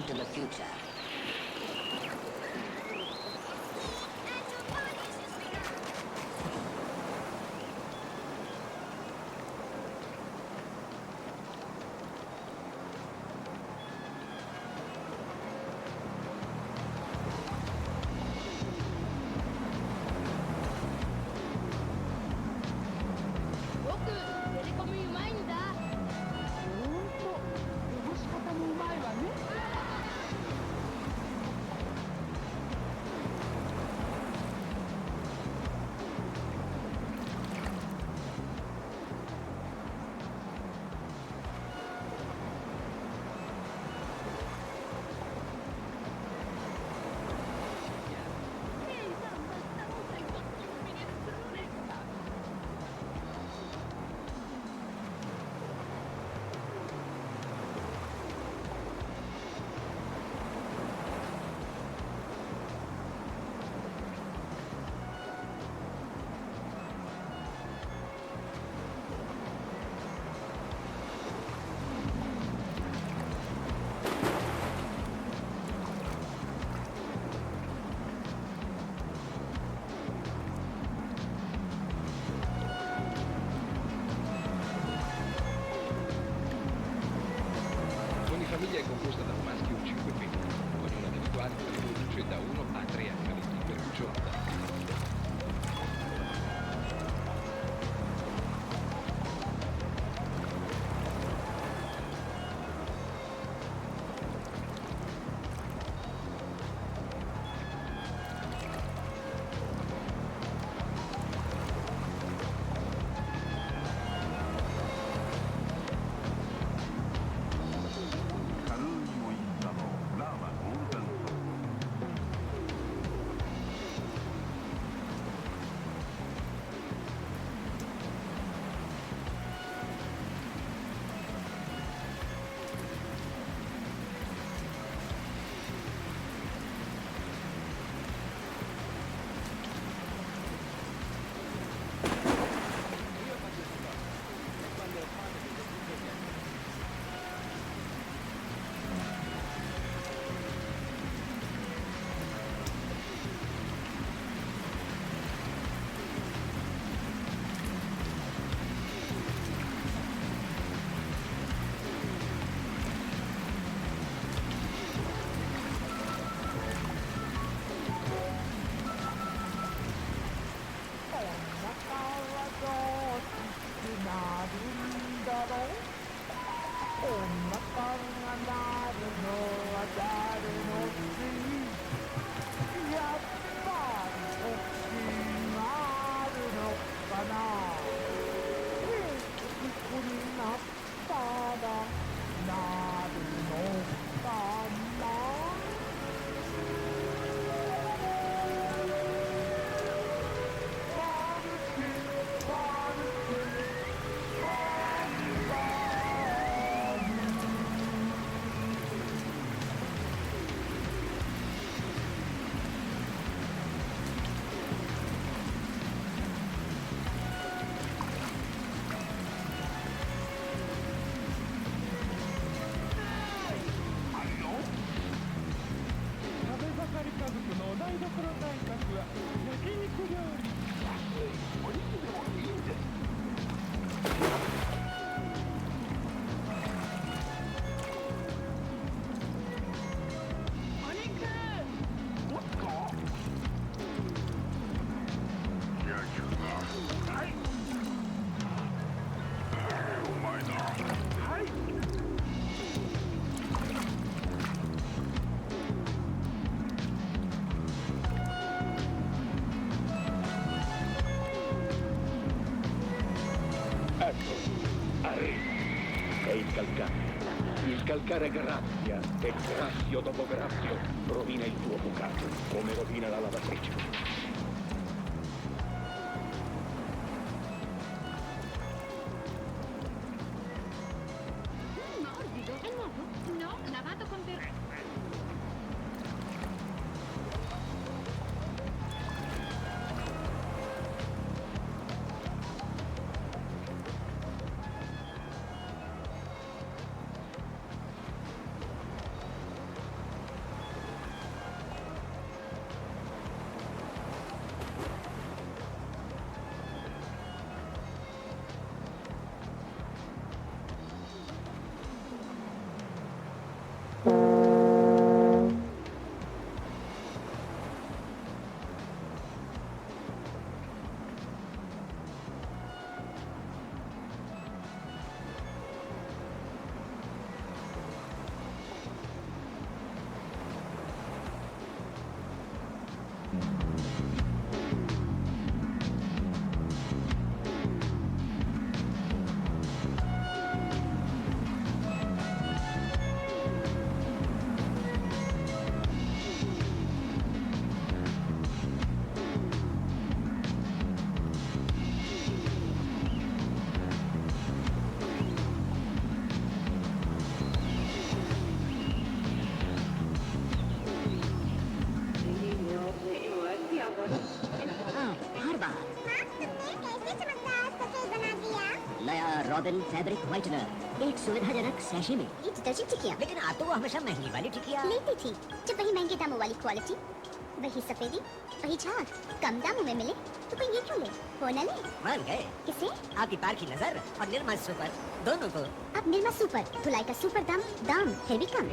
into the future. È composta da un maschio e 5 femmine, ognuna delle quali riproduce da 1 a 3 animaletti per cucciolata. Il calcare grazia e grazio dopo grazio rovina il tuo bucato, come rovina la lavatrice. Morbido, è nuovo? No, lavato con robin fabric whitener, एक सुविधाजनक sachet में। ये detergent टिकिया लेकिन आप तो वो हमेशा महंगी वाली टिकिया लेती थी, जब वही महंगे दामों वाली क्वालिटी, वही सफेदी, वही झाग कम दामों में मिले तो कोई ये क्यों ले? वो न ले। मान गए किसे? आपकी पारखी नजर और निर्मा सुपर दोनों को। अब निर्मा सुपर, धुलाई का सुपर दाम, दाम है भी कम।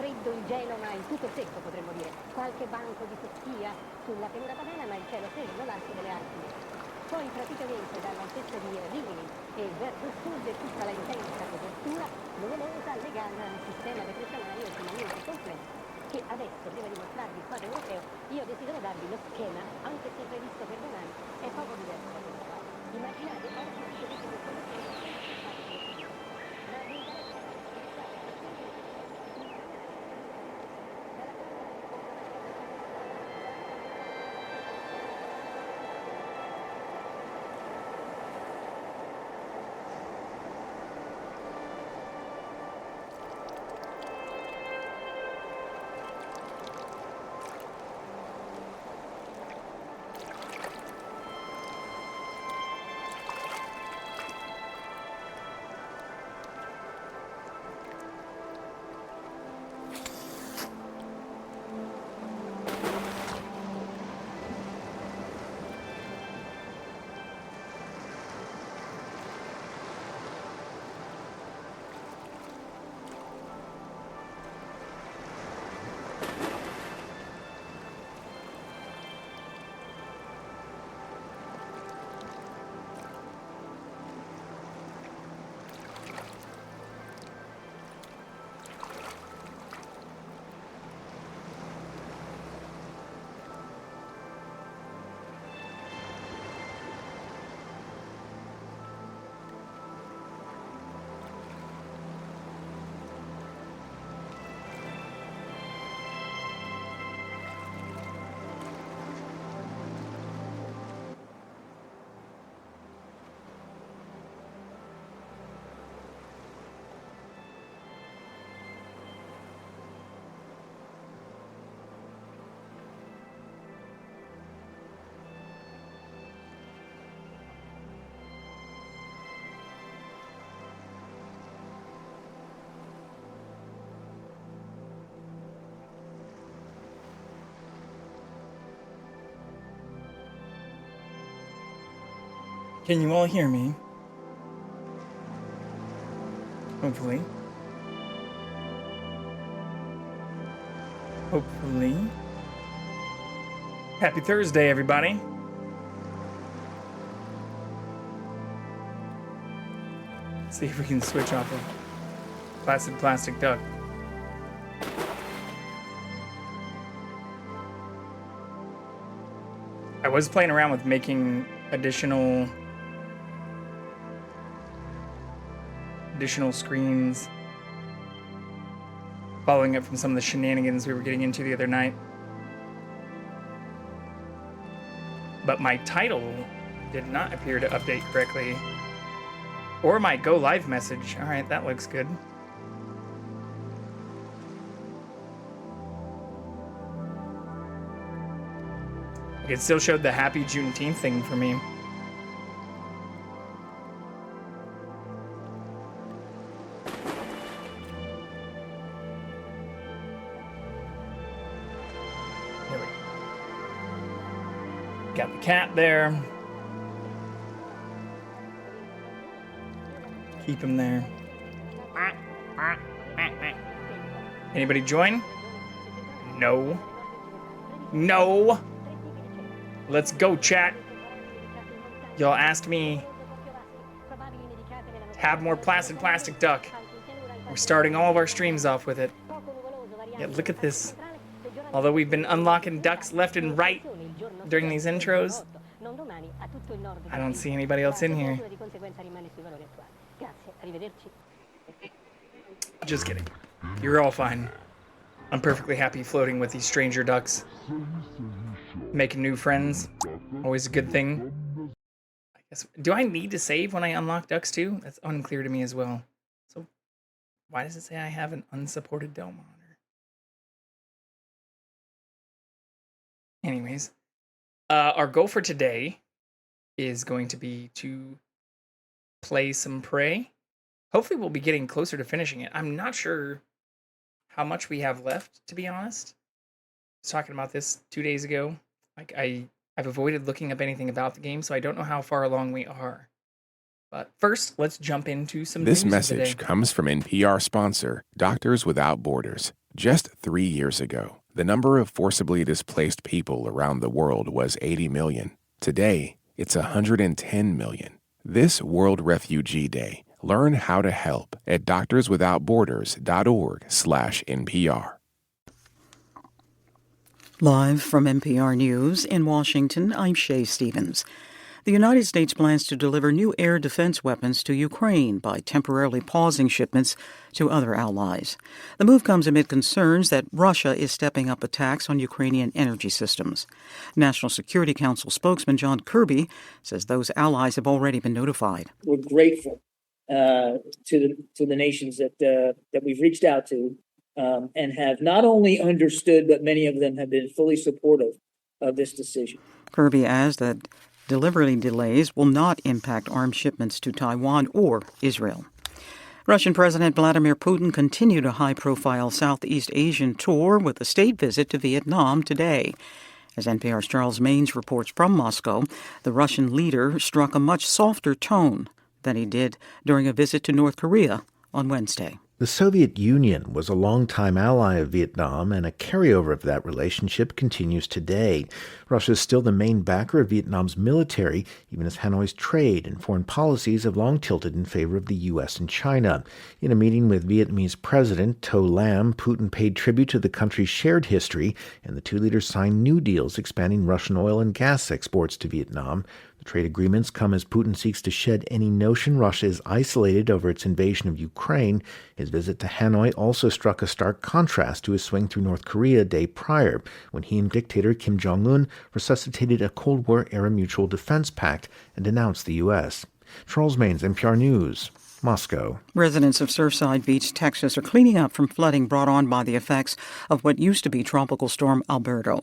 freddo in Genova, in tutto secco potremmo dire. Qualche banco di sestia sulla pianura padana, ma il cielo sereno, l'arco delle Alpi. Poi praticamente dall'altezza di Rimini e verso sud è tutta la intensa copertura nuvolosa legata al sistema depressionale estremamente complesso che adesso, prima di mostrarvi il quadro europeo, io desidero darvi lo schema, anche se previsto per domani, è poco diverso da quello qua. Immaginate oggi vedete questo schema, ma vi interessa Can you all hear me? Hopefully. Hopefully. Happy Thursday, everybody. See if we can switch off of plastic duck. I was playing around with making additional screens, following up from some of the shenanigans we were getting into the other night. But my title did not appear to update correctly. Or my go live message. All right, that looks good. It still showed the happy Juneteenth thing for me. There we go. Got the cat there. Keep him there. Anybody join? No. No. Let's go, chat. Y'all asked me to have more plastic duck. We're starting all of our streams off with it. Yeah, look at this. Although we've been unlocking ducks left and right during these intros, I don't see anybody else in here. Just kidding. You're all fine. I'm perfectly happy floating with these stranger ducks. Making new friends, always a good thing. I guess. Do I need to save when I unlock ducks too? That's unclear to me as well. So why does it say I have an unsupported Dell monitor? Anyways, our goal for today is going to be to play some Prey. Hopefully we'll be getting closer to finishing it. I'm not sure how much we have left, to be honest. I was talking about this 2 days ago. Like I've avoided looking up anything about the game, so I don't know how far along we are. But first, let's jump into some This news of the message day. comes from NPR sponsor, Doctors Without Borders. Just 3 years ago, the number of forcibly displaced people around the world was 80 million. Today, it's 110 million. This World Refugee Day, learn how to help at doctorswithoutborders.org/NPR. Live from NPR News in Washington, I'm Shay Stevens. The United States plans to deliver new air defense weapons to Ukraine by temporarily pausing shipments to other allies. The move comes amid concerns that Russia is stepping up attacks on Ukrainian energy systems. National Security Council spokesman John Kirby says those allies have already been notified. We're grateful to the nations that we've reached out to and have not only understood, but many of them have been fully supportive of this decision. Kirby adds that delivery delays will not impact arms shipments to Taiwan or Israel. Russian President Vladimir Putin continued a high-profile Southeast Asian tour with a state visit to Vietnam today. As NPR's Charles Maines reports from Moscow, the Russian leader struck a much softer tone than he did during a visit to North Korea on Wednesday. The Soviet Union was a longtime ally of Vietnam, and a carryover of that relationship continues today. Russia is still the main backer of Vietnam's military, even as Hanoi's trade and foreign policies have long tilted in favor of the U.S. and China. In a meeting with Vietnamese President To Lam, Putin paid tribute to the country's shared history, and the two leaders signed new deals expanding Russian oil and gas exports to Vietnam. The trade agreements come as Putin seeks to shed any notion Russia is isolated over its invasion of Ukraine. His visit to Hanoi also struck a stark contrast to his swing through North Korea a day prior, when he and dictator Kim Jong-un resuscitated a Cold War-era mutual defense pact and denounced the U.S. Charles Maines, NPR News, Moscow. Residents of Surfside Beach, Texas, are cleaning up from flooding brought on by the effects of what used to be Tropical Storm Alberto.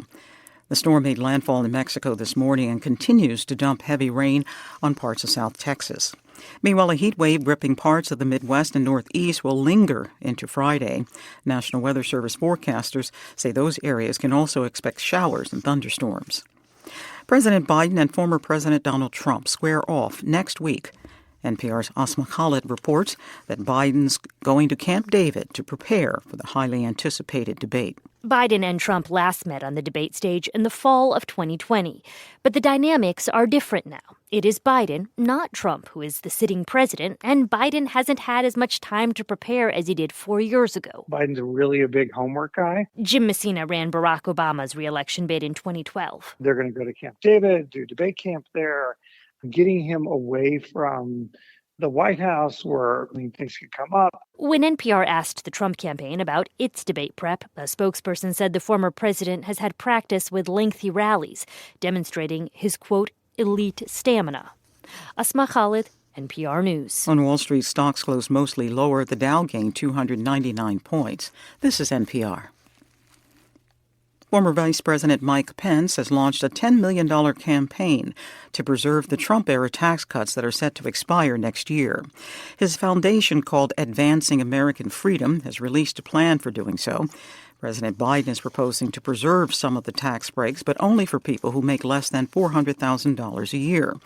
The storm made landfall in Mexico this morning and continues to dump heavy rain on parts of South Texas. Meanwhile, a heat wave gripping parts of the Midwest and Northeast will linger into Friday. National Weather Service forecasters say those areas can also expect showers and thunderstorms. President Biden and former President Donald Trump square off next week. NPR's Asma Khalid reports that Biden's going to Camp David to prepare for the highly anticipated debate. Biden and Trump last met on the debate stage in the fall of 2020. But the dynamics are different now. It is Biden, not Trump, who is the sitting president, and Biden hasn't had as much time to prepare as he did 4 years ago. Biden's really a big homework guy. Jim Messina ran Barack Obama's re-election bid in 2012. They're going to go to Camp David, do debate camp there, getting him away from the White House where things could come up. When NPR asked the Trump campaign about its debate prep, a spokesperson said the former president has had practice with lengthy rallies, demonstrating his, quote, elite stamina. Asma Khalid, NPR News. On Wall Street, stocks closed mostly lower. The Dow gained 299 points. This is NPR. Former Vice President Mike Pence has launched a $10 million campaign to preserve the Trump-era tax cuts that are set to expire next year. His foundation, called Advancing American Freedom, has released a plan for doing so. President Biden is proposing to preserve some of the tax breaks, but only for people who make less than $400,000 a year.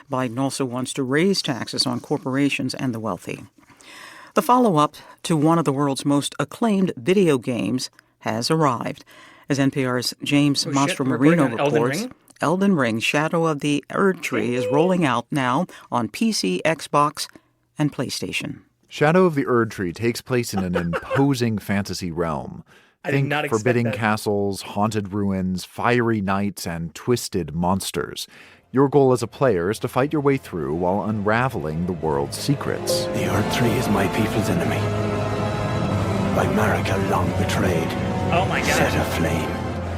Biden also wants to raise taxes on corporations and the wealthy. The follow-up to one of the world's most acclaimed video games has arrived. As NPR's James Mastromarino reports, Elden Ring, Shadow of the Erd Tree is rolling out now on PC, Xbox, and PlayStation. Shadow of the Erd Tree takes place in an imposing fantasy realm. Think forbidding castles, haunted ruins, fiery knights, and twisted monsters. Your goal as a player is to fight your way through while unraveling the world's secrets. The Erd Tree is my people's enemy. By Marika long betrayed. Oh my God. Set aflame.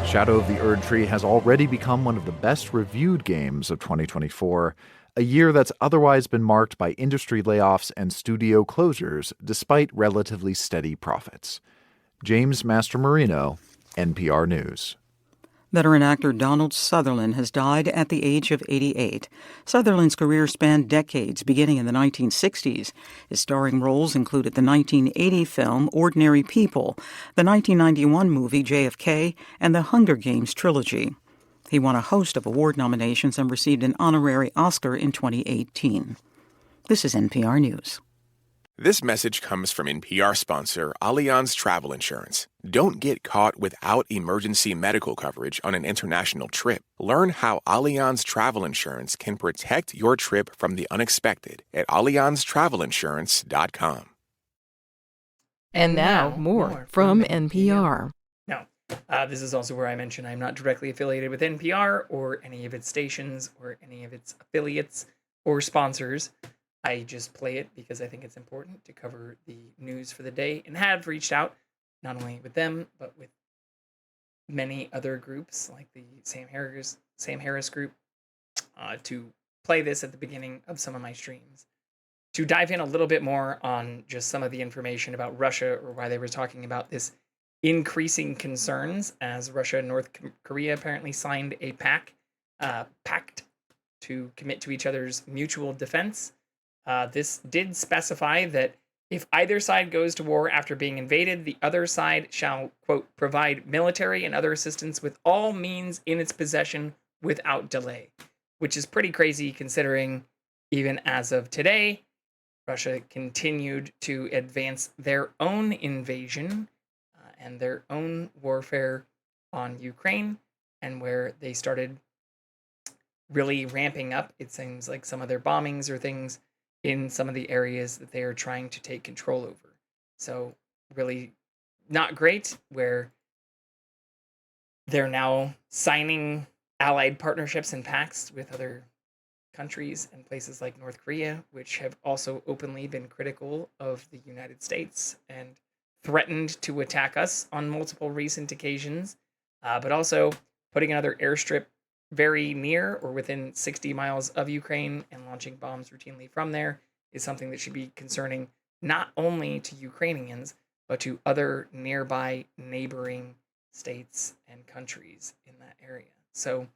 Shadow of the Erd Tree has already become one of the best reviewed games of 2024, a year that's otherwise been marked by industry layoffs and studio closures despite relatively steady profits. James Mastromarino, NPR News. Veteran actor Donald Sutherland has died at the age of 88. Sutherland's career spanned decades, beginning in the 1960s. His starring roles included the 1980 film Ordinary People, the 1991 movie JFK, and the Hunger Games trilogy. He won a host of award nominations and received an honorary Oscar in 2018. This is NPR News. This message comes from NPR sponsor Allianz Travel Insurance. Don't get caught without emergency medical coverage on an international trip. Learn how Allianz Travel Insurance can protect your trip from the unexpected at AllianzTravelInsurance.com. And now, more from NPR. Now, this is also where I mention I'm not directly affiliated with NPR or any of its stations or any of its affiliates or sponsors. I just play it because I think it's important to cover the news for the day, and have reached out not only with them, but with many other groups like the Sam Harris group to play this at the beginning of some of my streams. To dive in a little bit more on just some of the information about Russia, or why they were talking about this increasing concerns as Russia and North Korea apparently signed a pact to commit to each other's mutual defense. This did specify that if either side goes to war after being invaded, the other side shall, quote, provide military and other assistance with all means in its possession without delay, which is pretty crazy considering even as of today, Russia continued to advance their own invasion and their own warfare on Ukraine, and where they started really ramping up, it seems like, some of their bombings or things in some of the areas that they are trying to take control over. So really not great, where they're now signing allied partnerships and pacts with other countries and places like North Korea, which have also openly been critical of the United States and threatened to attack us on multiple recent occasions, but also putting another airstrip very near or within 60 miles of Ukraine and launching bombs routinely from there is something that should be concerning not only to Ukrainians, but to other nearby neighboring states and countries in that area. So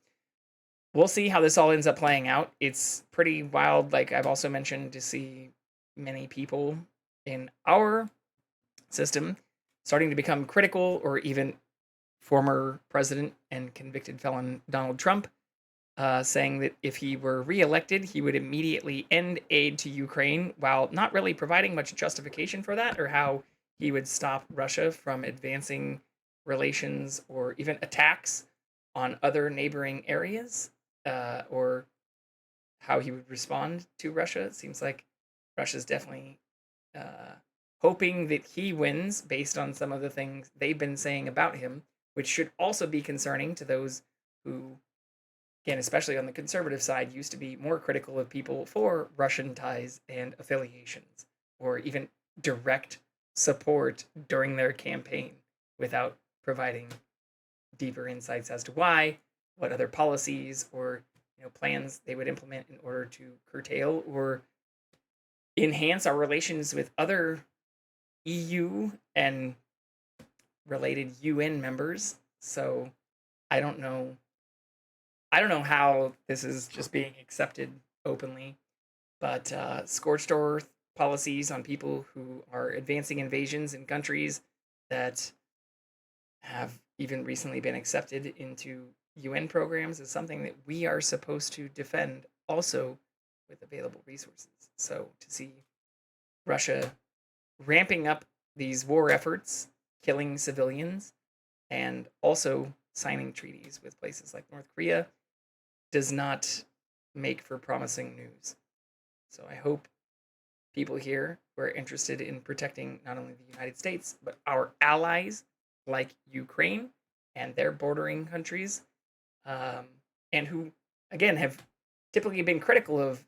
we'll see how this all ends up playing out. It's pretty wild, like I've also mentioned, to see many people in our system starting to become critical, or even former president and convicted felon Donald Trump saying that if he were reelected, he would immediately end aid to Ukraine, while not really providing much justification for that, or how he would stop Russia from advancing relations or even attacks on other neighboring areas, or how he would respond to Russia. It seems like Russia's definitely hoping that he wins based on some of the things they've been saying about him, which should also be concerning to those who, again, especially on the conservative side, used to be more critical of people for Russian ties and affiliations, or even direct support during their campaign without providing deeper insights as to why, what other policies or plans they would implement in order to curtail or enhance our relations with other EU and related UN members. So I don't know how this is just being accepted openly, but scorched earth policies on people who are advancing invasions in countries that have even recently been accepted into UN programs is something that we are supposed to defend, also with available resources. So to see Russia ramping up these war efforts, killing civilians, and also signing treaties with places like North Korea does not make for promising news. So I hope people here who are interested in protecting not only the United States, but our allies like Ukraine and their bordering countries, and who, again, have typically been critical of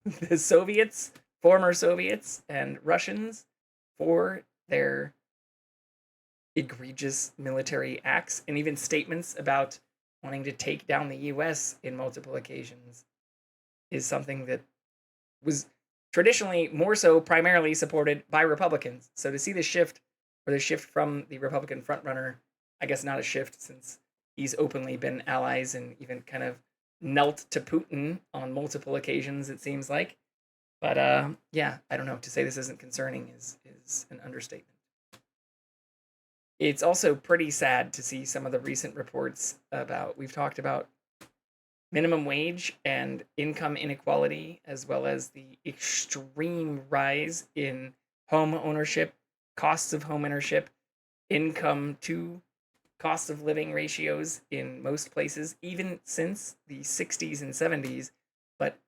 the Soviets, former Soviets, and Russians for their egregious military acts, and even statements about wanting to take down the US in multiple occasions, is something that was traditionally more so primarily supported by Republicans. So to see the shift, or the shift from the Republican frontrunner, I guess not a shift, since he's openly been allies and even kind of knelt to Putin on multiple occasions, it seems like. But yeah, I don't know. To say this isn't concerning is an understatement. It's also pretty sad to see some of the recent reports about, we've talked about minimum wage and income inequality, as well as the extreme rise in home ownership, costs of home ownership, income to cost of living ratios in most places, even since the 60s and 70s. But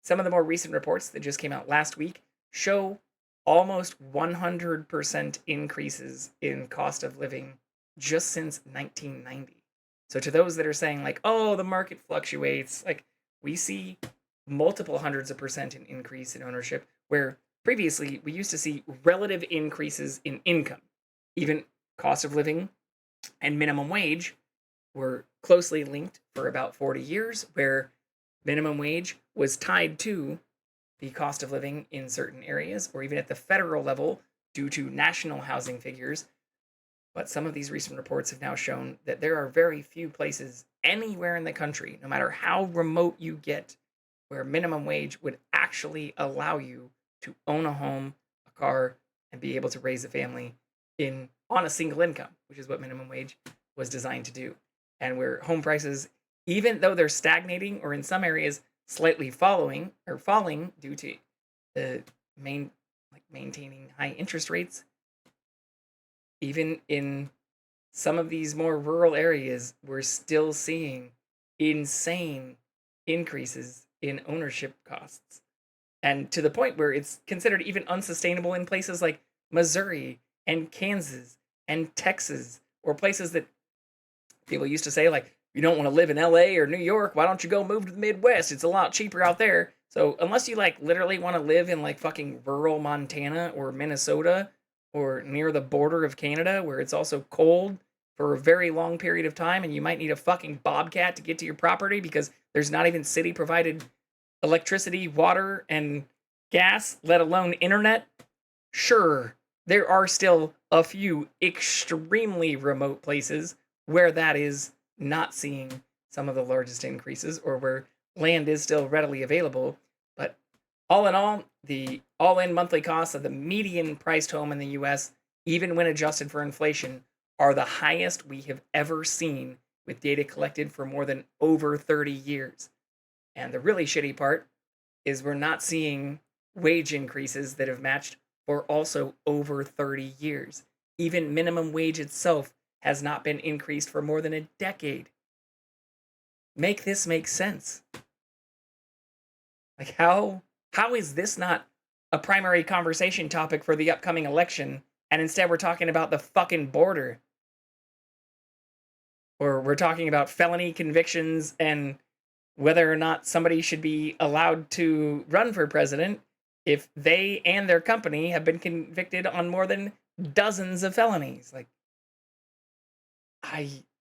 some of the more recent reports that just came out last week show almost 100% increases in cost of living just since 1990. So to those that are saying like, oh, the market fluctuates, like we see multiple hundreds of percent in increase in ownership, where previously we used to see relative increases in income. Even cost of living and minimum wage were closely linked for about 40 years, where minimum wage was tied to the cost of living in certain areas, or even at the federal level due to national housing figures. But some of these recent reports have now shown that there are very few places anywhere in the country, no matter how remote you get, where minimum wage would actually allow you to own a home, a car, and be able to raise a family on a single income, which is what minimum wage was designed to do. And where home prices, even though they're stagnating or in some areas slightly falling due to the maintaining high interest rates, even in some of these more rural areas, we're still seeing insane increases in ownership costs. And to the point where it's considered even unsustainable in places like Missouri and Kansas and Texas, or places that people used to say, like, you don't want to live in LA or New York, why don't you go move to the Midwest? It's a lot cheaper out there. So unless you like literally want to live in like fucking rural Montana or Minnesota or near the border of Canada, where it's also cold for a very long period of time and you might need a fucking bobcat to get to your property because there's not even city provided electricity, water, and gas, let alone internet, sure, there are still a few extremely remote places where that is not seeing some of the largest increases, or where land is still readily available. But all in all, the all-in monthly costs of the median priced home in the US, even when adjusted for inflation, are the highest we have ever seen, with data collected for more than over 30 years. And the really shitty part is we're not seeing wage increases that have matched for also over 30 years. Even minimum wage itself has not been increased for more than a decade. Make this make sense. Like how is this not a primary conversation topic for the upcoming election, and instead we're talking about the fucking border? Or we're talking about felony convictions and whether or not somebody should be allowed to run for president if they and their company have been convicted on more than dozens of felonies. Like,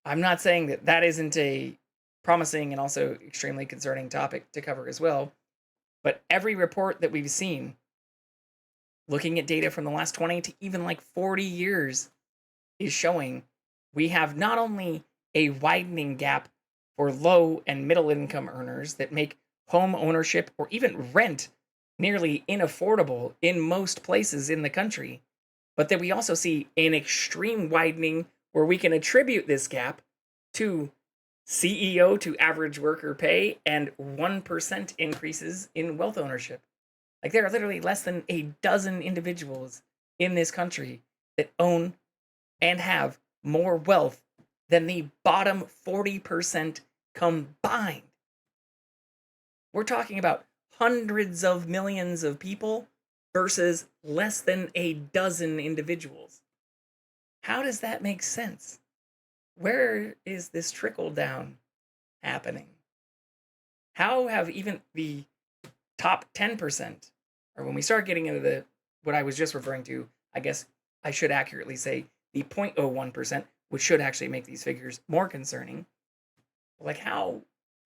I'm not saying that that isn't a promising and also extremely concerning topic to cover as well, but every report that we've seen, looking at data from the last 20 to even like 40 years, is showing we have not only a widening gap for low and middle income earners that make home ownership or even rent nearly inaffordable in most places in the country, but that we also see an extreme widening where we can attribute this gap to CEO to average worker pay and 1% increases in wealth ownership. Like, there are literally less than a dozen individuals in this country that own and have more wealth than the bottom 40% combined. We're talking about hundreds of millions of people versus less than a dozen individuals. How does that make sense? Where is this trickle down happening? How have even the top 10%, or when we start getting into what I was just referring to, I guess I should accurately say the 0.01%, which should actually make these figures more concerning. Like, how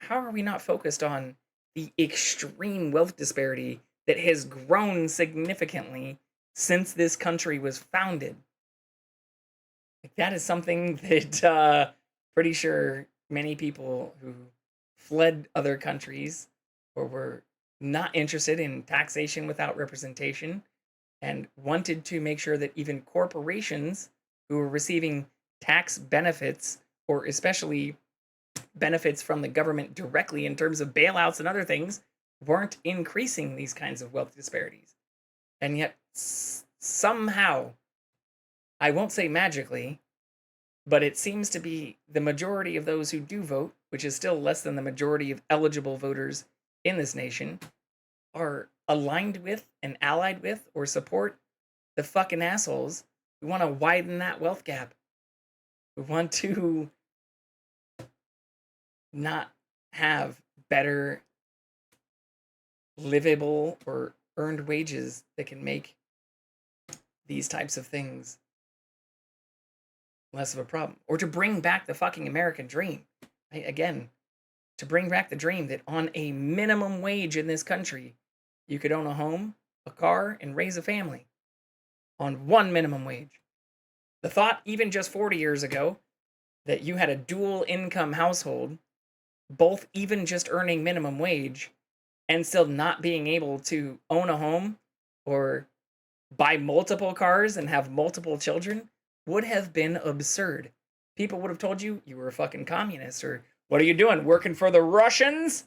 are we not focused on the extreme wealth disparity that has grown significantly since this country was founded? Like, that is something that pretty sure many people who fled other countries or were not interested in taxation without representation and wanted to make sure that even corporations who were receiving tax benefits, or especially benefits from the government directly in terms of bailouts and other things, weren't increasing these kinds of wealth disparities. And yet somehow, I won't say magically, but it seems to be the majority of those who do vote, which is still less than the majority of eligible voters in this nation, are aligned with and allied with or support the fucking assholes who want to widen that wealth gap. We want to not have better livable or earned wages that can make these types of things less of a problem. Or to bring back the fucking American dream. Again, to bring back the dream that on a minimum wage in this country, you could own a home, a car, and raise a family. On one minimum wage. The thought, even just 40 years ago, that you had a dual income household, both even just earning minimum wage, and still not being able to own a home or buy multiple cars and have multiple children, would have been absurd. People would have told you you were a fucking communist, or what are you doing, working for the Russians?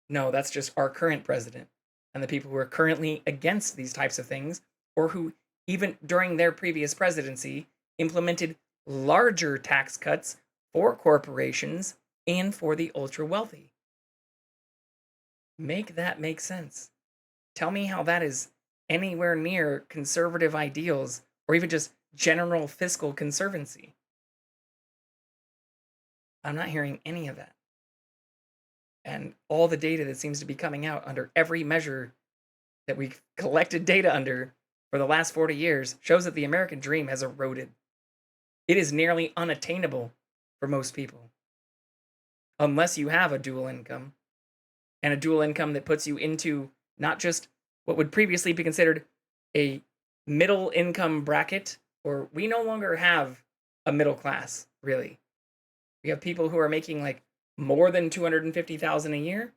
No, that's just our current president and the people who are currently against these types of things, or who, even during their previous presidency, implemented larger tax cuts for corporations and for the ultra wealthy. Make that make sense. Tell me how that is anywhere near conservative ideals or even just general fiscal conservancy. I'm not hearing any of that. And all the data that seems to be coming out under every measure that we've collected data under for the last 40 years shows that the American dream has eroded. It is nearly unattainable for most people. Unless you have a dual income, and a dual income that puts you into not just what would previously be considered a middle income bracket, or we no longer have a middle class, really. We have people who are making like more than $250,000 a year,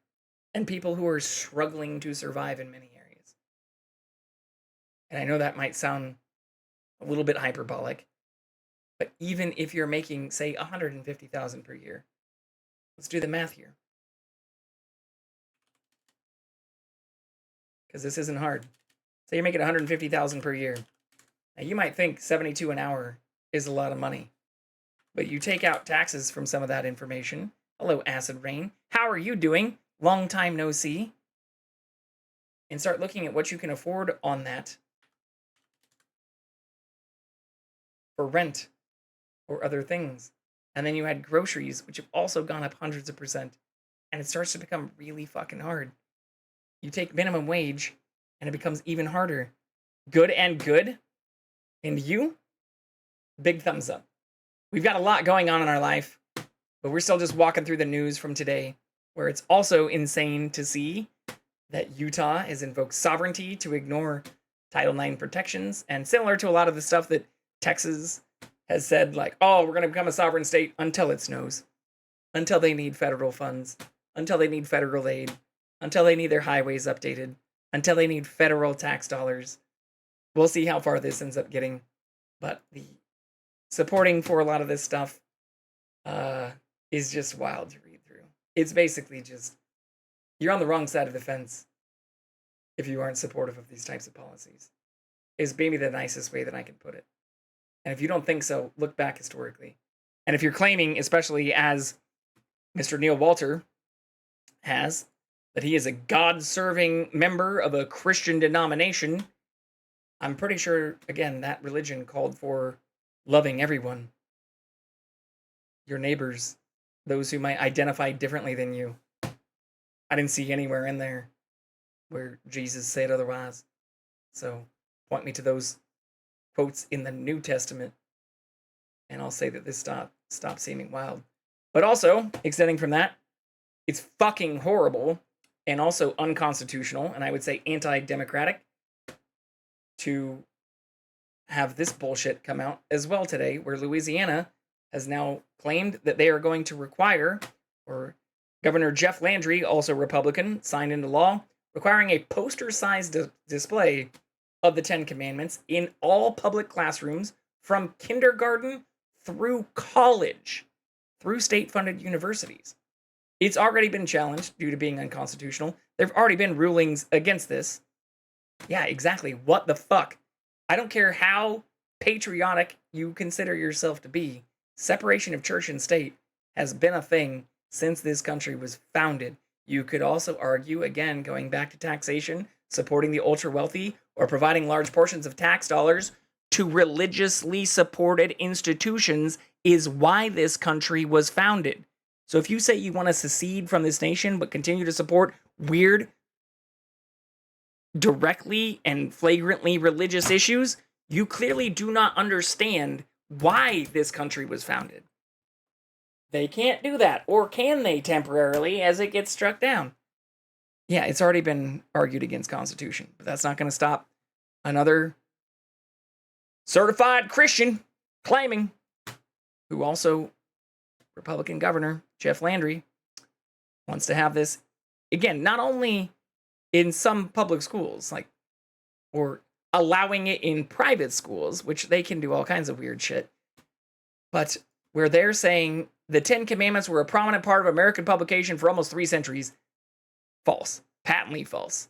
and people who are struggling to survive in many areas. And I know that might sound a little bit hyperbolic, but even if you're making, say, $150,000 per year, let's do the math here. Because this isn't hard. Say you're making $150,000 per year. Now you might think 72 an hour is a lot of money, but you take out taxes from some of that information. Hello, Acid Rain. How are you doing? Long time no see. And start looking at what you can afford on that for rent or other things. And then you had groceries, which have also gone up hundreds of %. And it starts to become really fucking hard. You take minimum wage, and it becomes even harder. Good and good. And you, big thumbs up. We've got a lot going on in our life, but we're still just walking through the news from today, where it's also insane to see that Utah has invoked sovereignty to ignore Title IX protections, and similar to a lot of the stuff that Texas has said, like, oh, we're going to become a sovereign state until it snows, until they need federal funds, until they need federal aid, until they need their highways updated, until they need federal tax dollars. We'll see how far this ends up getting, but the supporting for a lot of this stuff is just wild to read through. It's basically just, you're on the wrong side of the fence if you aren't supportive of these types of policies, is maybe the nicest way that I can put it. And if you don't think so, look back historically. And if you're claiming, especially as Mr. Neil Walter has, that he is a God-serving member of a Christian denomination, I'm pretty sure, again, that religion called for loving everyone. Your neighbors, those who might identify differently than you. I didn't see anywhere in there where Jesus said otherwise. So point me to those quotes in the New Testament, and I'll say that this stop seeming wild. But also, extending from that, it's fucking horrible and also unconstitutional, and I would say anti-democratic, to have this bullshit come out as well today, where Louisiana has now claimed that they are going to require, or Governor Jeff Landry, also Republican, signed into law, requiring a poster-sized display of the Ten Commandments in all public classrooms from kindergarten through college, through state-funded universities. It's already been challenged due to being unconstitutional. There have already been rulings against this. Yeah, exactly. What the fuck? I don't care how patriotic you consider yourself to be. Separation of church and state has been a thing since this country was founded. You could also argue, again, going back to taxation, supporting the ultra wealthy, or providing large portions of tax dollars to religiously supported institutions is why this country was founded. So if you say you want to secede from this nation but continue to support weird, directly and flagrantly religious issues, you clearly do not understand why this country was founded. They can't do that, or can they temporarily as it gets struck down? Yeah, it's already been argued against Constitution, but that's not going to stop another certified Christian claiming, who also Republican Governor Jeff Landry wants to have this, again, not only in some public schools, like, or allowing it in private schools, which they can do all kinds of weird shit, but where they're saying the 10 Commandments were a prominent part of American publication for almost 3 centuries. False. Patently false.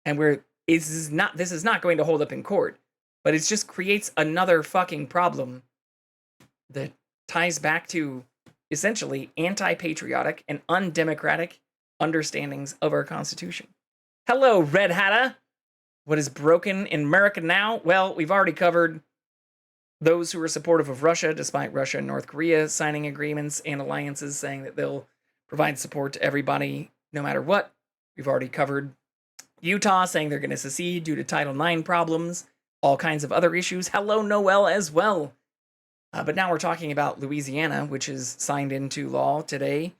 And where this is not going to hold up in court, but it just creates another fucking problem that ties back to essentially anti-patriotic and undemocratic understandings of our Constitution. Hello, Red Hatter. What is broken in America now? Well, we've already covered those who are supportive of Russia, despite Russia and North Korea signing agreements and alliances saying that they'll provide support to everybody no matter what. We've already covered Utah saying they're going to secede due to Title IX problems, all kinds of other issues. Hello, Noel, as well. But now we're talking about Louisiana, which is signed into law today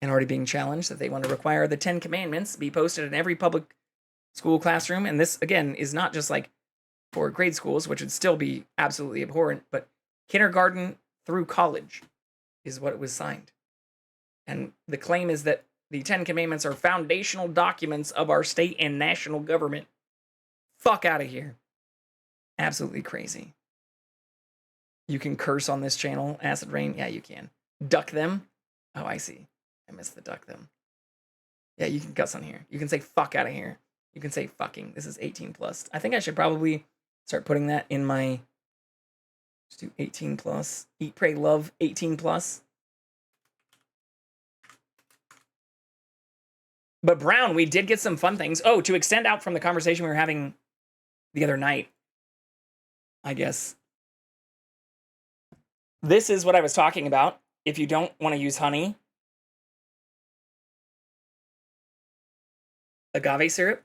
and already being challenged, that they want to require the 10 Commandments be posted in every public school classroom. And this, again, is not just like for grade schools, which would still be absolutely abhorrent, but kindergarten through college is what it was signed. And the claim is that the 10 Commandments are foundational documents of our state and national government. Fuck out of here. Absolutely crazy. You can curse on this channel, Acid Rain. Yeah, you can. Duck them. Oh, I see. I missed the duck them. Yeah, you can cuss on here. You can say fuck out of here. You can say fucking. This is 18 plus. I think I should probably start putting that in my, let's do 18 plus. Eat, pray, love 18 plus. But Brown, we did get some fun things. Oh, to extend out from the conversation we were having the other night, I guess. This is what I was talking about. If you don't want to use honey, agave syrup.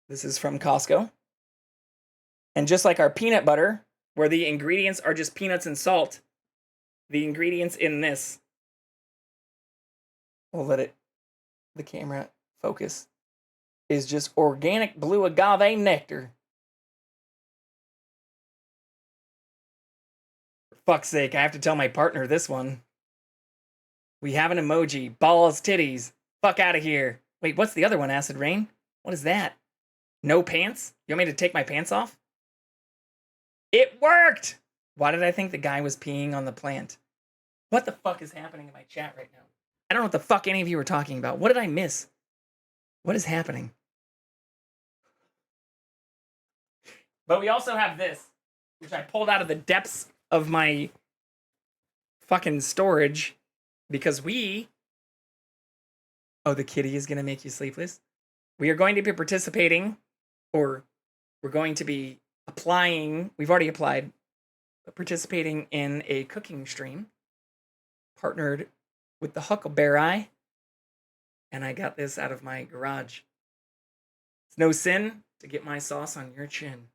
This is from Costco. And just like our peanut butter, where the ingredients are just peanuts and salt, the ingredients in this, we'll let the camera focus, is just organic blue agave nectar. For fuck's sake, I have to tell my partner this one. We have an emoji. Balls, titties. Fuck out of here. Wait, what's the other one, Acid Rain? What is that? No pants? You want me to take my pants off? It worked! Why did I think the guy was peeing on the plant? What the fuck is happening in my chat right now? I don't know what the fuck any of you were talking about. What did I miss? What is happening? But we also have this, which I pulled out of the depths of my fucking storage because oh, the kitty is going to make you sleepless. We are going to be participating, or we're going to be applying, we've already applied, but participating in a cooking stream partnered with the Huckleberry, and I got this out of my garage. It's no sin to get my sauce on your chin.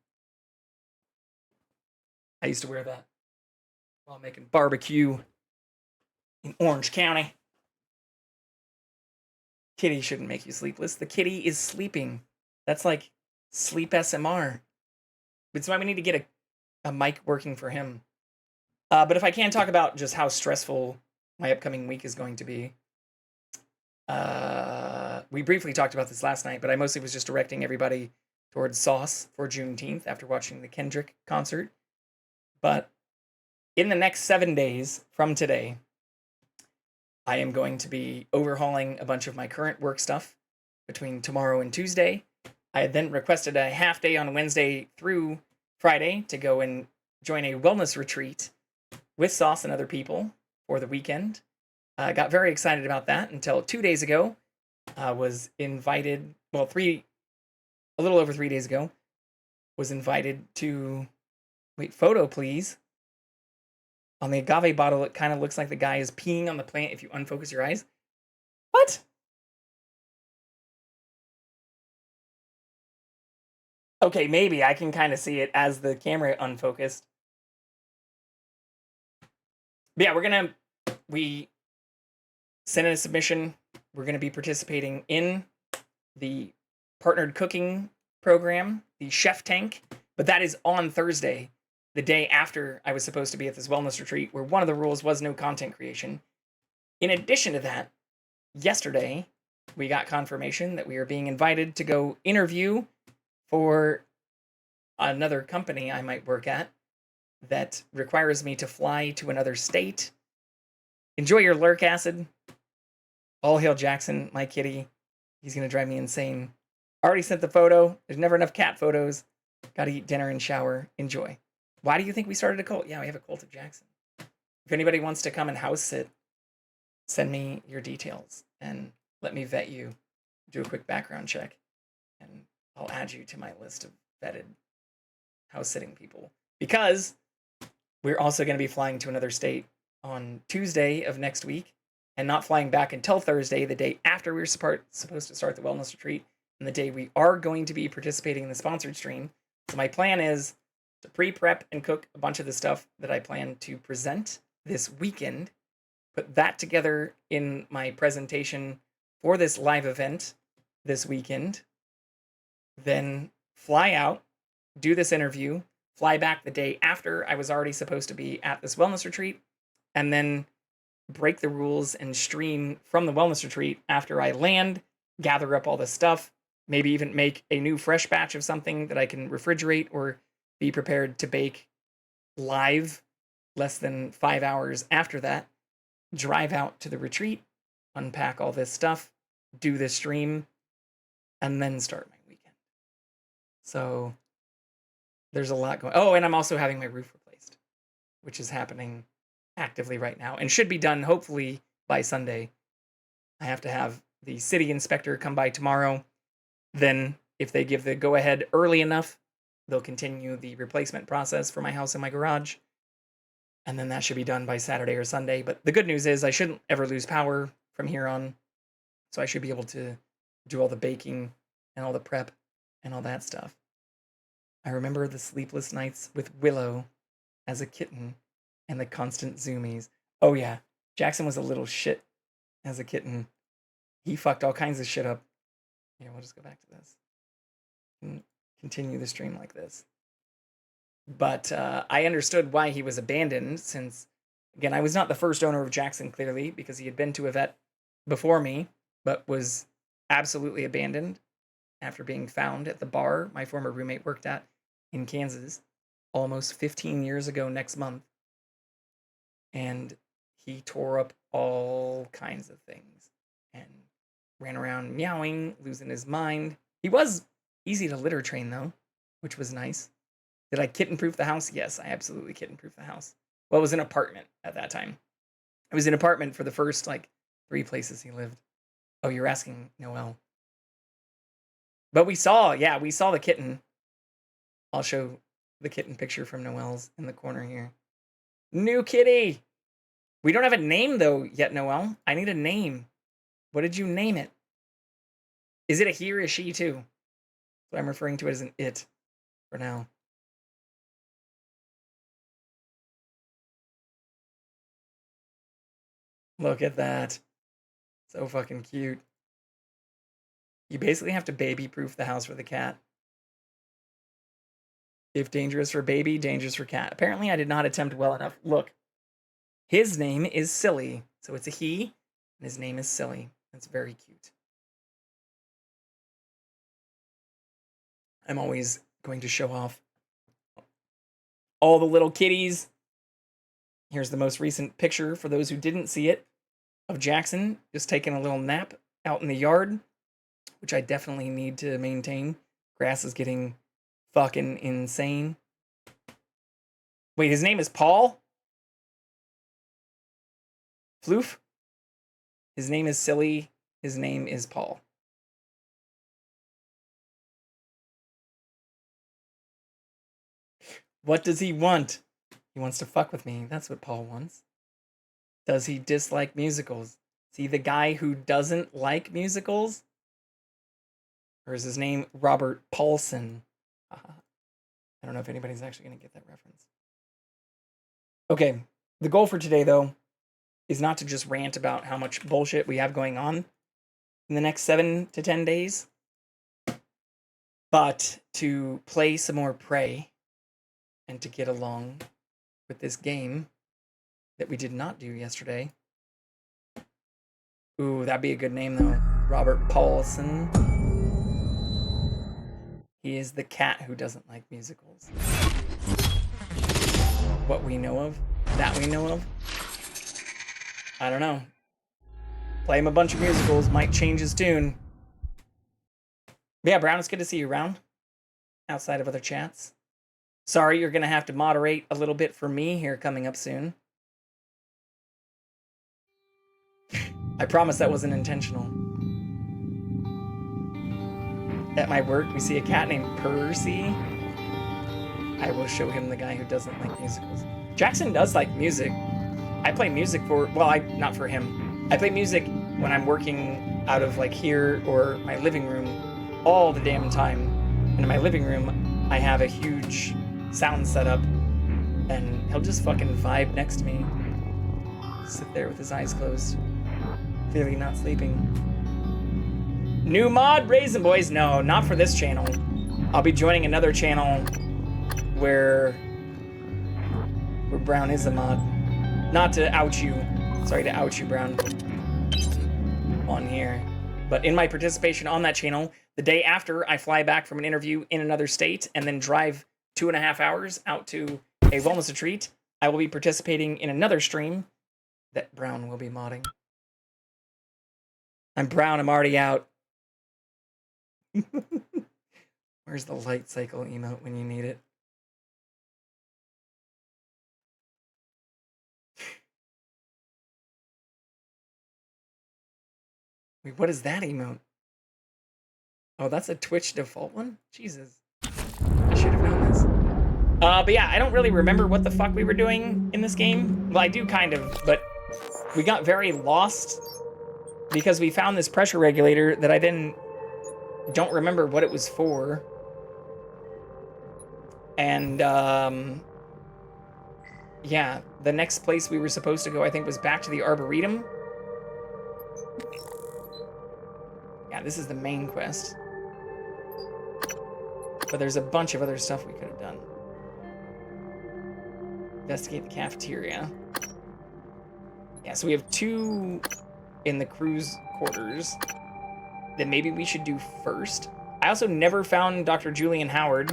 I used to wear that while making barbecue in Orange County. Kitty shouldn't make you sleepless. The kitty is sleeping. That's like sleep SMR. It's why we need to get a mic working for him. But if I can talk about just how stressful my upcoming week is going to be. We briefly talked about this last night, but I mostly was just directing everybody towards sauce for Juneteenth after watching the Kendrick concert. But in the next 7 days from today, I am going to be overhauling a bunch of my current work stuff between tomorrow and Tuesday. I had then requested a half day on Wednesday through Friday to go and join a wellness retreat with Sauce and other people for the weekend. I got very excited about that until 2 days ago. Was invited, well, a little over 3 days ago, was invited to, wait, photo please. On the agave bottle, it kind of looks like the guy is peeing on the plant if you unfocus your eyes. What? Okay, maybe I can kind of see it as the camera unfocused. But yeah, we sent in a submission. We're going to be participating in the partnered cooking program, the Chef Tank, but that is on Thursday, the day after I was supposed to be at this wellness retreat, where one of the rules was no content creation. In addition to that, yesterday, we got confirmation that we are being invited to go interview for another company I might work at that requires me to fly to another state. Enjoy your lurk acid. All hail Jackson, my kitty. He's going to drive me insane. Already sent the photo. There's never enough cat photos. Got to eat dinner and shower. Enjoy. Why do you think we started a cult? Yeah, we have a cult of Jackson. If anybody wants to come and house sit, send me your details and let me vet you. Do a quick background check. And I'll add you to my list of vetted house sitting people. Because we're also going to be flying to another state on Tuesday of next week and not flying back until Thursday, the day after we were supposed to start the wellness retreat, and the day we are going to be participating in the sponsored stream. So my plan is to pre-prep and cook a bunch of the stuff that I plan to present this weekend, put that together in my presentation for this live event this weekend, then fly out, do this interview, fly back the day after I was already supposed to be at this wellness retreat, and then break the rules and stream from the wellness retreat after I land, gather up all this stuff, maybe even make a new fresh batch of something that I can refrigerate or be prepared to bake live less than 5 hours after that, drive out to the retreat, unpack all this stuff, do this stream, and then start my weekend. So there's a lot going. Oh, and I'm also having my roof replaced, which is happening actively right now and should be done hopefully by Sunday. I have to have the city inspector come by tomorrow. Then if they give the go ahead early enough, they'll continue the replacement process for my house and my garage. And then that should be done by Saturday or Sunday. But the good news is I shouldn't ever lose power from here on. So I should be able to do all the baking and all the prep and all that stuff. I remember the sleepless nights with Willow as a kitten and the constant zoomies. Oh yeah, Jackson was a little shit as a kitten. He fucked all kinds of shit up. Yeah, we'll just go back to this and continue the stream like this. But I understood why he was abandoned since, again, I was not the first owner of Jackson, clearly, because he had been to a vet before me, but was absolutely abandoned after being found at the bar my former roommate worked at in Kansas almost 15 years ago next month. And he tore up all kinds of things and ran around meowing, losing his mind. He was easy to litter train, though, which was nice. Did I kitten-proof the house? Yes, I absolutely kitten-proofed the house. Well, it was an apartment at that time. It was an apartment for the first, 3 places he lived. Oh, you're asking Noelle. But we saw the kitten. I'll show the kitten picture from Noelle's in the corner here. New kitty! We don't have a name, though, yet, Noelle. I need a name. What did you name it? Is it a he or a she, too? So I'm referring to it as an it for now. Look at that. So fucking cute. You basically have to baby-proof the house for the cat. If dangerous for baby, dangerous for cat. Apparently, I did not attempt well enough. Look. His name is Silly. So it's a he, and his name is Silly. That's very cute. I'm always going to show off all the little kitties. Here's the most recent picture, for those who didn't see it, of Jackson just taking a little nap out in the yard, which I definitely need to maintain. Grass is getting fucking insane. Wait, his name is Paul? Floof? His name is silly. His name is Paul. What does he want? He wants to fuck with me. That's what Paul wants. Does he dislike musicals? Is he the guy who doesn't like musicals? Or is his name Robert Paulson? I don't know if anybody's actually going to get that reference. Okay, the goal for today, though, is not to just rant about how much bullshit we have going on in the next 7 to 10 days, but to play some more Prey and to get along with this game that we did not do yesterday. Ooh, that'd be a good name, though. Robert Paulson. He is the cat who doesn't like musicals. What we know of? That we know of? I don't know. Play him a bunch of musicals, might change his tune. But yeah, Brown, it's good to see you around. Outside of other chats. Sorry, you're going to have to moderate a little bit for me here coming up soon. I promise that wasn't intentional. At my work, we see a cat named Percy. I will show him the guy who doesn't like musicals. Jackson does like music. I play music for, well, not for him. I play music when I'm working out of like here or my living room all the damn time. And in my living room, I have a huge sound setup, and he'll just fucking vibe next to me. Sit there with his eyes closed, clearly not sleeping. New mod, Raisin Boys? No, not for this channel. I'll be joining another channel where Brown is a mod. Not to out you. Sorry to out you, Brown. On here. But in my participation on that channel, the day after I fly back from an interview in another state and then drive 2.5 hours out to a wellness retreat, I will be participating in another stream that Brown will be modding. I'm Brown, I'm already out. Where's the light cycle emote when you need it? Wait, what is that emote? Oh, that's a Twitch default one? Jesus. I should have known this. But yeah, I don't really remember what the fuck we were doing in this game. Well, I do kind of, but we got very lost because we found this pressure regulator that I then don't remember what it was for. And, yeah, the next place we were supposed to go, I think, was back to the Arboretum. Yeah, this is the main quest. But there's a bunch of other stuff we could have done. Investigate the cafeteria. Yeah, so we have 2 in the crew's quarters that maybe we should do first. I also never found Dr. Julian Howard.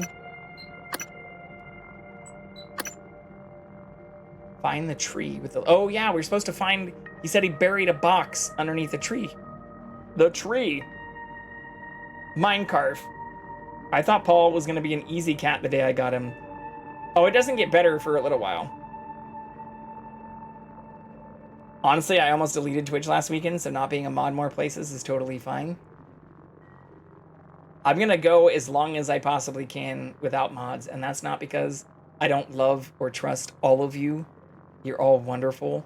Find the tree with the... Oh, yeah, we're supposed to find... He said he buried a box underneath a tree. The tree. Minecarf. I thought Paul was going to be an easy cat the day I got him. Oh, it doesn't get better for a little while. Honestly, I almost deleted Twitch last weekend, so not being a mod more places is totally fine. I'm going to go as long as I possibly can without mods, and that's not because I don't love or trust all of you. You're all wonderful,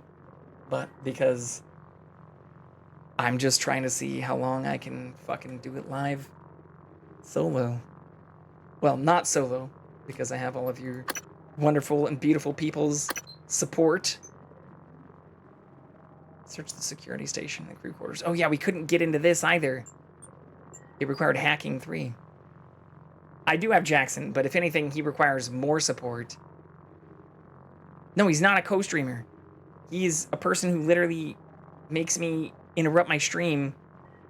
but because I'm just trying to see how long I can fucking do it live solo. Well, not solo, because I have all of your wonderful and beautiful people's support. Search the security station and the crew quarters. Oh yeah, we couldn't get into this either. It required hacking 3. I do have Jackson, but if anything, he requires more support. No, he's not a co-streamer. He's a person who literally makes me interrupt my stream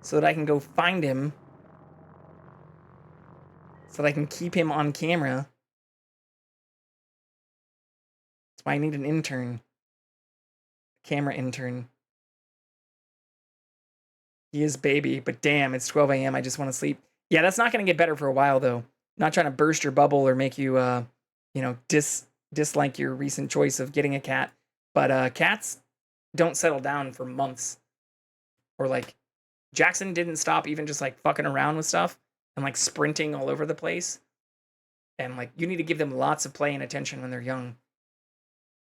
so that I can go find him. So that I can keep him on camera. That's why I need an intern. Camera intern. He is baby, but damn, it's 12 a.m. I just want to sleep. Yeah, that's not going to get better for a while, though. I'm not trying to burst your bubble or make you, you know, dislike your recent choice of getting a cat, but cats don't settle down for months. Or like Jackson didn't stop even just like fucking around with stuff and like sprinting all over the place. And like you need to give them lots of play and attention when they're young.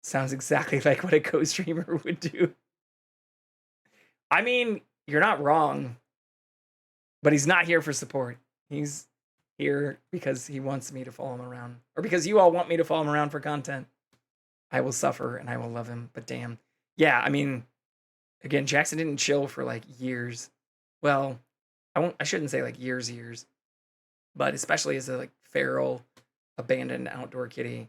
Sounds exactly like what a co-streamer would do. I mean, you're not wrong, but he's not here for support. He's here because he wants me to follow him around, or because you all want me to follow him around for content. I will suffer and I will love him, but damn. Yeah, I mean, again, Jackson didn't chill for like years. Well, I shouldn't say like years, but especially as a like feral, abandoned outdoor kitty.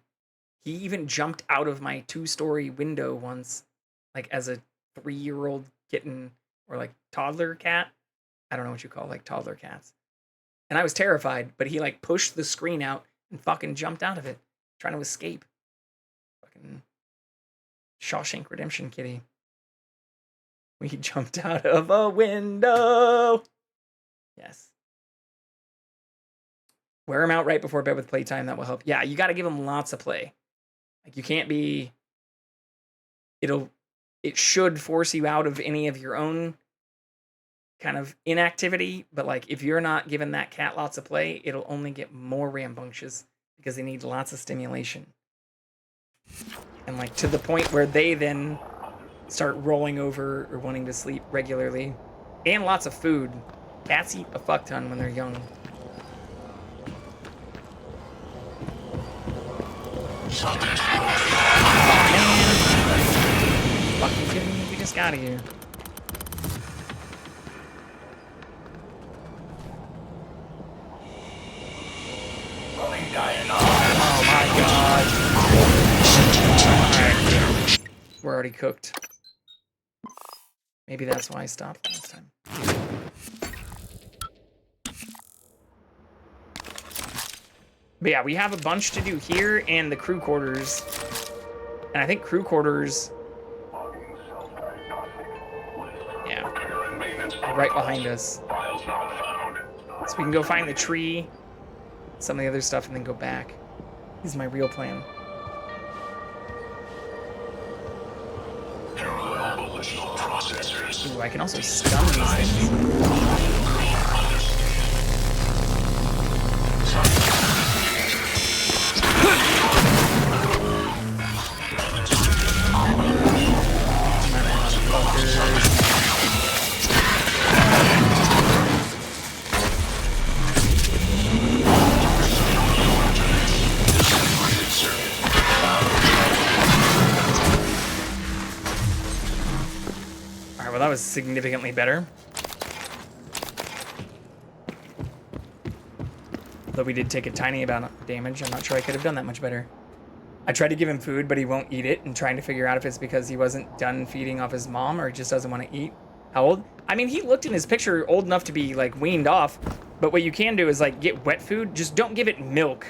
He even jumped out of my 2-story window once, like as a 3-year-old kitten or like toddler cat. I don't know what you call like toddler cats. And I was terrified, but he like pushed the screen out and fucking jumped out of it, trying to escape. Fucking Shawshank Redemption kitty. We jumped out of a window. Yes. Wear him out right before bed with playtime. That will help. Yeah, you got to give him lots of play. Like you can't be. It should force you out of any of your own kind of inactivity. But like if you're not giving that cat lots of play, it'll only get more rambunctious because they need lots of stimulation. And like to the point where they then start rolling over or wanting to sleep regularly. And lots of food. Cats eat a fuck ton when they're young. Oh, man. Fucking kidding me? We just got here. Oh my god. Alright. We're already cooked. Maybe that's why I stopped last time. But yeah, we have a bunch to do here and the crew quarters. And I think crew quarters... Yeah. Right behind us. So we can go find the tree, some of the other stuff, and then go back. This is my real plan. Ooh, I can also stun these things. Well, that was significantly better. Though we did take a tiny amount of damage, I'm not sure I could have done that much better. I tried to give him food, but he won't eat it, and trying to figure out if it's because he wasn't done feeding off his mom or just doesn't want to eat. How old? I mean, he looked in his picture old enough to be, like, weaned off, but what you can do is, like, get wet food. Just don't give it milk.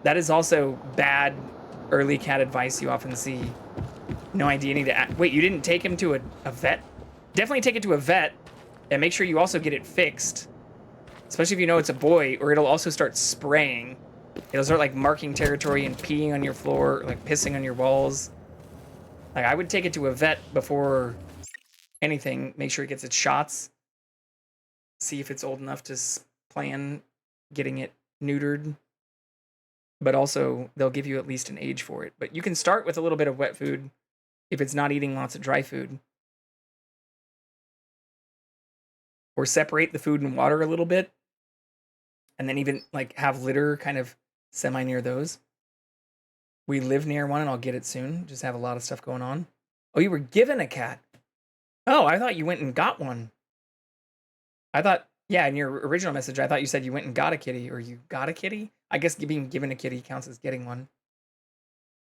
That is also bad early cat advice you often see. No idea. Need to wait, you didn't take him to a vet? Definitely take it to a vet and make sure you also get it fixed. Especially if you know it's a boy, or it'll also start spraying. It'll start like marking territory and peeing on your floor, like pissing on your walls. Like I would take it to a vet before anything. Make sure it gets its shots. See if it's old enough to plan getting it neutered. But also they'll give you at least an age for it. But you can start with a little bit of wet food if it's not eating lots of dry food. Or separate the food and water a little bit. And then even like have litter kind of semi near those. We live near one and I'll get it soon. Just have a lot of stuff going on. Oh, you were given a cat. Oh, I thought you went and got one. I thought, yeah, in your original message, I thought you said you went and got a kitty, or you got a kitty. I guess being given a kitty counts as getting one.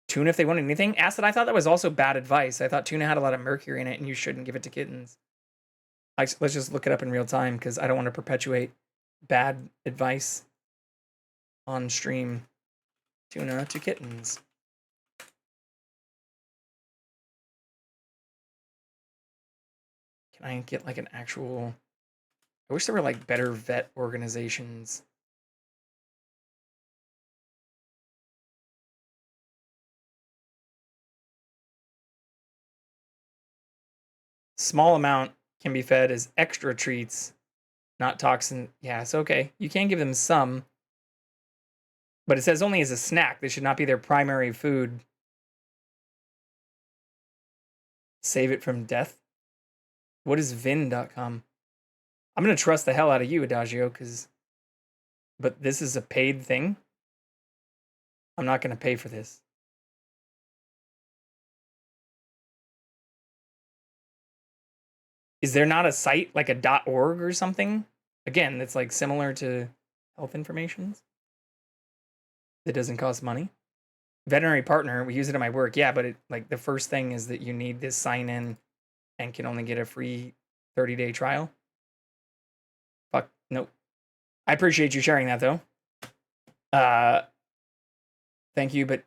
Tuna if they want anything. Acid, I thought that was also bad advice. I thought tuna had a lot of mercury in it and you shouldn't give it to kittens. Let's just look it up in real time because I don't want to perpetuate bad advice on stream. Tuna to kittens. Can I get like an actual... I wish there were like better vet organizations. Small amount can be fed as extra treats, not toxin. Yeah, it's okay. You can give them some, but it says only as a snack. This should not be their primary food. Save it from death. What is Vin.com? I'm going to trust the hell out of you, Adagio, but this is a paid thing. I'm not going to pay for this. Is there not a site like a .org or something? Again, that's like similar to health information that doesn't cost money. Veterinary partner, we use it at my work. Yeah, but like the first thing is that you need this sign in and can only get a free 30-day trial. Fuck, nope. I appreciate you sharing that though. Thank you, but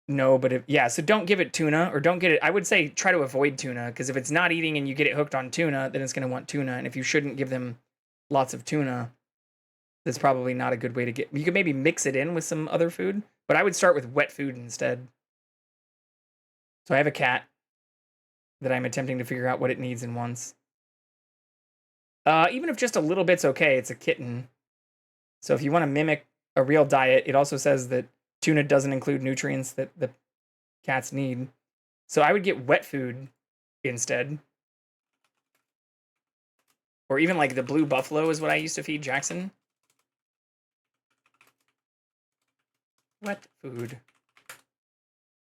no, but so don't give it tuna, or don't get it. I would say try to avoid tuna, because if it's not eating and you get it hooked on tuna, then it's going to want tuna. And if you shouldn't give them lots of tuna, that's probably not a good way to get. You could maybe mix it in with some other food, but I would start with wet food instead. So I have a cat that I'm attempting to figure out what it needs and wants. Even if just a little bit's okay, it's a kitten. So if you want to mimic a real diet, it also says that tuna doesn't include nutrients that the cats need. So I would get wet food instead. Or even like the blue buffalo is what I used to feed Jackson. Wet food.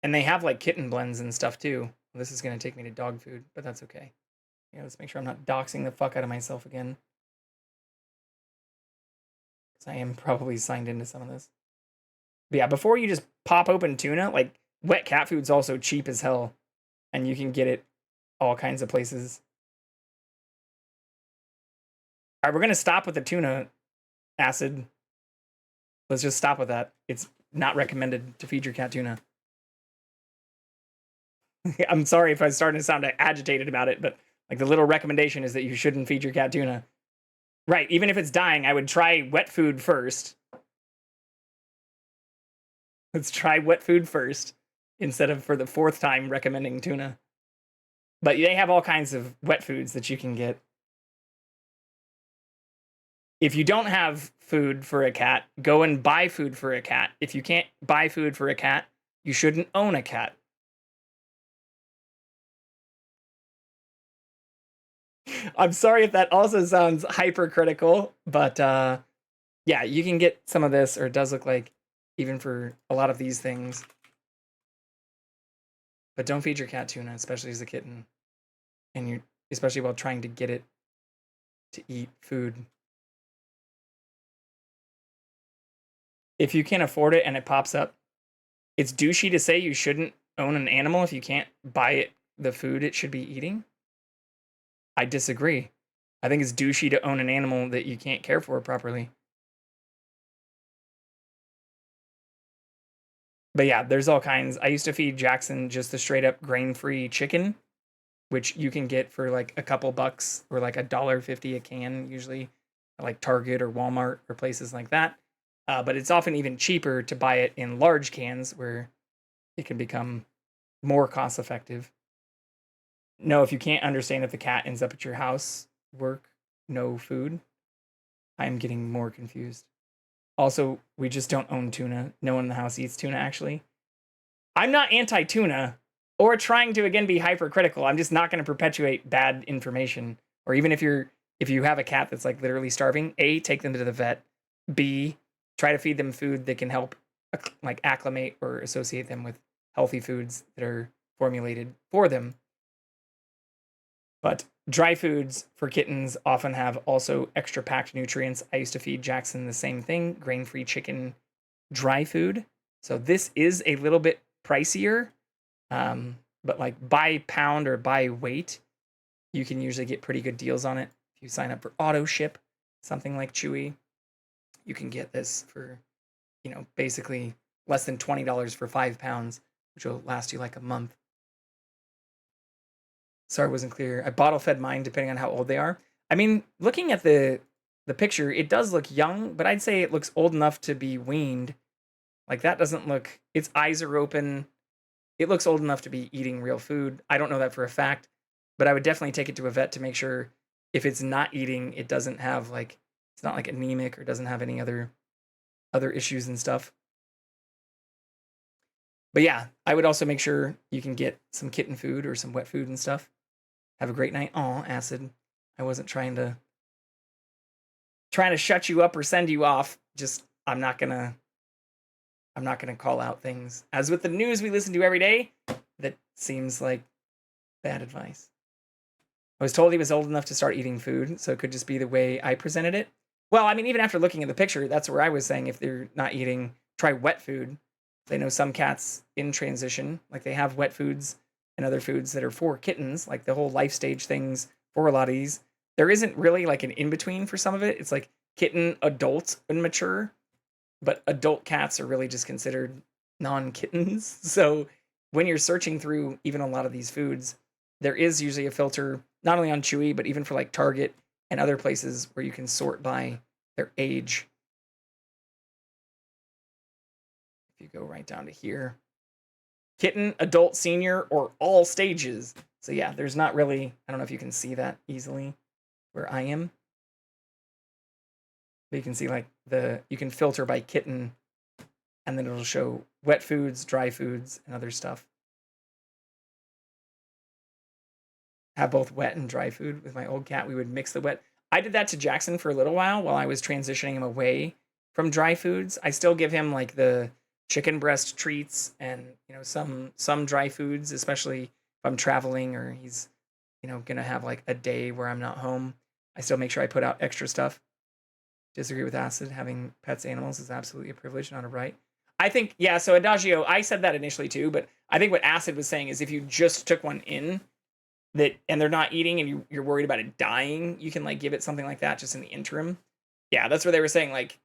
And they have like kitten blends and stuff too. This is going to take me to dog food, but that's okay. Yeah, let's make sure I'm not doxing the fuck out of myself again. Because I am probably signed into some of this. But yeah, before you just pop open tuna, like wet cat food's also cheap as hell. And you can get it all kinds of places. All right, we're going to stop with the tuna acid. Let's just stop with that. It's not recommended to feed your cat tuna. I'm sorry if I started to sound agitated about it, but like the little recommendation is that you shouldn't feed your cat tuna. Right, even if it's dying, I would try wet food first. Let's try wet food first, instead of for the 4th time recommending tuna. But they have all kinds of wet foods that you can get. If you don't have food for a cat, go and buy food for a cat. If you can't buy food for a cat, you shouldn't own a cat. I'm sorry if that also sounds hypercritical, but yeah, you can get some of this, or it does look like, even for a lot of these things. But don't feed your cat tuna, especially as a kitten. And especially while trying to get it to eat food. If you can't afford it and it pops up, it's douchey to say you shouldn't own an animal if you can't buy it the food it should be eating. I disagree. I think it's douchey to own an animal that you can't care for properly. But yeah, there's all kinds. I used to feed Jackson just the straight up grain-free chicken, which you can get for like a couple bucks, or like $1.50 a can, usually at like Target or Walmart or places like that. But it's often even cheaper to buy it in large cans, where it can become more cost effective. No, if you can't understand if the cat ends up at your house, work, no food, I'm getting more confused. Also, we just don't own tuna. No one in the house eats tuna, actually. I'm not anti-tuna or trying to, again, be hypercritical. I'm just not going to perpetuate bad information. Or even if you have a cat that's like literally starving, A, take them to the vet. B, try to feed them food that can help like acclimate or associate them with healthy foods that are formulated for them. But dry foods for kittens often have also extra packed nutrients. I used to feed Jackson the same thing, grain-free chicken dry food. So this is a little bit pricier, but like by pound or by weight, you can usually get pretty good deals on it. If you sign up for auto ship, something like Chewy, you can get this for, basically less than $20 for 5 pounds, which will last you like a month. Sorry, it wasn't clear. I bottle fed mine depending on how old they are. I mean, looking at the picture, it does look young, but I'd say it looks old enough to be weaned. Like that doesn't look, its eyes are open. It looks old enough to be eating real food. I don't know that for a fact, but I would definitely take it to a vet to make sure if it's not eating, it doesn't have like, it's not like anemic or doesn't have any other issues and stuff. But yeah, I would also make sure you can get some kitten food or some wet food and stuff. Have a great night. Aw, Acid. I wasn't trying to shut you up or send you off. Just I'm not gonna call out things. As with the news we listen to every day, that seems like bad advice. I was told he was old enough to start eating food, so it could just be the way I presented it. Well, I mean, even after looking at the picture, that's where I was saying if they're not eating, try wet food. They know some cats in transition, like they have wet foods and other foods that are for kittens, like the whole life stage things for a lot of these. There isn't really like an in-between for some of it. It's like kitten, adult, and mature. But adult cats are really just considered non-kittens. So when you're searching through even a lot of these foods, there is usually a filter, not only on Chewy, but even for like Target and other places where you can sort by their age. If you go right down to here, kitten, adult, senior, or all stages. So yeah, there's not really, I don't know if you can see that easily where I am. But you can see like you can filter by kitten, and then it'll show wet foods, dry foods, and other stuff. Have both wet and dry food. With my old cat, we would mix the wet. I did that to Jackson for a little while I was transitioning him away from dry foods. I still give him like the chicken breast treats and, you know, some dry foods, especially if I'm traveling or he's, you know, gonna have like a day where I'm not home. I still make sure I put out extra stuff. Disagree with Acid. Having pets, animals is absolutely a privilege, not a right. I think, yeah, so Adagio, I said that initially too, but I think what Acid was saying is if you just took one in and they're not eating and you're worried about it dying, you can like give it something like that just in the interim. Yeah, that's what they were saying. Like,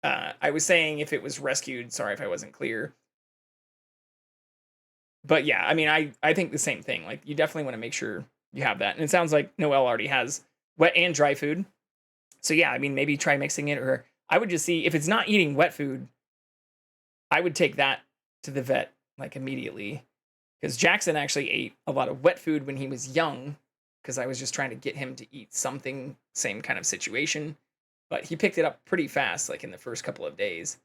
I was saying if it was rescued, sorry if I wasn't clear. But yeah, I mean, I think the same thing. Like, you definitely want to make sure you have that. And it sounds like Noelle already has wet and dry food. So yeah, I mean, maybe try mixing it, or I would just see if it's not eating wet food, I would take that to the vet like immediately. Because Jackson actually ate a lot of wet food when he was young, because I was just trying to get him to eat something, same kind of situation. But he picked it up pretty fast, like in the first couple of days.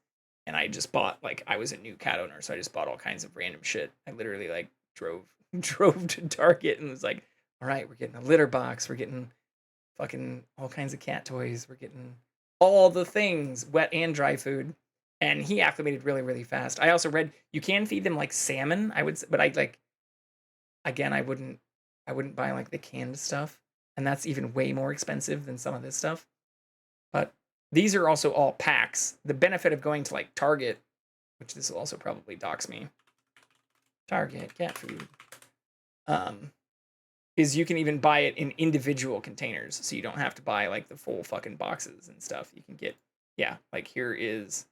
And I just bought, like, I was a new cat owner, so I just bought all kinds of random shit. I literally like drove to Target and was like, all right, we're getting a litter box, we're getting fucking all kinds of cat toys, we're getting all the things, wet and dry food. And he acclimated really, really fast. I also read you can feed them like salmon, but I like, again, I wouldn't buy like the canned stuff. And that's even way more expensive than some of this stuff. But these are also all packs. The benefit of going to like Target, which this will also probably dox me. Target cat food. Is you can even buy it in individual containers. So you don't have to buy like the full fucking boxes and stuff. You can get, yeah, like here is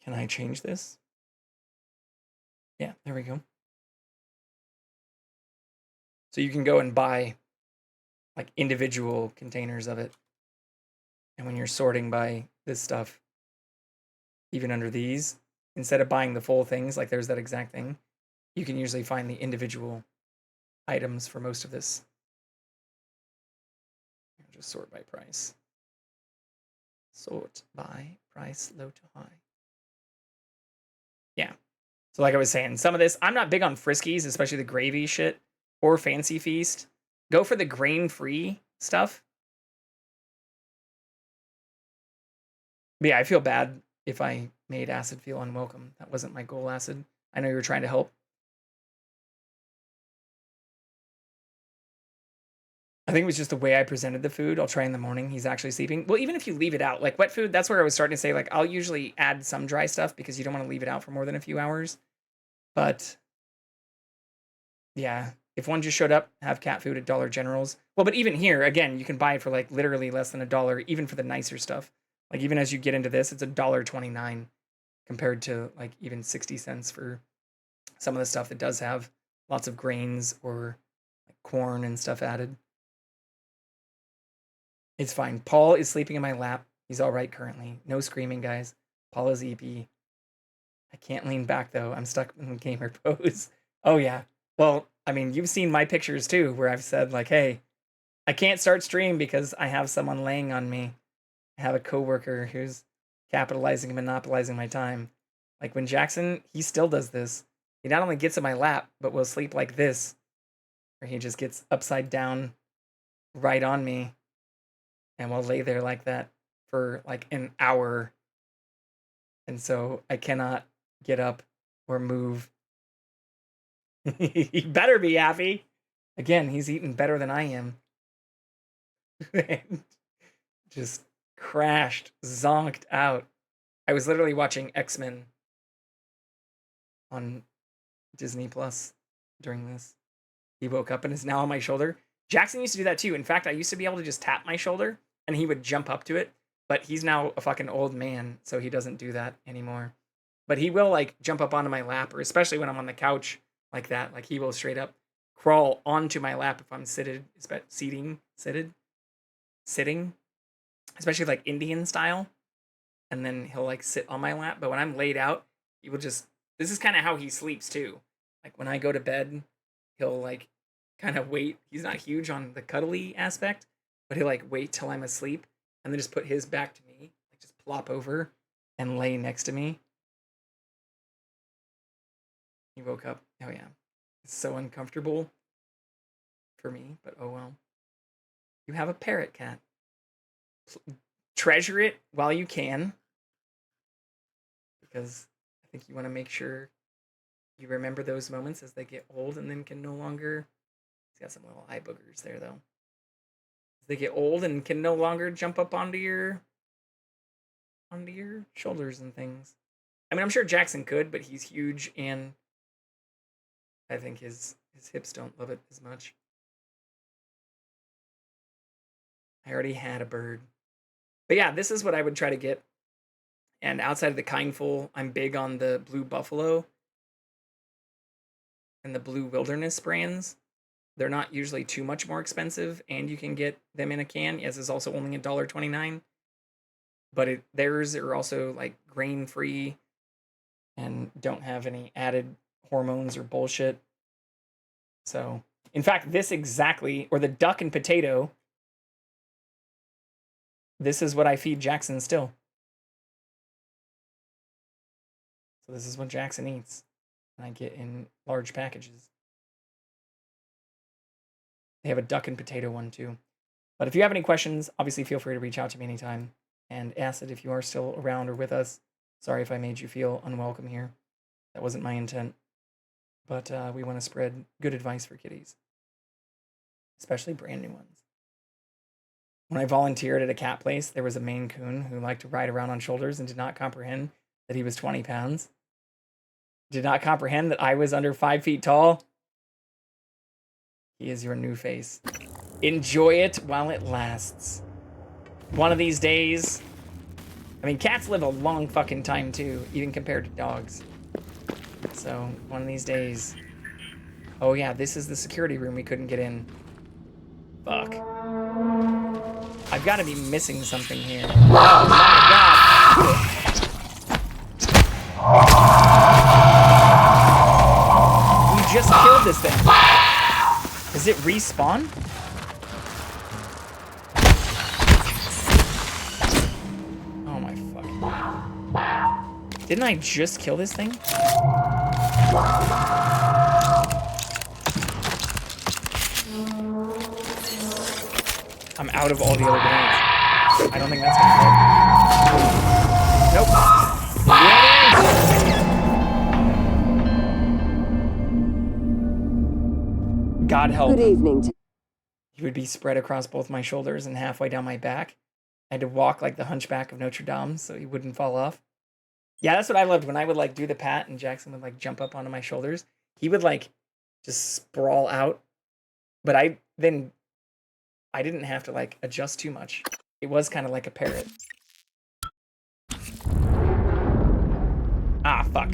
can I change this? Yeah, there we go. So you can go and buy like individual containers of it. And when you're sorting by this stuff, even under these, instead of buying the full things, like there's that exact thing, you can usually find the individual items for most of this. I'll just sort by price. Sort by price, low to high. Yeah. So like I was saying, some of this, I'm not big on Friskies, especially the gravy shit, or Fancy Feast. Go for the grain-free stuff. But yeah, I feel bad if I made Acid feel unwelcome. That wasn't my goal, Acid. I know you were trying to help. I think it was just the way I presented the food. I'll try in the morning. He's actually sleeping. Well, even if you leave it out, like wet food, that's where I was starting to say, like, I'll usually add some dry stuff because you don't want to leave it out for more than a few hours. But yeah, if one just showed up, have cat food at Dollar General's. Well, but even here, again, you can buy it for like literally less than $1, even for the nicer stuff. Like even as you get into this, it's $1.29 compared to like even 60 cents for some of the stuff that does have lots of grains or like corn and stuff added. It's fine. Paul is sleeping in my lap. He's all right currently. No screaming, guys. Paul is EP. I can't lean back, though. I'm stuck in the gamer pose. Oh, yeah. Well, I mean, you've seen my pictures, too, where I've said, like, hey, I can't start stream because I have someone laying on me. I have a coworker who's capitalizing and monopolizing my time. Like, when Jackson, he still does this. He not only gets in my lap, but will sleep like this, where he just gets upside down right on me and will lay there like that for, like, an hour. And so I cannot get up or move. He better be happy. Again, he's eating better than I am. Just crashed, zonked out. I was literally watching X-Men on Disney Plus during this. He woke up and is now on my shoulder. Jackson used to do that too. In fact, I used to be able to just tap my shoulder and he would jump up to it. But he's now a fucking old man, so he doesn't do that anymore. But he will, like, jump up onto my lap, or especially when I'm on the couch like that. Like, he will straight up crawl onto my lap if I'm sitting, especially like Indian style. And then he'll, like, sit on my lap. But when I'm laid out, he will just, this is kind of how he sleeps too. Like, when I go to bed, he'll, like, kind of wait. He's not huge on the cuddly aspect, but he'll, like, wait till I'm asleep and then just put his back to me, like, just plop over and lay next to me. He woke up. Oh, yeah. It's so uncomfortable for me, but oh well. You have a parrot cat. Treasure it while you can, because I think you want to make sure you remember those moments as they get old and then can no longer. He's got some little eye boogers there, though. As they get old and can no longer jump up onto your shoulders and things. I mean, I'm sure Jackson could, but he's huge and I think his hips don't love it as much. I already had a bird. But yeah, this is what I would try to get. And outside of the kindful, I'm big on the blue buffalo and the blue wilderness brands. They're not usually too much more expensive, and you can get them in a can. Yes, it's also only $1.29. But theirs are also, like, grain-free and don't have any added hormones or bullshit. So, in fact, this exactly, or the duck and potato, this is what I feed Jackson still. So this is what Jackson eats, and I get in large packages. They have a duck and potato one too. But if you have any questions, obviously feel free to reach out to me anytime. And Acid, if you are still around or with us, sorry if I made you feel unwelcome here. That wasn't my intent. But we want to spread good advice for kitties, especially brand new ones. When I volunteered at a cat place, there was a Maine Coon who liked to ride around on shoulders and did not comprehend that he was 20 pounds. Did not comprehend that I was under 5 feet tall. He is your new face. Enjoy it while it lasts. One of these days, I mean, cats live a long fucking time too, even compared to dogs. So, one of these days. Oh yeah, this is the security room we couldn't get in. Fuck. I've got to be missing something here. Oh my god! We just killed this thing. Does it respawn? Oh my fuck. Didn't I just kill this thing? I'm out of all the other grenades. I don't think that's gonna work. Nope. God help. Good evening. He would be spread across both my shoulders and halfway down my back. I had to walk like the Hunchback of Notre Dame so he wouldn't fall off. Yeah, that's what I loved when I would like do the pat and Jackson would like jump up onto my shoulders. He would like just sprawl out, but I didn't have to like adjust too much. It was kind of like a parrot. Ah, fuck.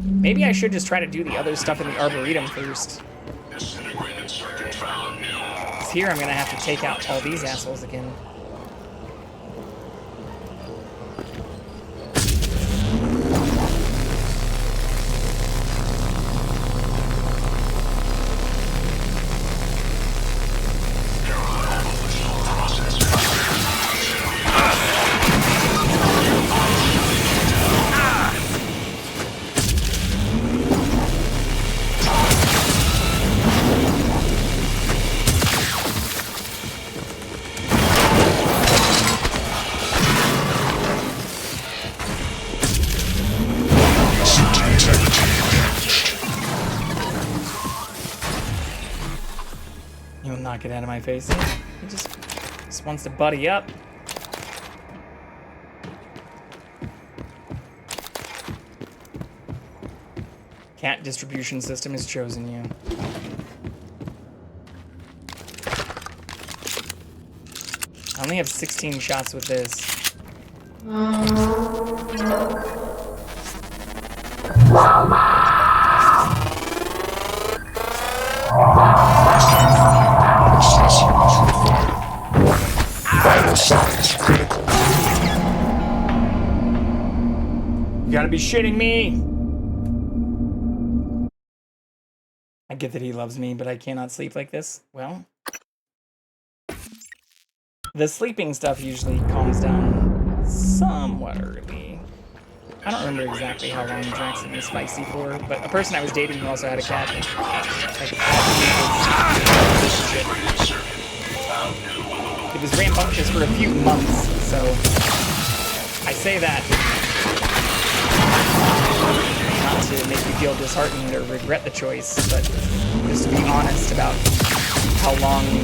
Maybe I should just try to do the other stuff in the Arboretum first. here, I'm gonna have to take out all these assholes again. He'll knock it out of my face. He just wants to buddy up. Cat distribution system has chosen you. I only have 16 shots with this. Vital signs critical. You gotta be shitting me! I get that he loves me, but I cannot sleep like this. Well, the sleeping stuff usually calms down somewhat early. I don't remember exactly how long Jackson was spicy for, but a person I was dating who also had a cat, it was rambunctious for a few months, so I say that not to make you feel disheartened or regret the choice, but just to be honest about how long you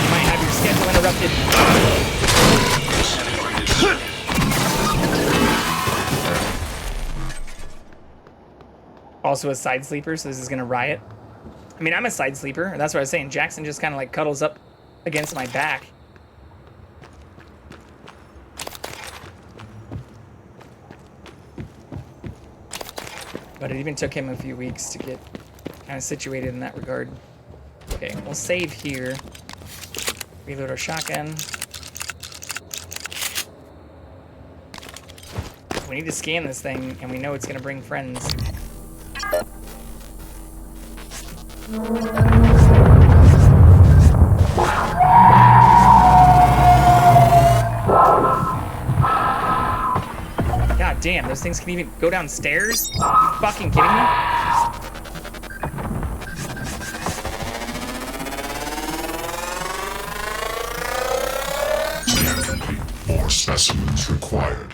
might have your schedule interrupted. Also a side sleeper, so this is gonna riot. I mean, I'm a side sleeper, and that's what I was saying. Jackson just kind of like cuddles up against my back. But it even took him a few weeks to get kind of situated in that regard. Okay, we'll save here. Reload our shotgun. We need to scan this thing, and we know it's going to bring friends. God damn, those things can even go downstairs? Are you fucking kidding me? More specimens required.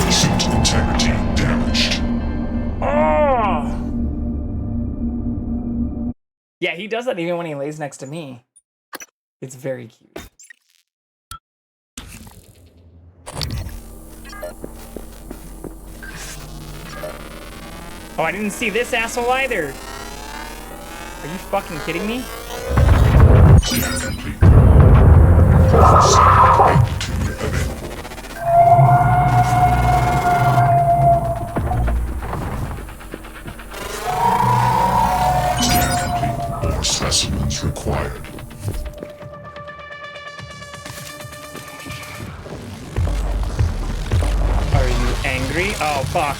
Suit integrity damaged. Oh! Yeah, he does that even when he lays next to me. It's very cute. Oh, I didn't see this asshole either. Are you fucking kidding me? More specimens required. Are you angry? Oh, fuck.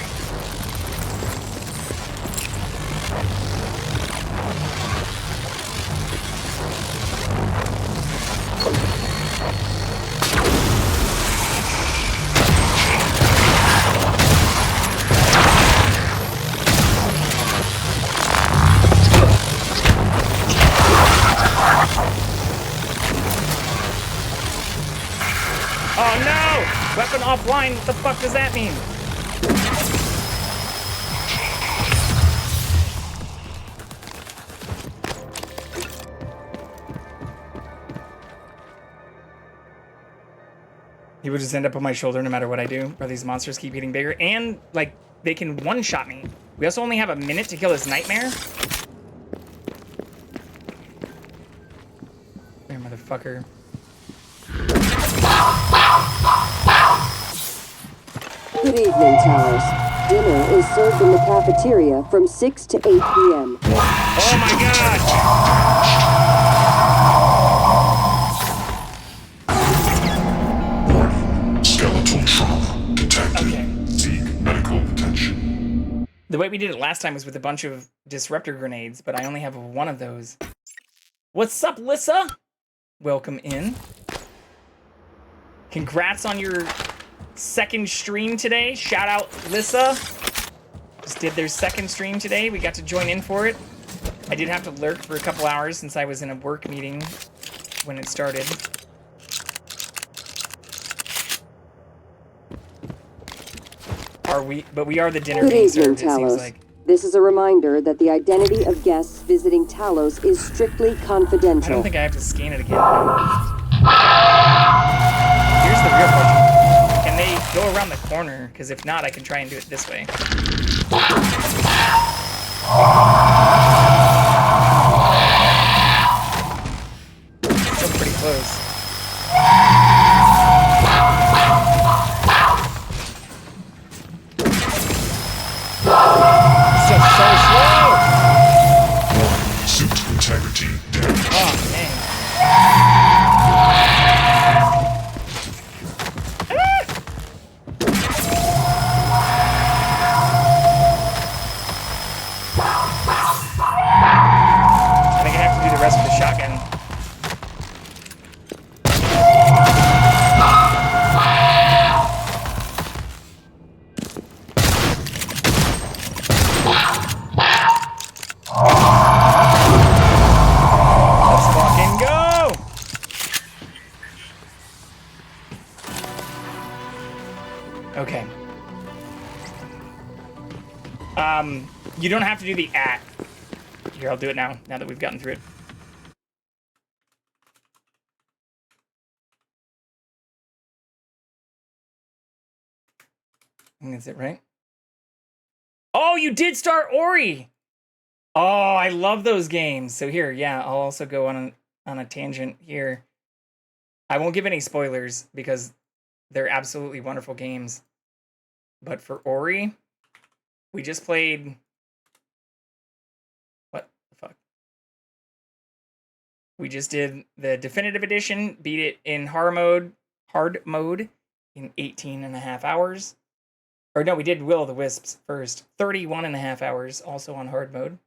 Oh no! Weapon offline, what the fuck does that mean? He would just end up on my shoulder no matter what I do, or these monsters keep getting bigger, and, like, they can one-shot me. We also only have a minute to kill this nightmare. There, motherfucker. Good evening, Towers. Dinner is served in the cafeteria from 6 to 8 p.m. Oh my god! Skeletal trauma detected. Seek medical attention. The way we did it last time was with a bunch of disruptor grenades, but I only have one of those. What's up, Lissa? Welcome in. Congrats on your second stream today. Shout out, Lissa. Just did their second stream today. We got to join in for it. I did have to lurk for a couple hours since I was in a work meeting when it started. But we are the dinner Good being evening, served, it seems Talos. like. This is a reminder that the identity of guests visiting Talos is strictly confidential. I don't think I have to scan it again. Here's the real question. Can they go around the corner? Because if not, I can try and do it this way. Still pretty close. Still so slow! Suit integrity damaged. Oh, dang. I think I have to do the rest with the shotgun. Let's fucking go! Okay. You don't have to do the at. Here, I'll do it now that we've gotten through it. I think that's it, right? Oh, you did start Ori! Oh, I love those games. So here, yeah, I'll also go on a tangent here. I won't give any spoilers because they're absolutely wonderful games. But for Ori, we just played... What the fuck? We just did the definitive edition, beat it in hard mode in 18 and a half hours. Or no, we did Will of the Wisps first. 31 and a half hours, also on hard mode.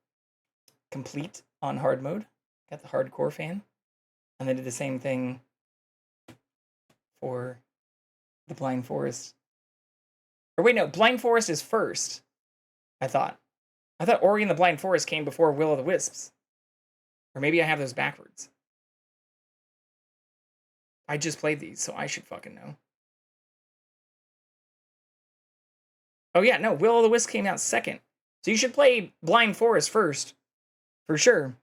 Complete on hard mode. Got the hardcore fan. And they did the same thing for the Blind Forest. Or wait, no, Blind Forest is first, I thought. I thought Ori and the Blind Forest came before Will of the Wisps. Or maybe I have those backwards. I just played these, so I should fucking know. Oh yeah, no, Will of the Wisps came out second. So you should play Blind Forest first. For sure.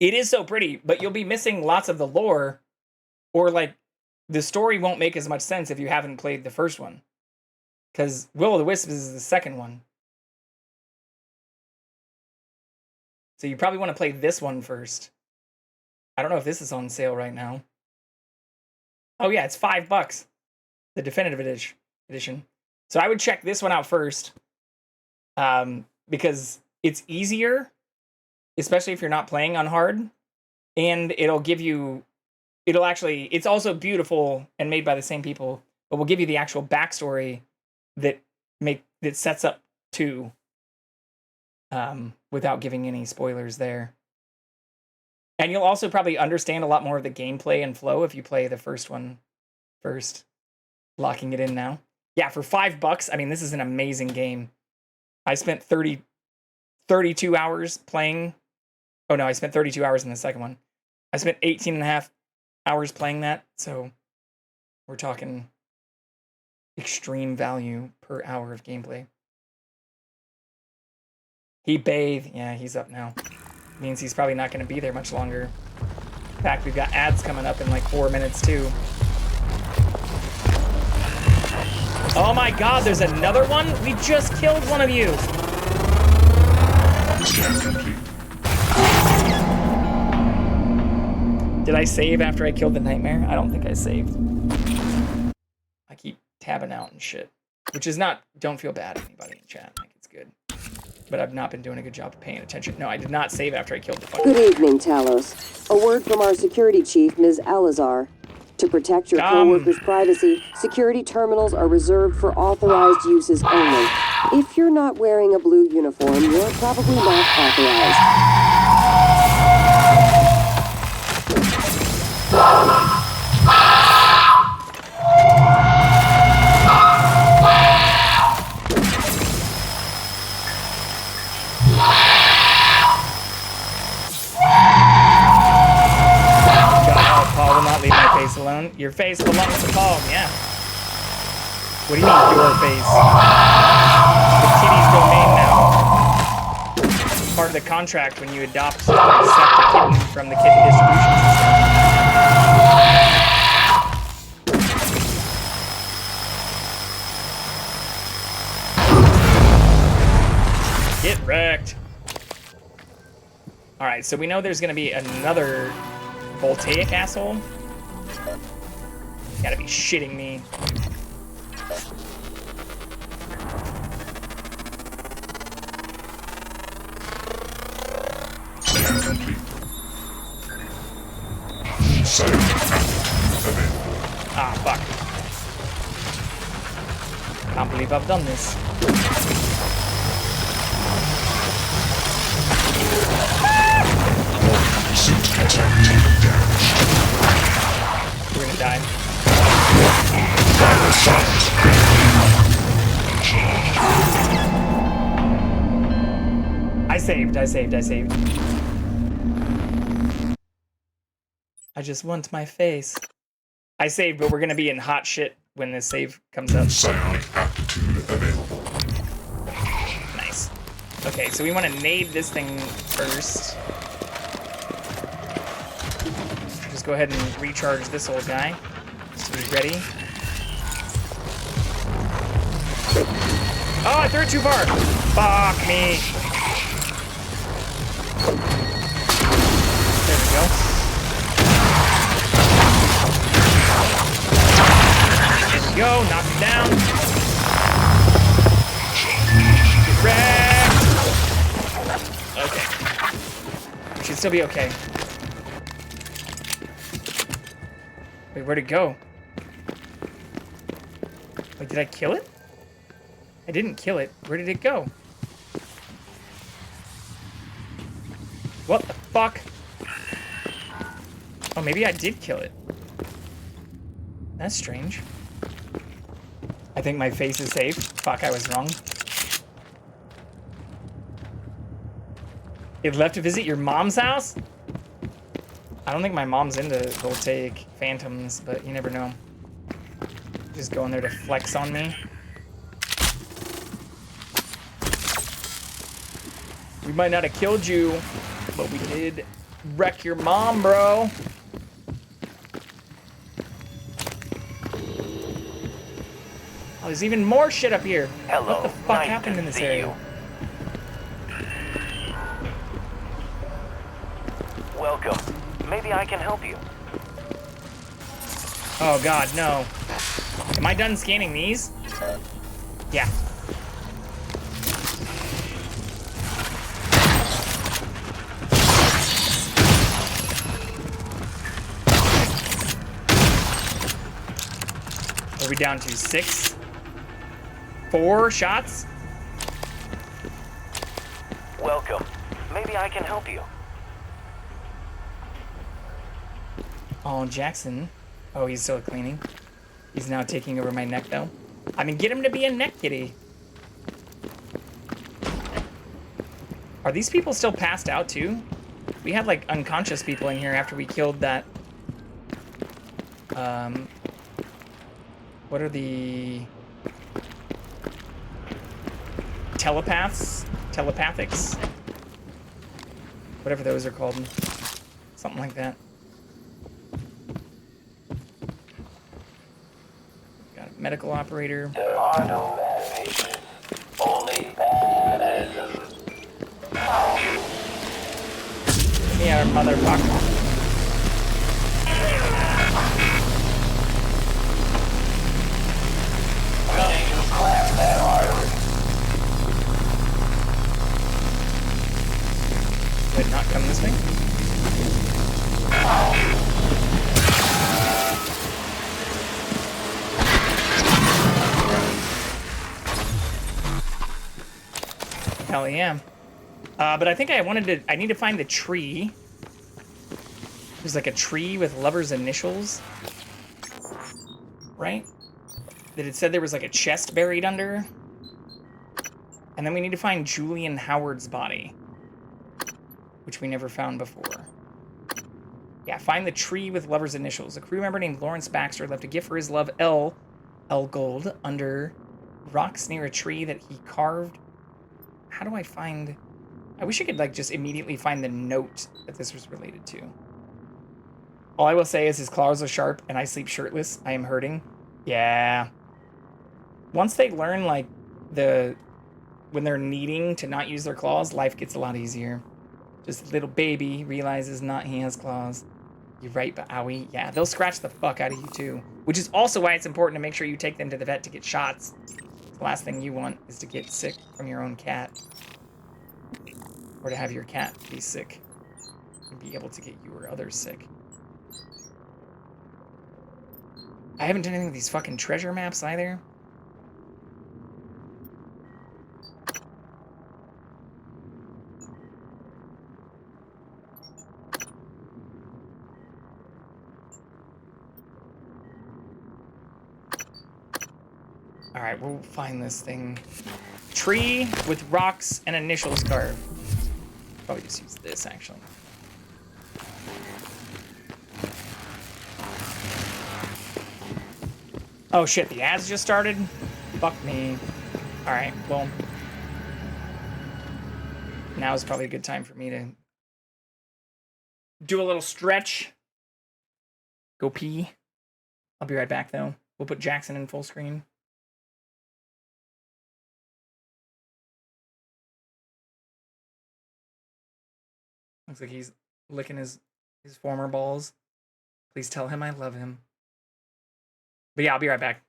It is so pretty, but you'll be missing lots of the lore. Or like, the story won't make as much sense if you haven't played the first one. Because Will of the Wisps is the second one. So you probably want to play this one first. I don't know if this is on sale right now. Oh yeah, it's $5. The definitive edition. So I would check this one out first. Because it's easier, especially if you're not playing on hard. And it'll give you... it's also beautiful and made by the same people, but will give you the actual backstory that sets up 2, without giving any spoilers there. And you'll also probably understand a lot more of the gameplay and flow if you play the first one first. Locking it in now. Yeah, for $5, I mean, this is an amazing game. I spent 32 hours playing. Oh no, I spent 32 hours in the second one. I spent 18 and a half hours playing that, so we're talking extreme value per hour of gameplay. He bathed. Yeah, he's up now. Means he's probably not going to be there much longer. In fact, we've got ads coming up in like 4 minutes too. Oh my god, there's another one? We just killed one of you! Did I save after I killed the nightmare? I don't think I saved. I keep tabbing out and shit. Which is not, don't feel bad, anybody in chat. Like, it's good. But I've not been doing a good job of paying attention. No, I did not save after I killed the fucking... Good evening, Talos. A word from our security chief, Ms. Alazar. To protect your co-workers' privacy, security terminals are reserved for authorized uses only. If you're not wearing a blue uniform, you're probably not authorized. Alone. Your face belongs to Paul, yeah. What do you mean, your face? The kitty's domain now. It's part of the contract when you adopt or accept a kitten from the kitten distribution system. Get wrecked. Alright, so we know there's gonna be another voltaic asshole. You gotta be shitting me. Ah, fuck. Can't believe I've done this. We're gonna die. I saved. I just want my face. I saved, but we're gonna be in hot shit when this save comes up. Nice. Okay, so we want to nade this thing first. Just go ahead and recharge this old guy. So he's ready. Oh, I threw it too far. Fuck me. There we go. There we go. Knock him down. Get wrecked. Okay. Should still be okay. Wait, where'd it go? Wait, did I kill it? I didn't kill it. Where did it go? What the fuck? Oh, maybe I did kill it. That's strange. I think my face is safe. Fuck, I was wrong. It left to visit your mom's house? I don't think my mom's into voltaic phantoms, but you never know. Just go in there to flex on me. We might not have killed you, but we did wreck your mom, bro. Oh, there's even more shit up here. Hello, what the fuck happened in this area? Welcome. Maybe I can help you. Oh god, no. Am I done scanning these? Yeah. Are we down to 6? 4 shots? Welcome. Maybe I can help you. Oh, Jackson. Oh, he's still cleaning. He's now taking over my neck, though. I mean, get him to be a neck kitty. Are these people still passed out, too? We had, like, unconscious people in here after we killed that... What are the... telepaths? Telepathics? Whatever those are called. Something like that. Got a medical operator. There are no mad patients, only bad. Yeah, motherfucker. But not come this way. Hell yeah. But I think I need to find the tree. There's like a tree with Lover's initials. Right? That it said there was like a chest buried under. And then we need to find Julian Howard's body, which we never found before. Yeah, find the tree with Lover's initials. A crew member named Lawrence Baxter left a gift for his love, L Gold, under rocks near a tree that he carved. How do I find... I wish I could, like, just immediately find the note that this was related to. All I will say is his claws are sharp, and I sleep shirtless. I am hurting. Yeah. Once they learn, like, when they're needing to not use their claws, life gets a lot easier. Just a little baby realizes not he has claws. You're right, but owie. Yeah, they'll scratch the fuck out of you, too. Which is also why it's important to make sure you take them to the vet to get shots. The last thing you want is to get sick from your own cat. Or to have your cat be sick. And be able to get you or others sick. I haven't done any of these fucking treasure maps either. Alright, we'll find this thing. Tree with rocks and initials carved. Probably just use this, actually. Oh shit, the ads just started? Fuck me. Alright, well. Now is probably a good time for me to do a little stretch. Go pee. I'll be right back, though. We'll put Jackson in full screen. Looks like he's licking his former balls. Please tell him I love him. But yeah, I'll be right back.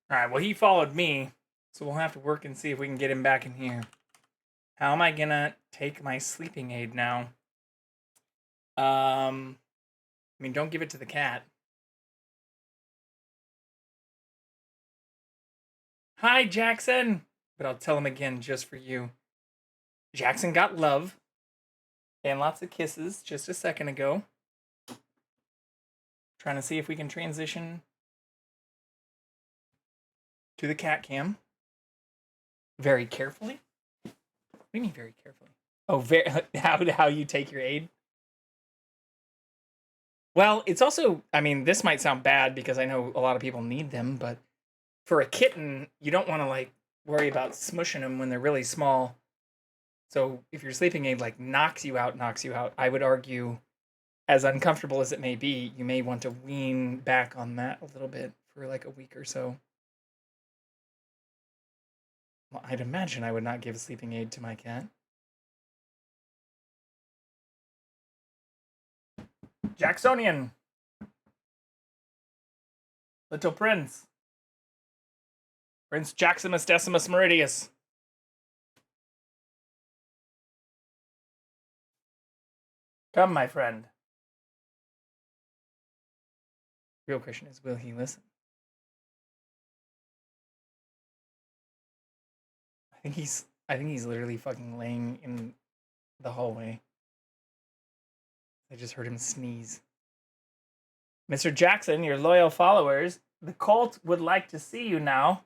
All right, well, he followed me, so we'll have to work and see if we can get him back in here. How am I gonna take my sleeping aid now? I mean, don't give it to the cat. Hi, Jackson! But I'll tell him again just for you. Jackson got love and lots of kisses just a second ago. Trying to see if we can transition to the CatCam. Very carefully. What do you mean very carefully? Oh, very how you take your aid? Well, it's also, I mean, this might sound bad because I know a lot of people need them, but for a kitten, you don't want to like worry about smushing them when they're really small. So if your sleeping aid like knocks you out, I would argue, as uncomfortable as it may be, you may want to wean back on that a little bit for like a week or so. Well, I'd imagine I would not give a sleeping aid to my cat. Jacksonian! Little Prince. Prince Jaximus Decimus Meridius. Come, my friend. Real question is, will he listen? I think he's literally fucking laying in the hallway. I just heard him sneeze. Mr. Jackson, your loyal followers, the cult would like to see you now.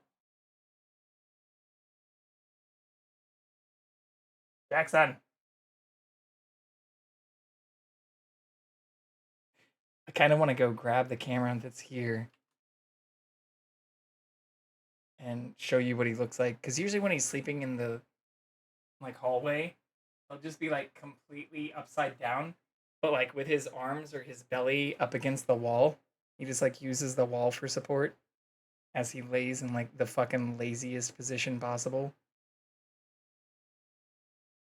Jackson. I kind of want to go grab the camera that's here and show you what he looks like. Because usually when he's sleeping in the like hallway, he'll just be like completely upside down, but like with his arms or his belly up against the wall. He just like uses the wall for support as he lays in like the fucking laziest position possible.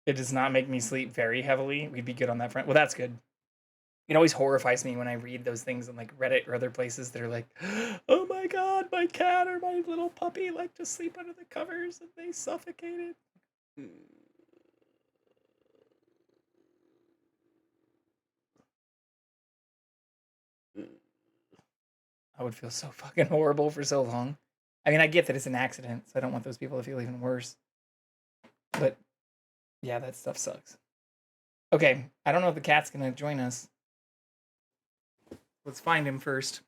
It does not make me sleep very heavily. We'd be good on that front. Well, that's good. It always horrifies me when I read those things on like Reddit or other places that are like, oh my god, my cat or my little puppy like to sleep under the covers and they suffocated. I would feel so fucking horrible for so long. I mean, I get that it's an accident, so I don't want those people to feel even worse. But yeah, that stuff sucks. Okay, I don't know if the cat's gonna join us. Let's find him first.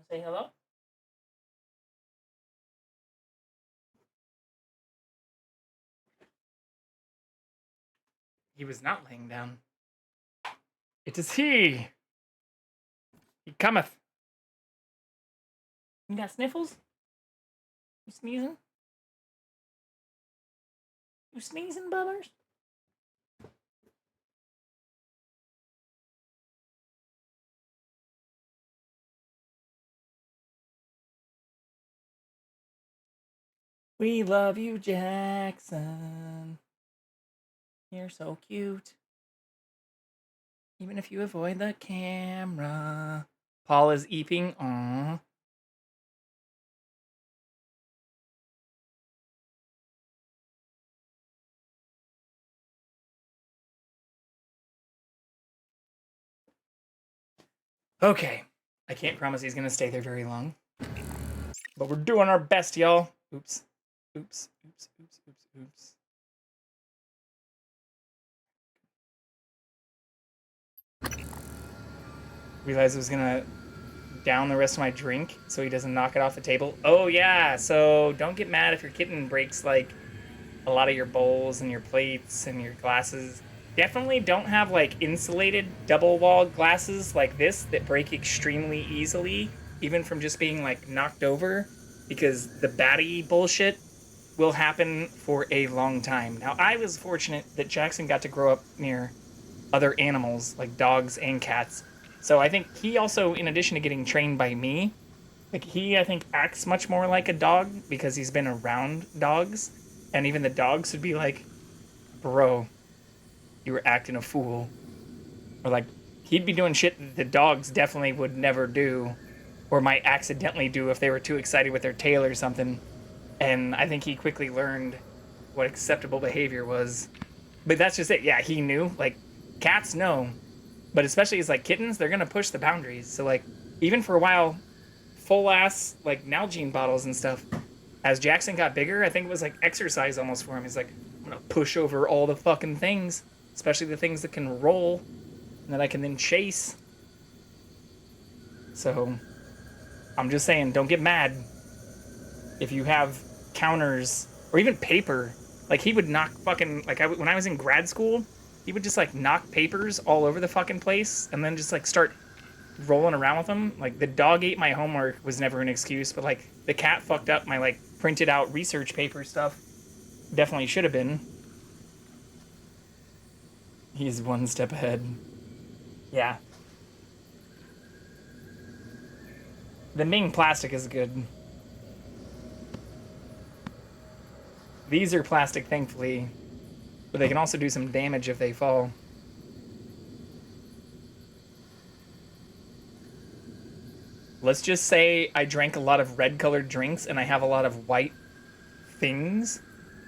Say hello. He was not laying down. It is he. He cometh. You got sniffles? You sneezing? You sneezing, Bubbers? We love you, Jackson. You're so cute. Even if you avoid the camera. Paul is eeping. Aww. Okay. I can't promise he's gonna stay there very long. But we're doing our best, y'all. Oops. Oops. Oops. Oops. Oops. Oops. Realized I was gonna down the rest of my drink so he doesn't knock it off the table. Oh yeah, so don't get mad if your kitten breaks like a lot of your bowls and your plates and your glasses. Definitely don't have like insulated double-walled glasses like this that break extremely easily, even from just being like knocked over, because the batty bullshit will happen for a long time. Now, I was fortunate that Jackson got to grow up near other animals, like dogs and cats. So I think he also, in addition to getting trained by me, like he, I think, acts much more like a dog because he's been around dogs. And even the dogs would be like, bro, you were acting a fool. Or like, he'd be doing shit that the dogs definitely would never do or might accidentally do if they were too excited with their tail or something. And I think he quickly learned what acceptable behavior was. But that's just it. Yeah, he knew. Like, cats know. But especially as like kittens, they're gonna push the boundaries. So like, even for a while, full ass like Nalgene bottles and stuff. As Jackson got bigger, I think it was like exercise almost for him. He's like, I'm gonna push over all the fucking things, especially the things that can roll and that I can then chase. So I'm just saying, don't get mad if you have counters or even paper. Like he would knock fucking like when I was in grad school, he would just like knock papers all over the fucking place and then just like start rolling around with them. Like the dog ate my homework was never an excuse, but like the cat fucked up my like printed out research paper stuff. Definitely should have been. He's one step ahead. Yeah. The Ming plastic is good. These are plastic, thankfully, but they can also do some damage if they fall. Let's just say I drank a lot of red-colored drinks and I have a lot of white things.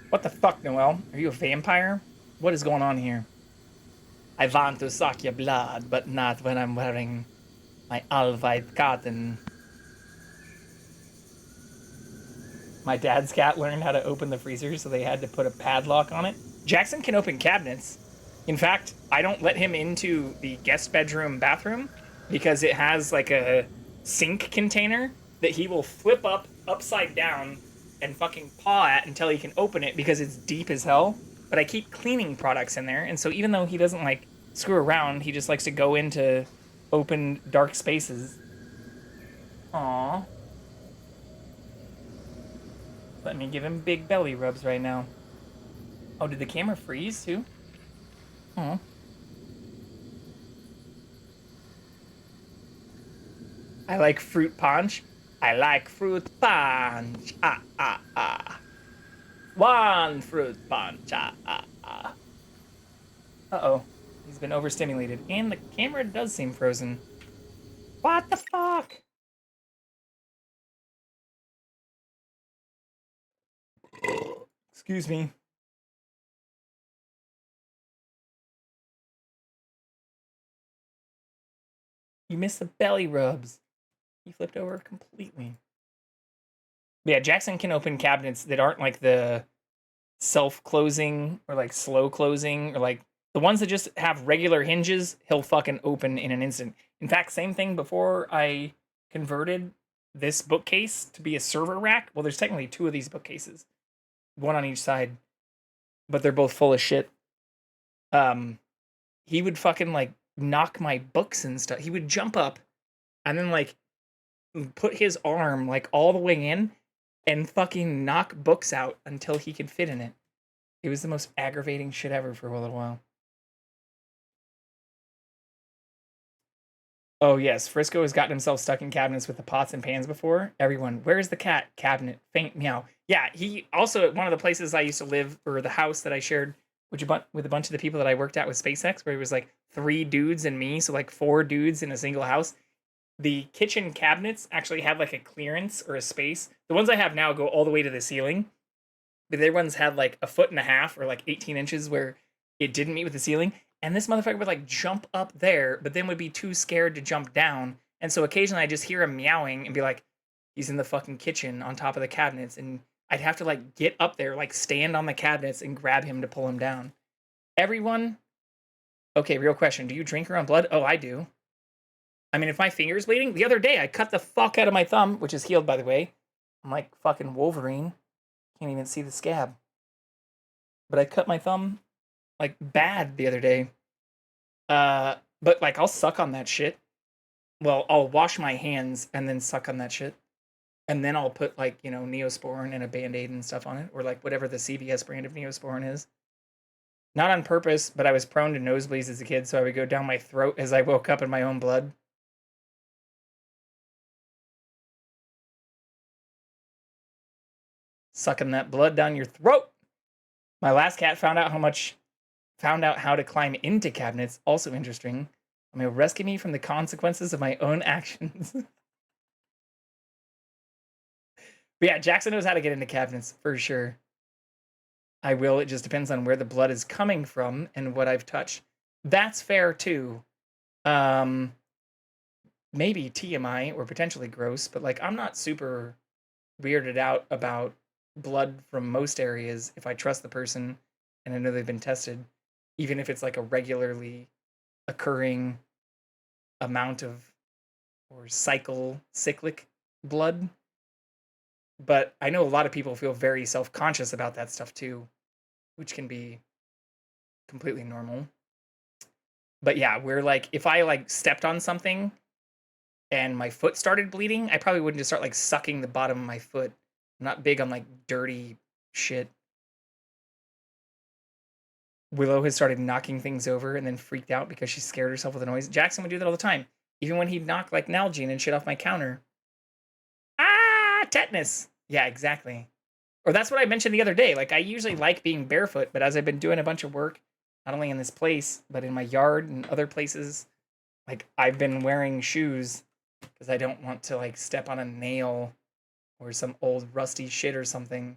What the fuck, Noel? Are you a vampire? What is going on here? I want to suck your blood, but not when I'm wearing my all-white cotton. My dad's cat learned how to open the freezer, so they had to put a padlock on it. Jackson can open cabinets. In fact, I don't let him into the guest bedroom bathroom because it has like a sink container that he will flip up upside down and fucking paw at until he can open it because it's deep as hell. But I keep cleaning products in there, and so even though he doesn't like screw around, he just likes to go into open dark spaces. Aww. Let me give him big belly rubs right now. Oh, did the camera freeze too? Oh. I like fruit punch. I like fruit punch. Ah, ah, ah. One fruit punch. Ah, ah, ah. Uh-oh. He's been overstimulated. And the camera does seem frozen. What the fuck? Excuse me. You missed the belly rubs. He flipped over completely. But yeah, Jackson can open cabinets that aren't like the self-closing or like slow closing or like the ones that just have regular hinges, he'll fucking open in an instant. In fact, same thing before I converted this bookcase to be a server rack. Well, there's technically two of these bookcases, one on each side, but they're both full of shit. He would fucking like knock my books and stuff. He would jump up and then like put his arm like all the way in and fucking knock books out until he could fit in it. It was the most aggravating shit ever for a little while. Oh yes, Frisco has gotten himself stuck in cabinets with the pots and pans before. Everyone, where's the cat? Cabinet, faint meow. Yeah, he also at one of the places I used to live, or the house that I shared with a bunch of the people that I worked at with SpaceX, where it was like 3 dudes and me, so like 4 dudes in a single house. The kitchen cabinets actually had like a clearance or a space. The ones I have now go all the way to the ceiling, but their ones had like a foot and a half or like 18 inches where it didn't meet with the ceiling. And this motherfucker would like jump up there, but then would be too scared to jump down. And so occasionally I just hear him meowing and be like, he's in the fucking kitchen on top of the cabinets. And I'd have to like get up there, like stand on the cabinets and grab him to pull him down. Everyone, okay, real question. Do you drink your own blood? Oh, I do. I mean, if my finger's bleeding, the other day I cut the fuck out of my thumb, which is healed, by the way. I'm like fucking Wolverine. Can't even see the scab. But I cut my thumb like bad the other day. But like I'll suck on that shit. Well, I'll wash my hands and then suck on that shit. And then I'll put like, you know, Neosporin and a Band-Aid and stuff on it. Or like whatever the CVS brand of Neosporin is. Not on purpose, but I was prone to nosebleeds as a kid, so I would go down my throat as I woke up in my own blood. Sucking that blood down your throat. My last cat found out how to climb into cabinets. Also interesting. He'll rescue me from the consequences of my own actions. But yeah, Jackson knows how to get into cabinets for sure. I will. It just depends on where the blood is coming from and what I've touched. That's fair too. Maybe TMI or potentially gross, but like I'm not super weirded out about blood from most areas if I trust the person and I know they've been tested, even if it's like a regularly occurring amount of or cyclic blood. But I know a lot of people feel very self-conscious about that stuff too, which can be completely normal. But yeah, where like if I like stepped on something and my foot started bleeding, I probably wouldn't just start like sucking the bottom of my foot. I'm not big on like dirty shit. Willow has started knocking things over and then freaked out because she scared herself with the noise. Jackson would do that all the time. Even when he'd knock like Nalgene and shit off my counter. Ah, tetanus. Yeah, exactly. Or that's what I mentioned the other day. Like I usually like being barefoot, but as I've been doing a bunch of work, not only in this place, but in my yard and other places, like I've been wearing shoes because I don't want to like step on a nail or some old rusty shit or something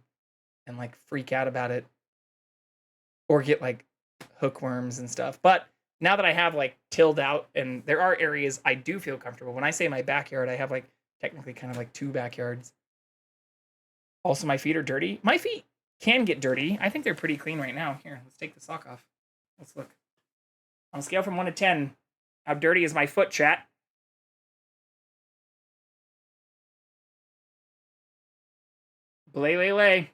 and like freak out about it or get like hookworms and stuff. But now that I have like tilled out and there are areas I do feel comfortable. When I say my backyard, I have like technically kind of like 2 backyards. Also, my feet are dirty. My feet can get dirty. I think they're pretty clean right now. Here, let's take the sock off. Let's look. On a scale from 1 to 10, how dirty is my foot, chat? Lay.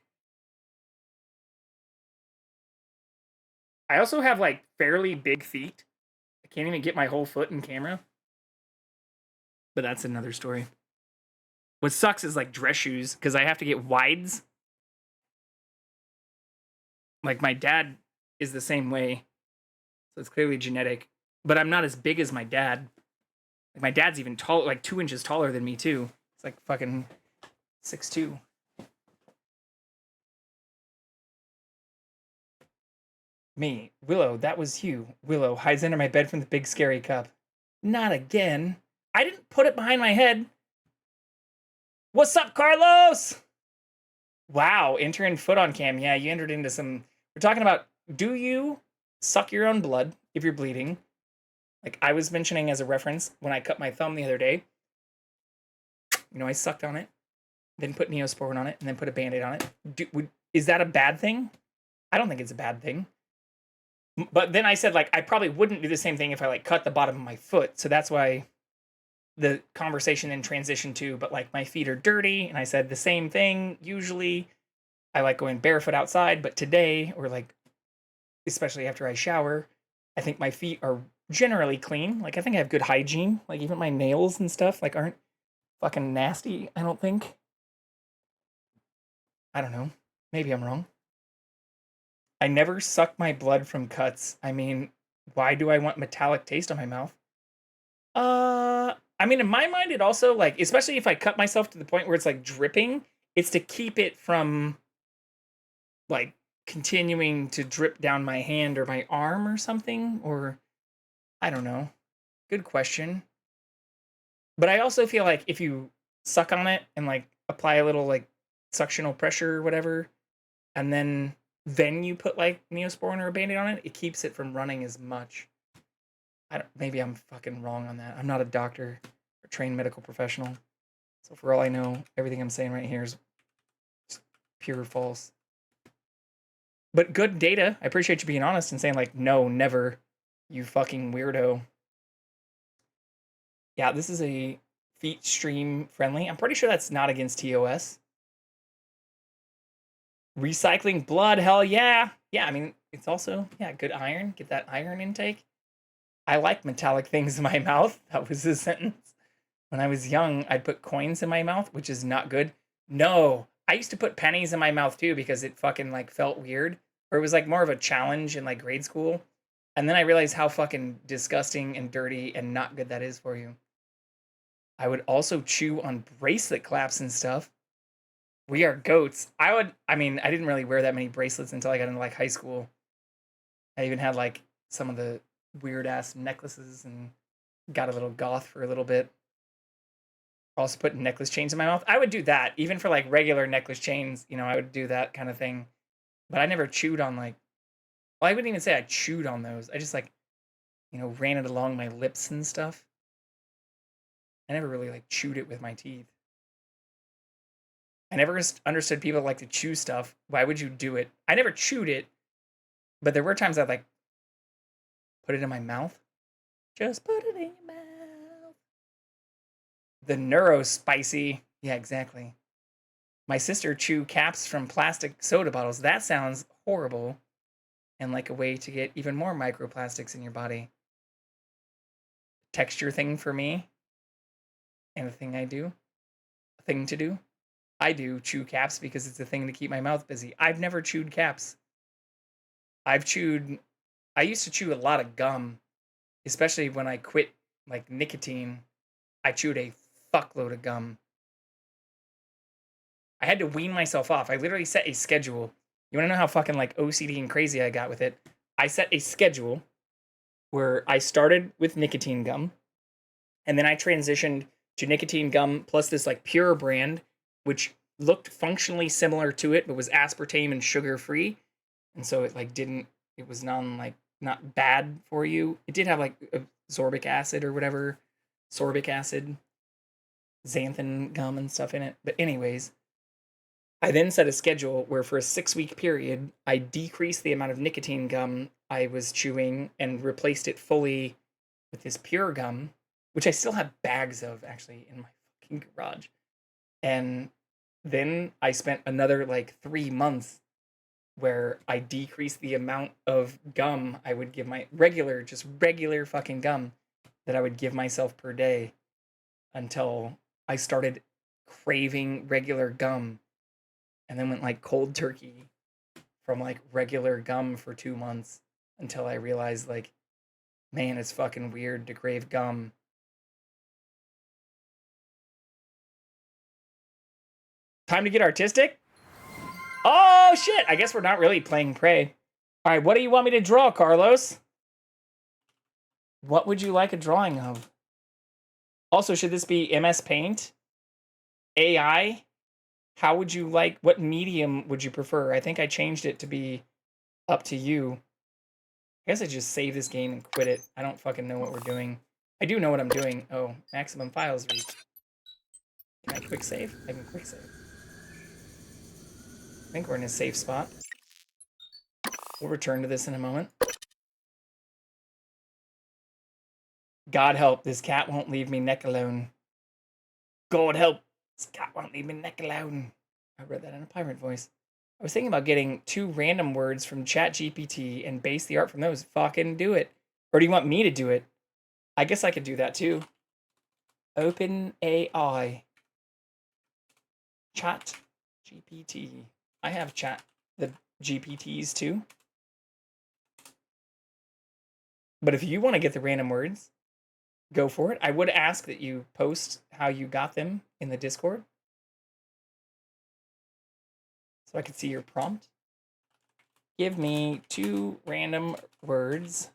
I also have like fairly big feet. I can't even get my whole foot in camera. But that's another story. What sucks is like dress shoes because I have to get wides. Like my dad is the same way. So it's clearly genetic. But I'm not as big as my dad. Like my dad's even tall, like 2 inches taller than me too. It's like fucking 6'2". Me, Willow, that was you. Willow hides under my bed from the big scary cup. Not again. I didn't put it behind my head. What's up, Carlos? Wow, entering foot on cam. Yeah, you entered into some... We're talking about, do you suck your own blood if you're bleeding? Like I was mentioning as a reference when I cut my thumb the other day. You know, I sucked on it, then put Neosporin on it, and then put a Band-Aid on it. Is that a bad thing? I don't think it's a bad thing. But then I said, like, I probably wouldn't do the same thing if I, like, cut the bottom of my foot. So that's why the conversation then transitioned to, but, like, my feet are dirty. And I said the same thing. Usually I like going barefoot outside. But today, or, like, especially after I shower, I think my feet are generally clean. Like, I think I have good hygiene. Like, even my nails and stuff, like, aren't fucking nasty, I don't think. I don't know. Maybe I'm wrong. I never suck my blood from cuts. I mean, why do I want metallic taste on my mouth? I mean, in my mind, it also, like, especially if I cut myself to the point where it's, like, dripping, it's to keep it from, like, continuing to drip down my hand or my arm or something, or, I don't know. Good question. But I also feel like if you suck on it and, like, apply a little, like, suctional pressure or whatever, and then you put like Neosporin or a Band-Aid on it, it keeps it from running as much. Maybe I'm fucking wrong on that. I'm not a doctor or trained medical professional. So for all I know, everything I'm saying right here is pure false. But good data. I appreciate you being honest and saying like, no, never, you fucking weirdo. Yeah, this is a feet stream friendly. I'm pretty sure that's not against TOS. Recycling blood, hell yeah. Yeah, I mean, it's also, yeah, good iron. Get that iron intake. I like metallic things in my mouth. That was the sentence. When I was young, I'd put coins in my mouth, which is not good. No, I used to put pennies in my mouth too because it fucking like felt weird. or it was like more of a challenge in like grade school. And then I realized how fucking disgusting and dirty and not good that is for you. I would also chew on bracelet claps and stuff. We are goats. I mean, I didn't really wear that many bracelets until I got into like high school. I even had like some of the weird ass necklaces and got a little goth for a little bit. Also put necklace chains in my mouth. I would do that even for like regular necklace chains. You know, I would do that kind of thing. But I never chewed on like, well, I wouldn't even say I chewed on those. I just like, you know, ran it along my lips and stuff. I never really like chewed it with my teeth. I never understood people like to chew stuff. Why would you do it? I never chewed it, but there were times I'd like put it in my mouth. Just put it in your mouth. The neurospicy. Yeah, exactly. My sister chew caps from plastic soda bottles. That sounds horrible. And like a way to get even more microplastics in your body. Texture thing for me. And a thing I do. A thing to do. I do chew caps because it's a thing to keep my mouth busy. I've never chewed caps. I used to chew a lot of gum, especially when I quit like nicotine. I chewed a fuckload of gum. I had to wean myself off. I literally set a schedule. You want to know how fucking like OCD and crazy I got with it? I set a schedule where I started with nicotine gum, and then I transitioned to nicotine gum plus this like Pure brand, which looked functionally similar to it, but was aspartame and sugar free. And so it like it was not bad for you. It did have like sorbic acid or whatever, sorbic acid, xanthan gum and stuff in it. But anyways, I then set a schedule where for a 6-week period, I decreased the amount of nicotine gum I was chewing and replaced it fully with this Pure gum, which I still have bags of actually in my fucking garage. And then I spent another like 3 months where I decreased the amount of gum I would give regular fucking gum that I would give myself per day until I started craving regular gum, and then went like cold turkey from like regular gum for 2 months until I realized like, man, it's fucking weird to crave gum. Time to get artistic? Oh, shit. I guess we're not really playing Prey. All right, what do you want me to draw, Carlos? What would you like a drawing of? Also, should this be MS Paint? AI? How would you like, what medium would you prefer? I think I changed it to be up to you. I guess I just save this game and quit it. I don't fucking know what we're doing. I do know what I'm doing. Oh, maximum files reach. Can I quick save? I can quick save. I think we're in a safe spot. We'll return to this in a moment. God help, this cat won't leave me neck alone. God help, this cat won't leave me neck alone. I read that in a pirate voice. I was thinking about getting 2 random words from ChatGPT and base the art from those. Fucking do it. Or do you want me to do it? I guess I could do that too. Open AI. Chat GPT. I have the GPTs too. But if you want to get the random words, go for it. I would ask that you post how you got them in the Discord, so I can see your prompt. Give me 2 random words.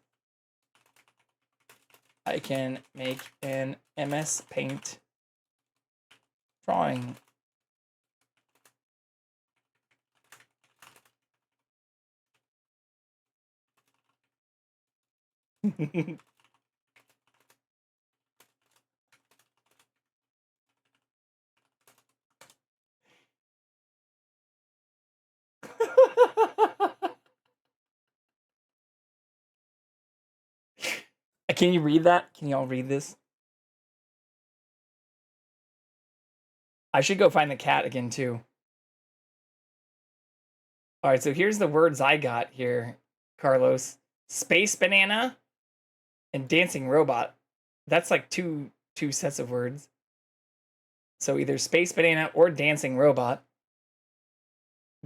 I can make an MS Paint drawing. Can you read that? Can y'all read this? I should go find the cat again too. All right, so here's the words I got here, Carlos. Space banana and dancing robot. That's like two sets of words. So either space banana or dancing robot.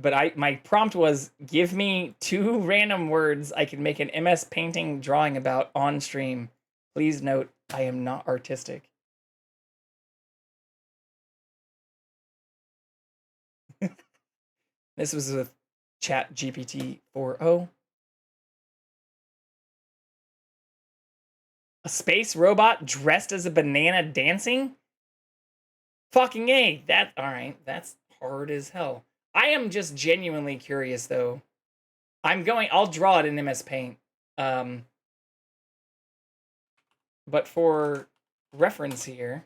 But my prompt was, give me 2 random words I can make an MS Painting drawing about on stream. Please note, I am not artistic. This was with Chat GPT 4.0. A space robot dressed as a banana dancing? Fucking A. Alright, that's hard as hell. I am just genuinely curious though. I'll draw it in MS Paint. But for reference here,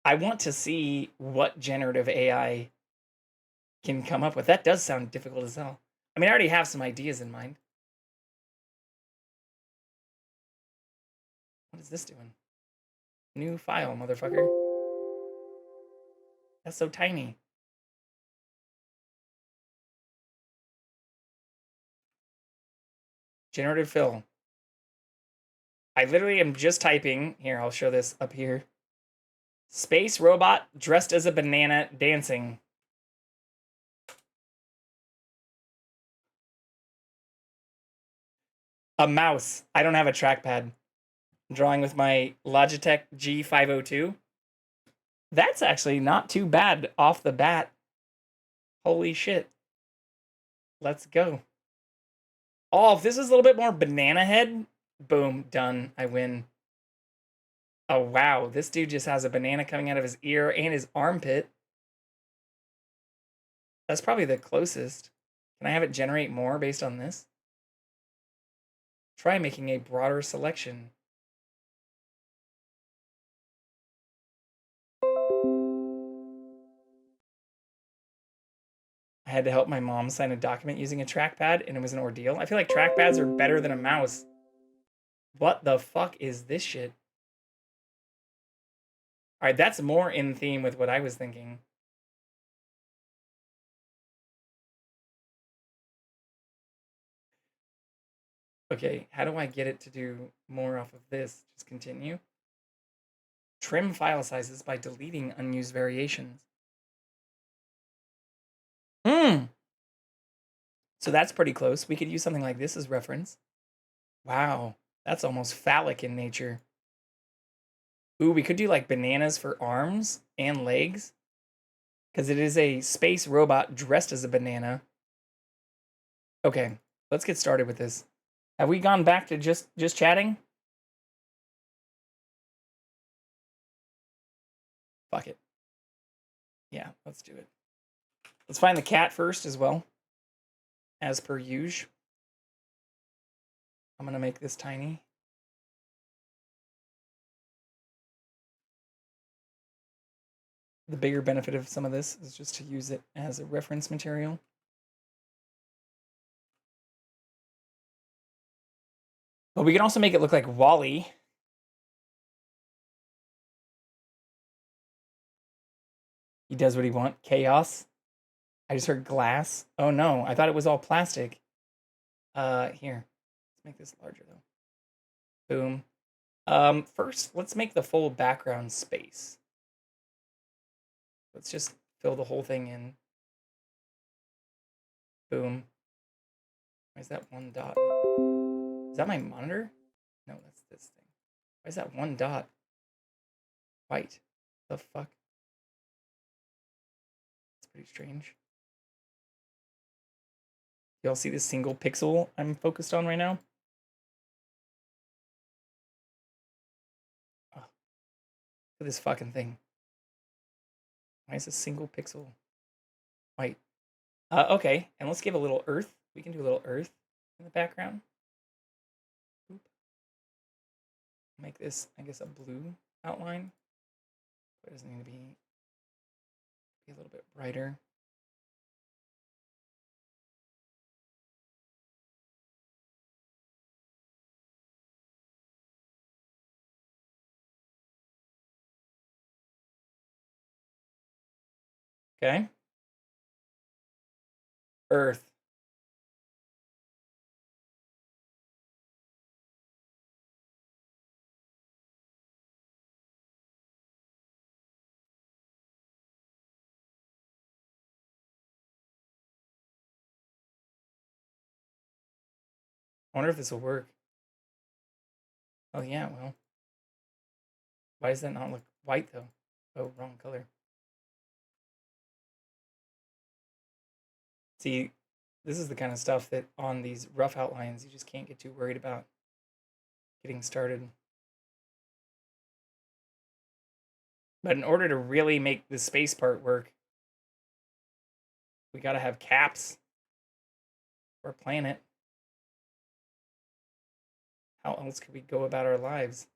I want to see what generative AI can come up with. That does sound difficult as hell. I mean, I already have some ideas in mind. What is this doing? New file, motherfucker. That's so tiny. Generative fill. I literally am just typing. Here, I'll show this up here. Space robot dressed as a banana dancing. A mouse. I don't have a trackpad. I'm drawing with my Logitech G502. That's actually not too bad off the bat. Holy shit. Let's go. Oh, if this is a little bit more banana head, boom, done. I win. Oh, wow. This dude just has a banana coming out of his ear and his armpit. That's probably the closest. Can I have it generate more based on this? Try making a broader selection. I had to help my mom sign a document using a trackpad, and it was an ordeal. I feel like trackpads are better than a mouse. What the fuck is this shit? All right, that's more in theme with what I was thinking. Okay, how do I get it to do more off of this? Just continue. Trim file sizes by deleting unused variations. So that's pretty close. We could use something like this as reference. Wow, that's almost phallic in nature. Ooh, we could do like bananas for arms and legs. Because it is a space robot dressed as a banana. Okay, let's get started with this. Have we gone back to just chatting? Fuck it. Yeah, let's do it. Let's find the cat first as well. As per usual. I'm going to make this tiny. The bigger benefit of some of this is just to use it as a reference material. But we can also make it look like Wall-E. He does what he wants. Chaos. I just heard glass. Oh no, I thought it was all plastic. Here. Let's make this larger though. Boom. First, let's make the full background space. Let's just fill the whole thing in. Boom. Why is that one dot? Is that my monitor? No, that's this thing. Why is that one dot white? The fuck? It's pretty strange. Y'all see this single pixel I'm focused on right now? Oh, look at this fucking thing. Why is a single pixel white? Okay, and let's give a little earth. We can do a little earth in the background. Oop. Make this, I guess, a blue outline. It doesn't need to be a little bit brighter. Okay. Earth. I wonder if this will work. Oh yeah, well. Why does that not look white though? Oh, wrong color. See, this is the kind of stuff that on these rough outlines you just can't get too worried about getting started. But in order to really make the space part work, we gotta have caps or planet. How else could we go about our lives?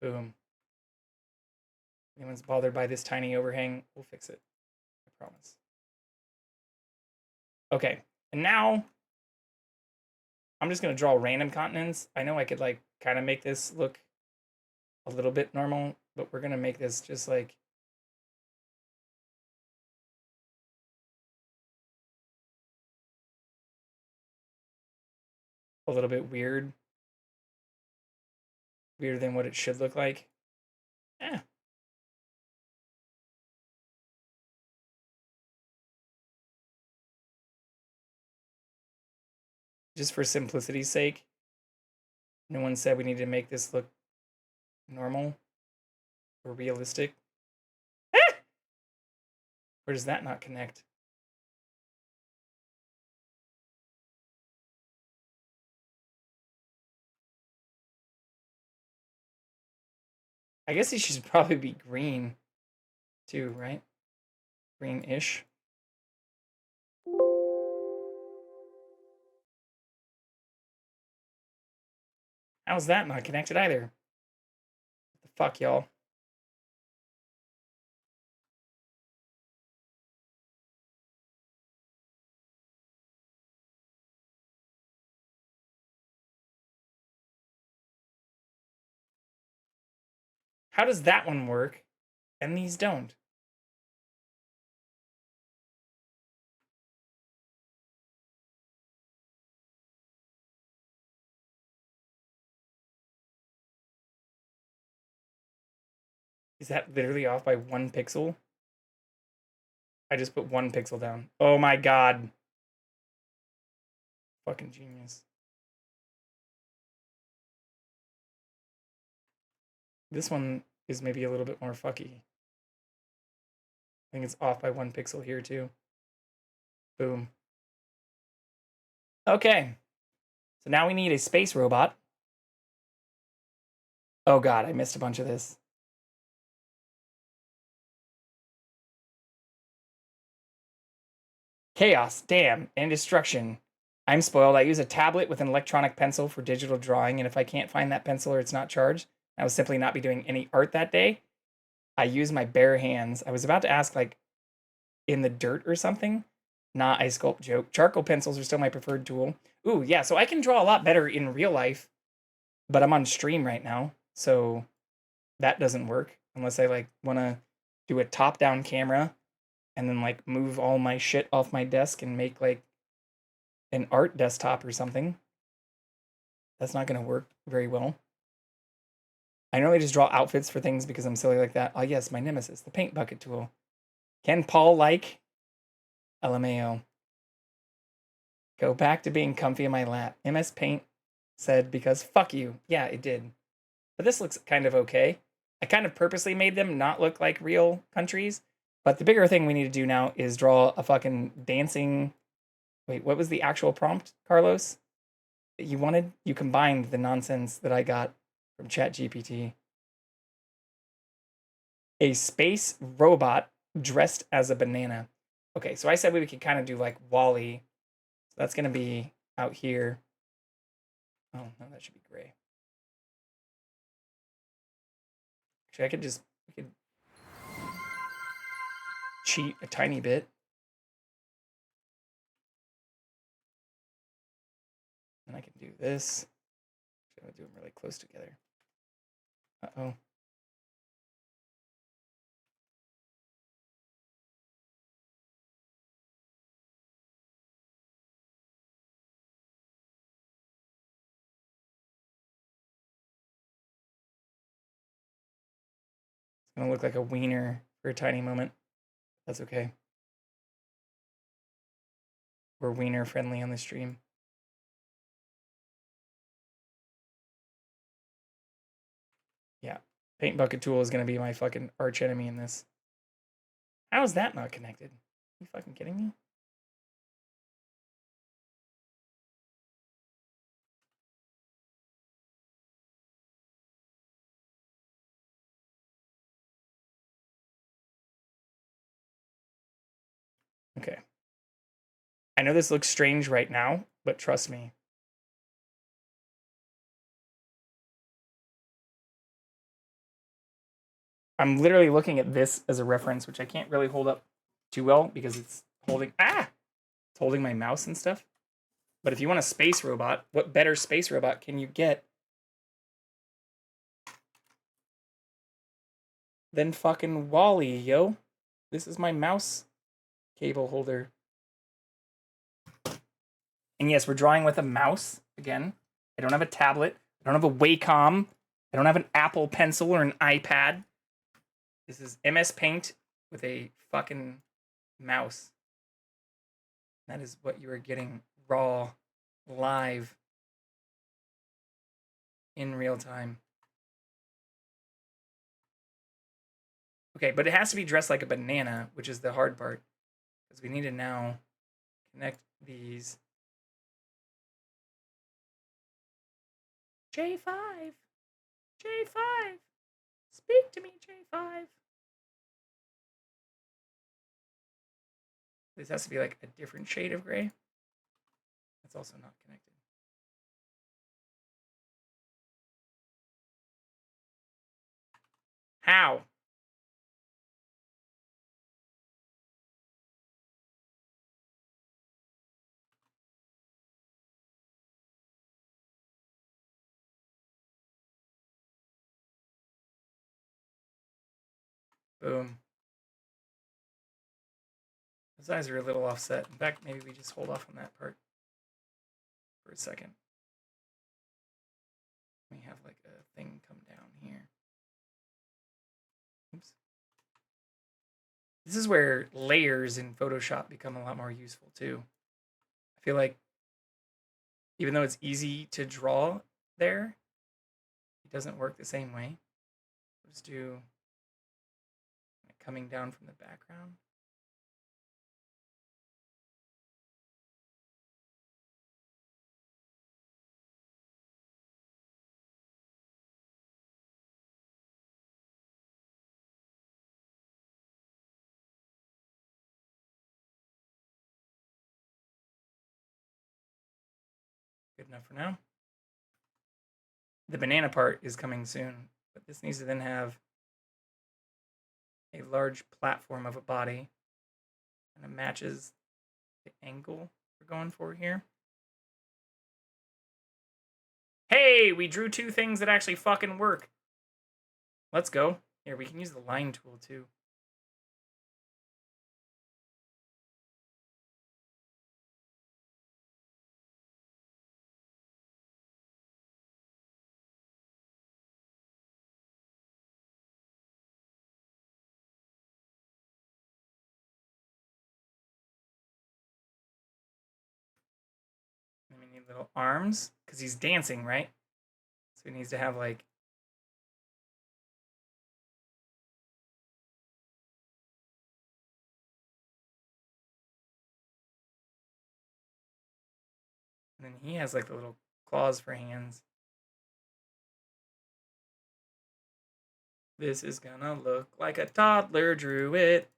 Boom. If anyone's bothered by this tiny overhang, we'll fix it. I promise. Okay, and now I'm just gonna draw random continents. I know I could like kind of make this look a little bit normal, but we're gonna make this just like a little bit weird. Weirder than what it should look like. Eh. Just for simplicity's sake. No one said we need to make this look normal or realistic. Ah! Or does that not connect? I guess he should probably be green too, right? Greenish. How's that not connected either? What the fuck, y'all? How does that one work and these don't? Is that literally off by 1 pixel? I just put 1 pixel down. Oh my god. Fucking genius. This one is maybe a little bit more fucky. I think it's off by 1 pixel here too. Boom. Okay. So now we need a space robot. Oh god, I missed a bunch of this. Chaos, damn, and destruction. I'm spoiled. I use a tablet with an electronic pencil for digital drawing, and if I can't find that pencil or it's not charged, I will simply not be doing any art that day. I use my bare hands. I was about to ask, like, in the dirt or something. Nah, I sculpt joke. Charcoal pencils are still my preferred tool. Ooh, yeah, so I can draw a lot better in real life, but I'm on stream right now, so that doesn't work unless I, like, want to do a top-down camera and then, like, move all my shit off my desk and make, like, an art desktop or something. That's not going to work very well. I normally just draw outfits for things because I'm silly like that. Oh, yes, my nemesis, the paint bucket tool. Can Paul like LMAO? Go back to being comfy in my lap. MS Paint said because fuck you. Yeah, it did. But this looks kind of okay. I kind of purposely made them not look like real countries. But the bigger thing we need to do now is draw a fucking dancing... Wait, what was the actual prompt, Carlos? You wanted? You combined the nonsense that I got from ChatGPT. A space robot dressed as a banana. Okay, so I said we could kind of do like Wall-E. So that's going to be out here. Oh, no, that should be gray. Actually, we could cheat a tiny bit. And I can do this. I'm going to do them really close together. Uh-oh. It's going to look like a wiener for a tiny moment. That's okay. We're wiener friendly on the stream. Yeah. Paint bucket tool is gonna be my fucking arch enemy in this. How is that not connected? Are you fucking kidding me? Okay. I know this looks strange right now, but trust me. I'm literally looking at this as a reference, which I can't really hold up too well because it's holding it's holding my mouse and stuff. But if you want a space robot, what better space robot can you get than fucking Wally, yo? This is my mouse cable holder. And yes, we're drawing with a mouse again. I don't have a tablet. I don't have a Wacom. I don't have an Apple Pencil or an iPad. This is MS Paint with a fucking mouse. That is what you are getting raw, live, in real time. Okay, but it has to be dressed like a banana, which is the hard part. Because we need to now connect these. J5. J5. Speak to me, J5. This has to be like a different shade of gray. That's also not connected. How? Boom. Those eyes are a little offset. In fact, maybe we just hold off on that part for a second. We have like a thing come down here. Oops. This is where layers in Photoshop become a lot more useful too. I feel like even though it's easy to draw there, it doesn't work the same way. Let's do coming down from the background. Good enough for now. The banana part is coming soon, but this needs to then have a large platform of a body, and it matches the angle we're going for here. Hey, we drew two things that actually fucking work. Let's go. Here, we can use the line tool too. And we need little arms, because he's dancing, right? So he needs to have like and then he has like the little claws for hands. This is gonna look like a toddler drew it.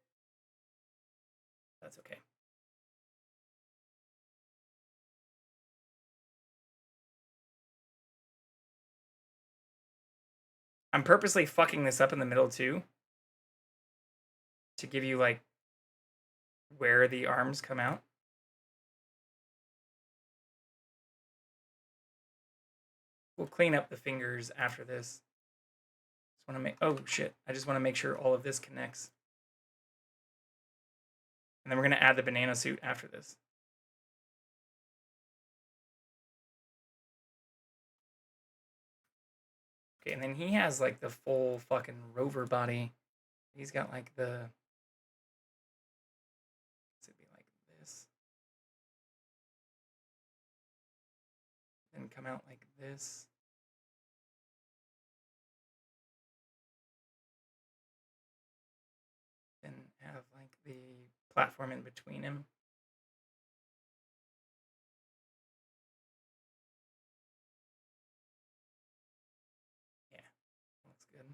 That's okay. I'm purposely fucking this up in the middle too, to give you like where the arms come out. We'll clean up the fingers after this. Just want to make, oh shit, I just want to make sure all of this connects. And then we're going to add the banana suit after this. Okay, and then he has like the full fucking rover body. He's got like the, it'd be like this. and come out like this. And have like the platform in between him. Yeah, looks good.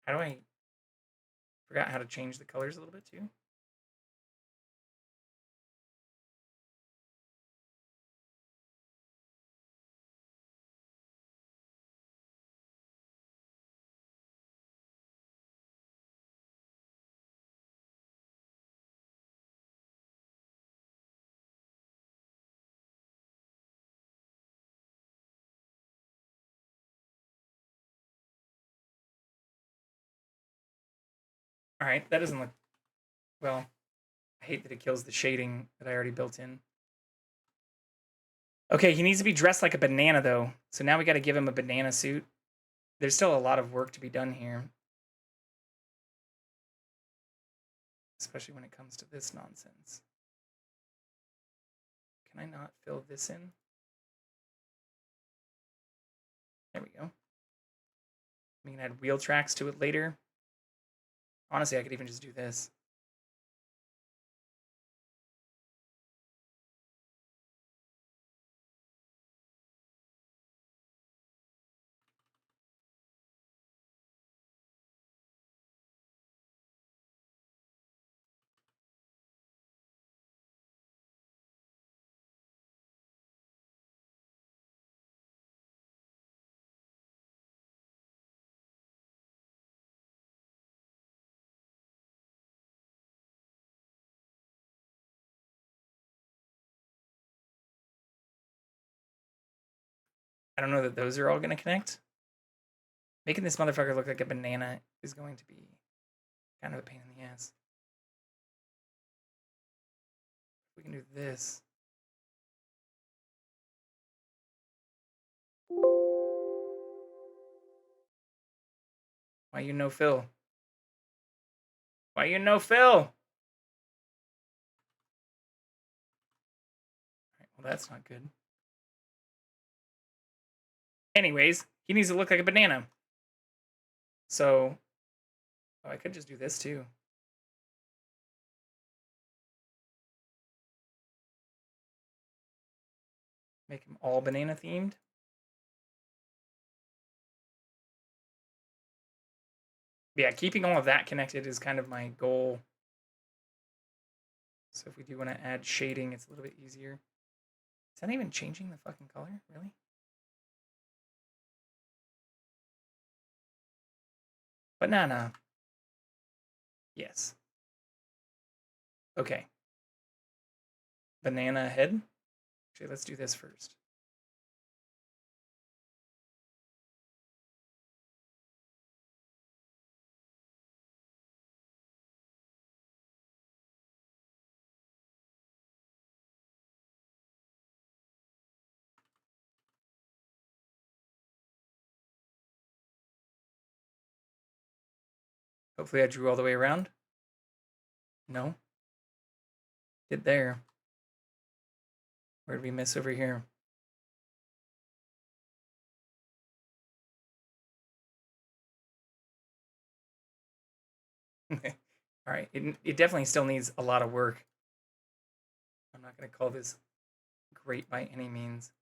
How do I forgot how to change the colors a little bit too? All right, that doesn't look well. I hate that it kills the shading that I already built in. Okay, he needs to be dressed like a banana though. So now we got to give him a banana suit. There's still a lot of work to be done here. Especially when it comes to this nonsense. Can I not fill this in? There we go. We can add wheel tracks to it later. Honestly, I could even just do this. I don't know that those are all going to connect. Making this motherfucker look like a banana is going to be kind of a pain in the ass. We can do this. Why you no fill? Why you no fill? All right, well, that's not good. Anyways, he needs to look like a banana. So, oh, I could just do this too. Make him all banana themed. Yeah, keeping all of that connected is kind of my goal. So if we do want to add shading, it's a little bit easier. Is that even changing the fucking color? Really? Banana. Yes. Okay. Banana head. Actually, let's do this first. Hopefully I drew all the way around. No. Did there. Where did we miss over here? All right. It definitely still needs a lot of work. I'm not going to call this great by any means.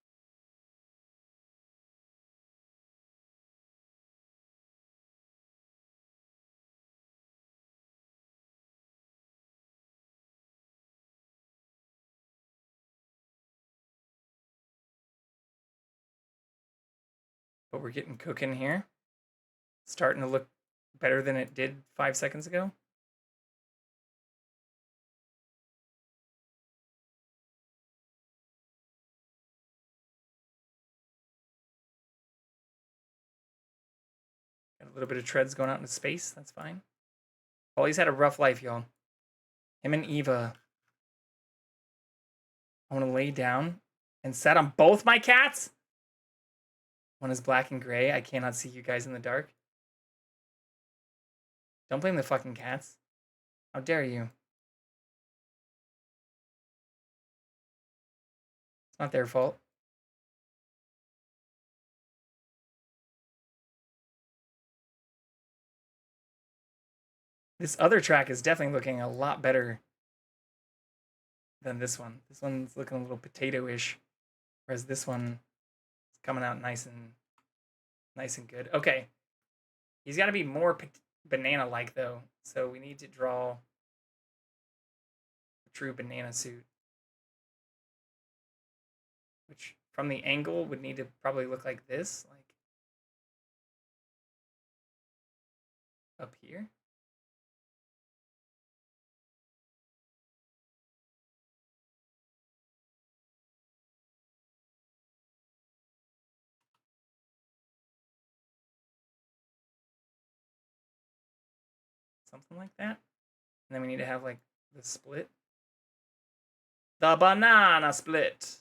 But we're getting cooking here. Starting to look better than it did 5 seconds ago. Got a little bit of treads going out into space. That's fine. Paulie's had a rough life, y'all. Him and Eva. I want to lay down and set on both my cats. One is black and gray. I cannot see you guys in the dark. Don't blame the fucking cats. How dare you? It's not their fault. This other track is definitely looking a lot better than this one. This one's looking a little potato-ish, whereas this one is coming out nice and good. Okay, he's got to be more banana-like though, so we need to draw a true banana suit, which from the angle would need to probably look like this, like up here. Something like that. And then we need to have like the split. The banana split.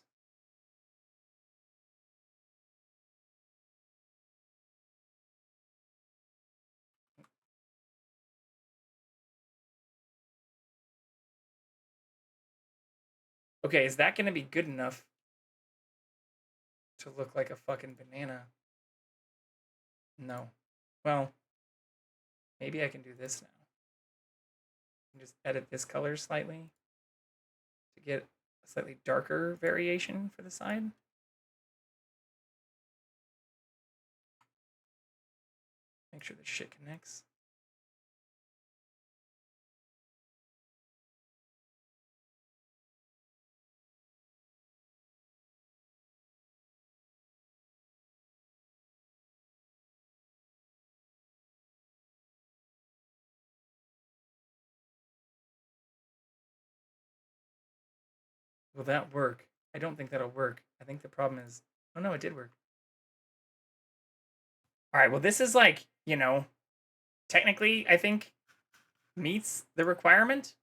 Okay, is that going to be good enough to look like a fucking banana? No. Well, maybe I can do this now. And just edit this color slightly to get a slightly darker variation for the side. Make sure this shit connects. Will that work? I don't think that'll work. I think the problem is... Oh no, it did work. Alright, well this is like, you know, technically, I think, meets the requirement.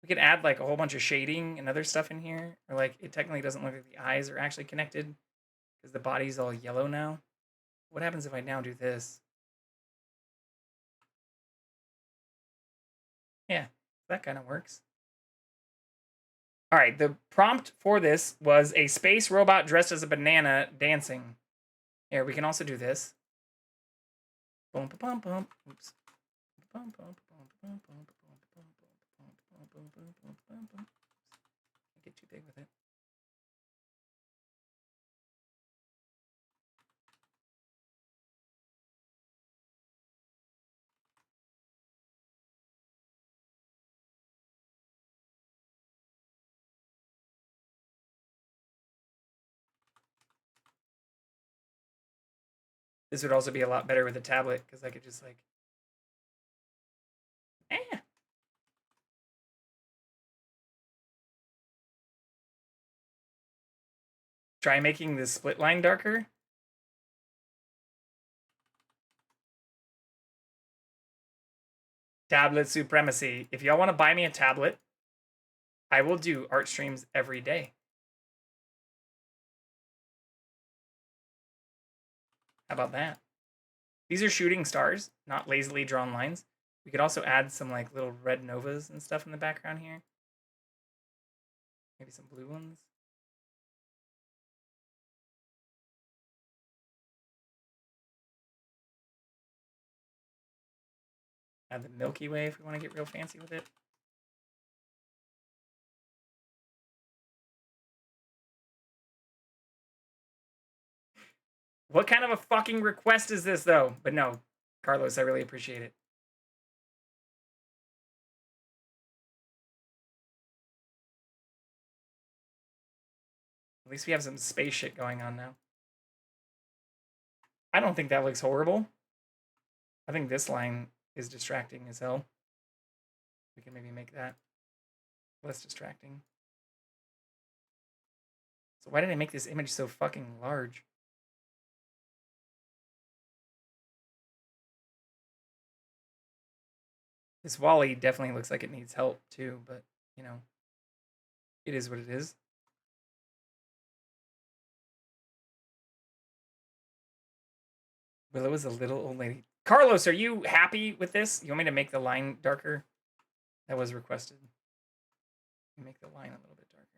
We could add like a whole bunch of shading and other stuff in here. Or like, it technically doesn't look like the eyes are actually connected because the body's all yellow now. What happens if I now do this? Yeah, that kind of works. All right, the prompt for this was a space robot dressed as a banana dancing. Here, we can also do this. Boom, boom, boom. Oops. Get too big with it. This would also be a lot better with a tablet because I could just like... Try making this split line darker. Tablet supremacy. If y'all want to buy me a tablet, I will do art streams every day. How about that? These are shooting stars, not lazily drawn lines. We could also add some like little red novas and stuff in the background here. Maybe some blue ones. Add the Milky Way if we want to get real fancy with it. What kind of a fucking request is this, though? But no, Carlos, I really appreciate it. At least we have some space shit going on now. I don't think that looks horrible. I think this line is distracting as hell. We can maybe make that less distracting. So why did I make this image so fucking large? This Wally definitely looks like it needs help too, but, you know. It is what it is. Willow is a little old lady. Carlos, are you happy with this? You want me to make the line darker? That was requested. Make the line a little bit darker.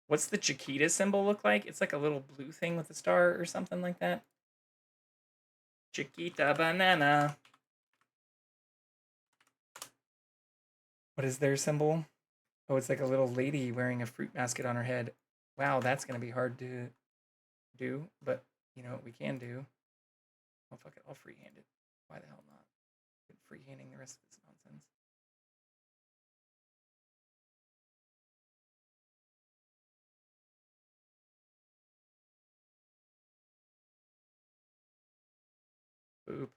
What's the Chiquita symbol look like? It's like a little blue thing with a star or something like that. Chiquita banana. What is their symbol? Oh, it's like a little lady wearing a fruit basket on her head. Wow, that's going to be hard to do, but you know what we can do? Oh, fuck it. I'll freehand it. Why the hell not? Freehanding the rest of this nonsense. Boop.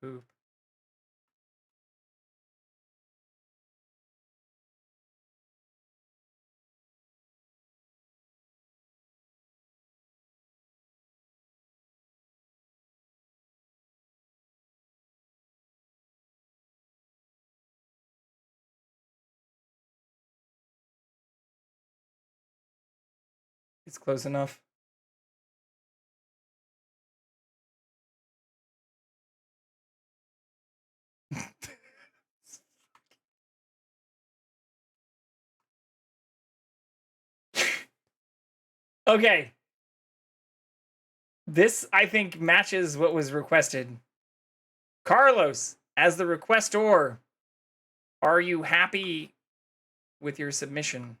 Boop. It's close enough. Okay. This, I think, matches what was requested. Carlos, as the requestor, are you happy with your submission?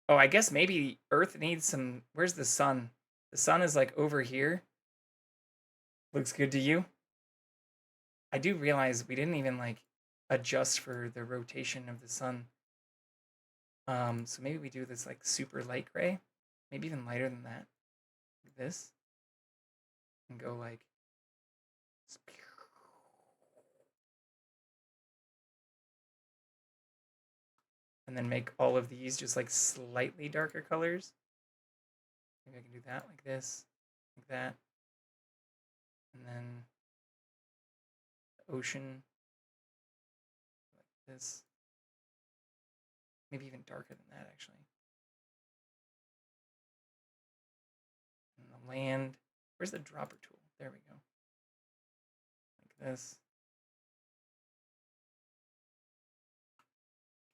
Oh, I guess maybe Earth needs some... Where's the sun? The sun is like over here. Looks good to you? I do realize we didn't even like adjust for the rotation of the sun. So maybe we do this like super light gray. Maybe even lighter than that. Like this. And go like... And then make all of these just like slightly darker colors. Maybe I can do that like this, like that. And then the ocean, like this. Maybe even darker than that, actually. And the land. Where's the dropper tool? There we go. Like this.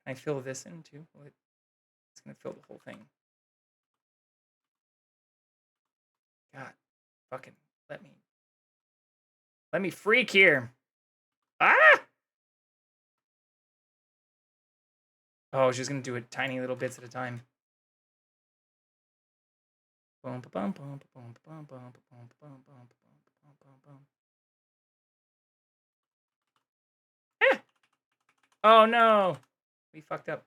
Can I fill this in too? Well, it's going to fill the whole thing. God, fucking let me freak here. Ah! Oh, I was just going to do it tiny little bits at a time. Boom, boom, boom, boom, boom, boom, boom, boom, boom, boom, boom, boom. Eh! Oh no, we fucked up.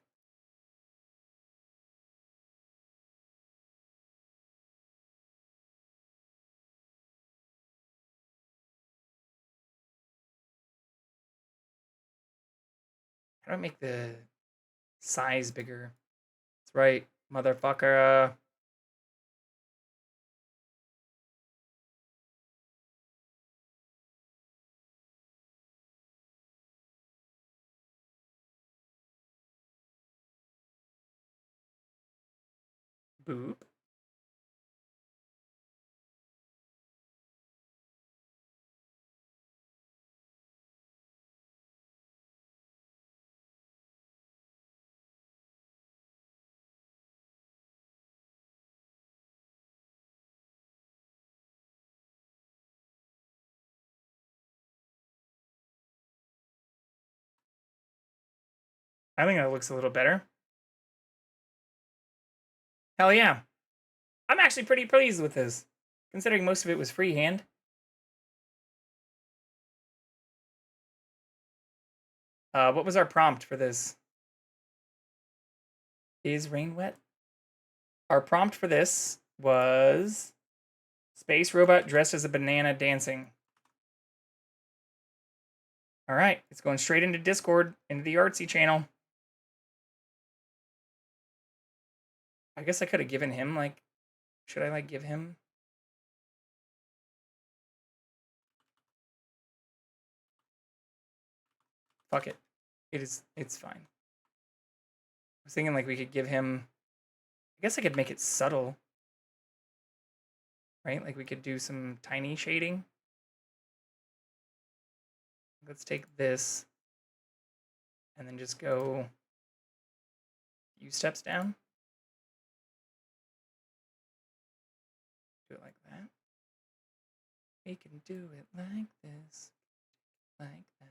How do I make the size bigger? That's right, motherfucker. Boop. I think that looks a little better. Hell yeah. I'm actually pretty pleased with this, considering most of it was freehand. What was our prompt for this? Is rain wet? Our prompt for this was space robot dressed as a banana dancing. All right, it's going straight into Discord, into the artsy channel. I guess I could have given him, like, should I, like, give him? Fuck it. It's fine. I was thinking, like, we could give him, I guess I could make it subtle. Right? Like, we could do some tiny shading. Let's take this and then just go a few steps down. Do it like that. We can do it like this, like that.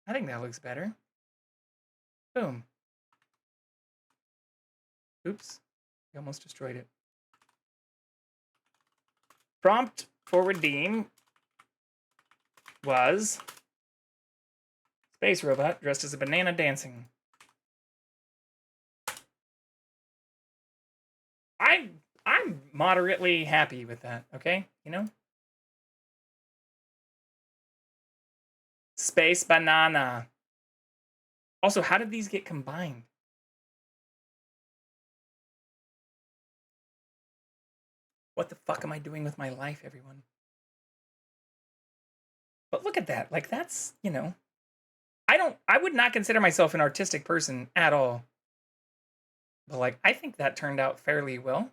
I think that looks better. Boom. Oops. We almost destroyed it. Prompt for redeem was space robot dressed as a banana dancing. I'm moderately happy with that, okay? You know? Space banana. Also, how did these get combined? What the fuck am I doing with my life, everyone? But look at that. Like, that's, you know, I would not consider myself an artistic person at all. But, like, I think that turned out fairly well.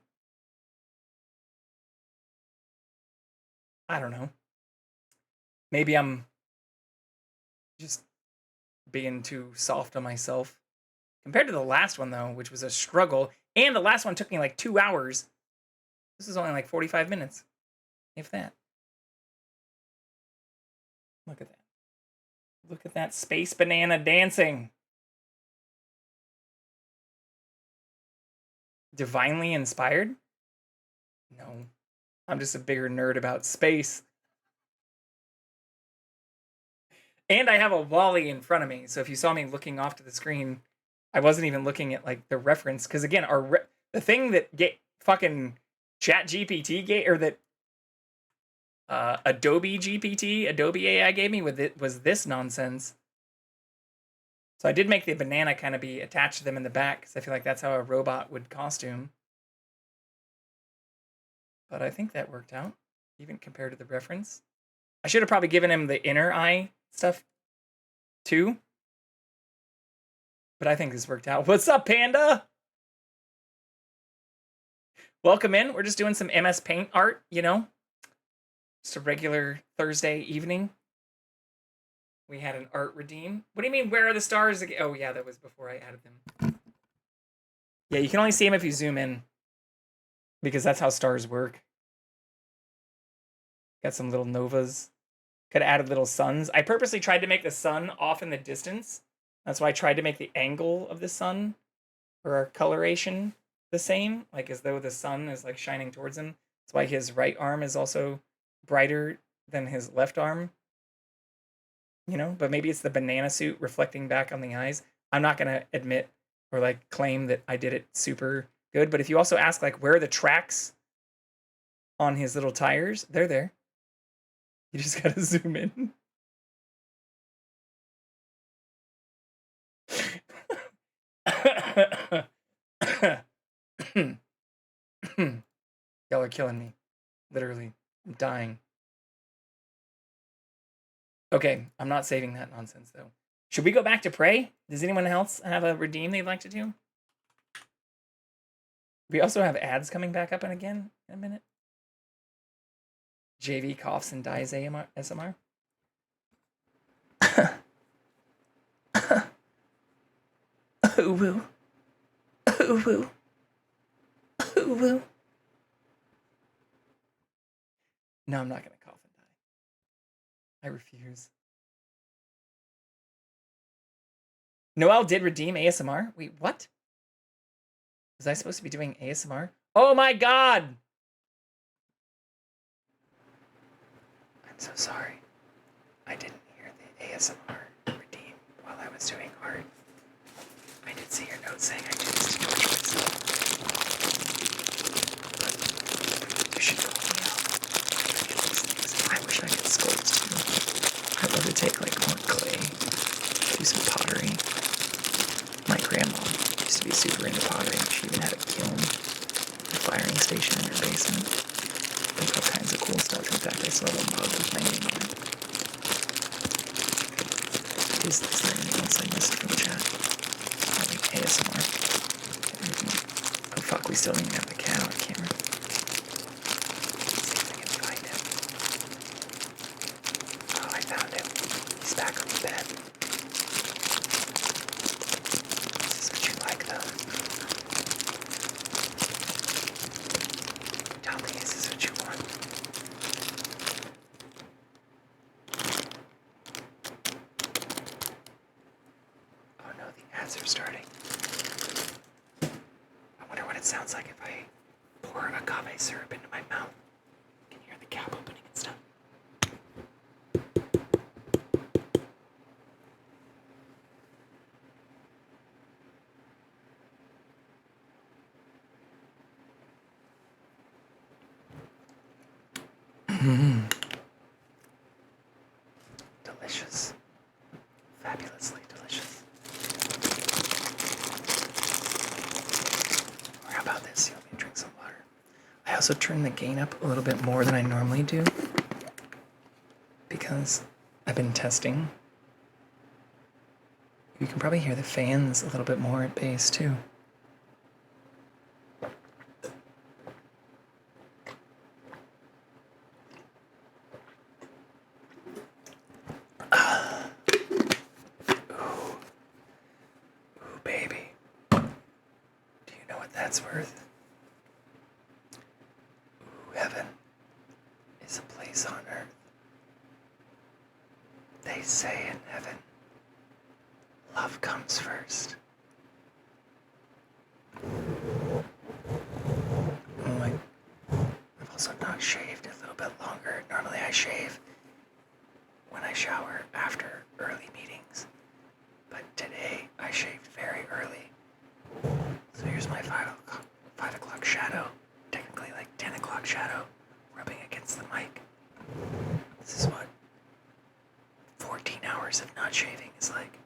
I don't know. Maybe I'm just being too soft on myself. Compared to the last one, though, which was a struggle, and the last one took me like 2 hours. This is only like 45 minutes, if that. Look at that. Look at that space banana dancing. Divinely inspired? No. I'm just a bigger nerd about space. And I have a Wally in front of me, so if you saw me looking off to the screen, I wasn't even looking at like the reference, because again, the thing that fucking ChatGPT gave, or that Adobe AI gave me with it was this nonsense. So I did make the banana kind of be attached to them in the back, because I feel like that's how a robot would costume. But I think that worked out, even compared to the reference. I should have probably given him the inner eye stuff too. But I think this worked out. What's up, Panda? Welcome in. We're just doing some MS Paint art, you know? Just a regular Thursday evening. We had an art redeem. What do you mean, where are the stars again? Oh, yeah, that was before I added them. Yeah, you can only see them if you zoom in. Because that's how stars work. Got some little novas. Could have added little suns. I purposely tried to make the sun off in the distance. That's why I tried to make the angle of the sun for our coloration the same, like as though the sun is like shining towards him. That's why his right arm is also brighter than his left arm. You know, but maybe it's the banana suit reflecting back on the eyes. I'm not going to admit or like claim that I did it super good, but if you also ask like where are the tracks on his little tires, they're there. You just got to zoom in. Y'all are killing me. Literally. I'm dying. Okay, I'm not saving that nonsense, though. Should we go back to pray? Does anyone else have a redeem they'd like to do? We also have ads coming back up and again in a minute. JV coughs and dies ASMR. Ooh woo. Ooh woo. Ooh woo. No, I'm not gonna cough and die. I refuse. Noel did redeem ASMR? Wait, what? Was I supposed to be doing ASMR? Oh my god! I'm so sorry. I didn't hear the ASMR redeem while I was doing art. I did see your note saying I do this to torture myself. But you should call me out. I wish I could sculpt too. I'd love to take like more clay, do some pottery. My grandma used to be super into pottery. She even had a kiln, a firing station in her basement. There's all kinds of cool stuff. In fact, I still have a mug with my name on it. Is there anything else I missed from the chat? I think ASMR. Oh fuck, we still don't even have the cat on camera. Let's see if I can find him. Oh, I found him. He's back on the bed. This is what you like, though. Tell me, is this what you want? Oh no, the ads are starting. I wonder what it sounds like if I pour agave syrup into my mouth. You can hear the cap opening and stuff. Delicious. Fabulously delicious. Or how about this? You want me to drink some water? I also turned the gain up a little bit more than I normally do because I've been testing. You can probably hear the fans a little bit more at bass too. Ooh, baby. Do you know what that's worth? Ooh, heaven is a place on earth. They say in heaven, love comes first. Oh my. I've also not shaved a little bit longer. Normally I shave when I shower after early meetings. But today I shaved very early. So here's my 5 o'clock shadow. Technically like 10 o'clock shadow rubbing against the mic. This is what 14 hours of not shaving is like.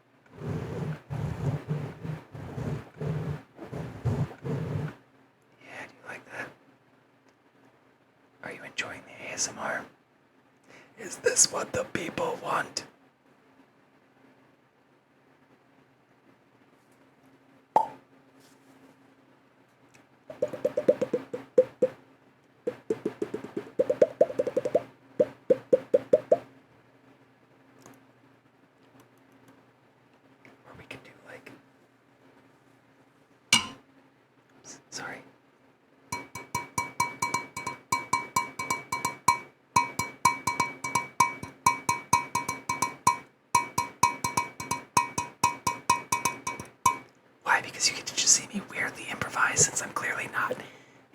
Yeah, do you like that? Are you enjoying the ASMR? Is this what the people want? Or we can do like... Oops, sorry. Why? Because you get to just see me weirdly improvise since I'm clearly not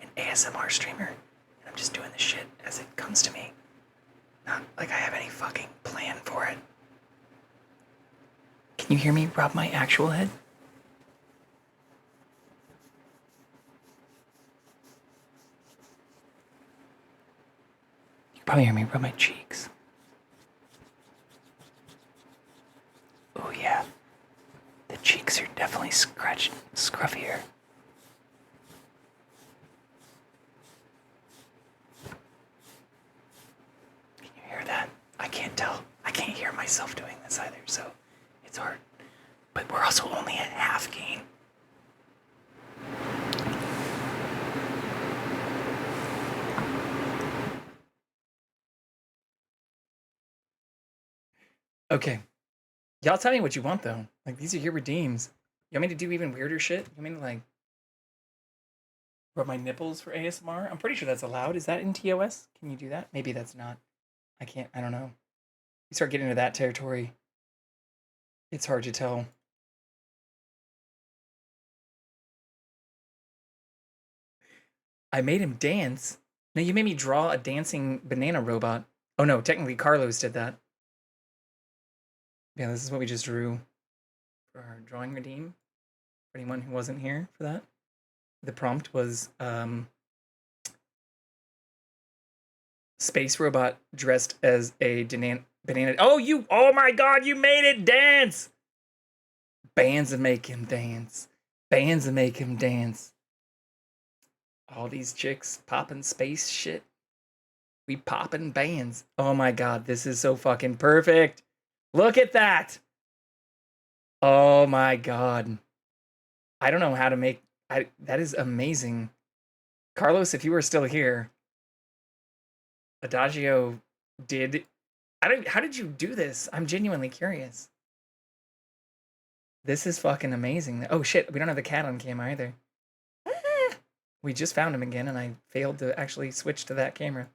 an ASMR streamer. And I'm just doing the shit as it comes to me. Not like I have any fucking plan for it. Can you hear me rub my actual head? You can probably hear me rub my cheeks. Oh yeah. The cheeks are definitely scruffier. Can you hear that? I can't tell. I can't hear myself doing this either, so it's hard. But we're also only at half gain. Okay. Y'all tell me what you want, though. Like, these are your redeems. You want me to do even weirder shit? You want me to, like, Rub my nipples for ASMR. I'm pretty sure that's allowed. Is that in TOS? Can you do that? Maybe that's not. I can't. I don't know. You start getting into that territory, it's hard to tell. I made him dance. No, you made me draw a dancing banana robot. Oh no, technically Carlos did that. Yeah, this is what we just drew for our drawing redeem. For anyone who wasn't here for that. The prompt was space robot dressed as a banana. Oh my god, you made it dance! Bands that make him dance. Bands that make him dance. All these chicks popping space shit. We popping bands. Oh my god, this is so fucking perfect. Look at that. Oh my god. I don't know how to make... that is amazing. Carlos, if you were still here, Adagio did... how did you do this? I'm genuinely curious. This is fucking amazing. Oh shit, we don't have the cat on cam either. We just found him again and I failed to actually switch to that camera.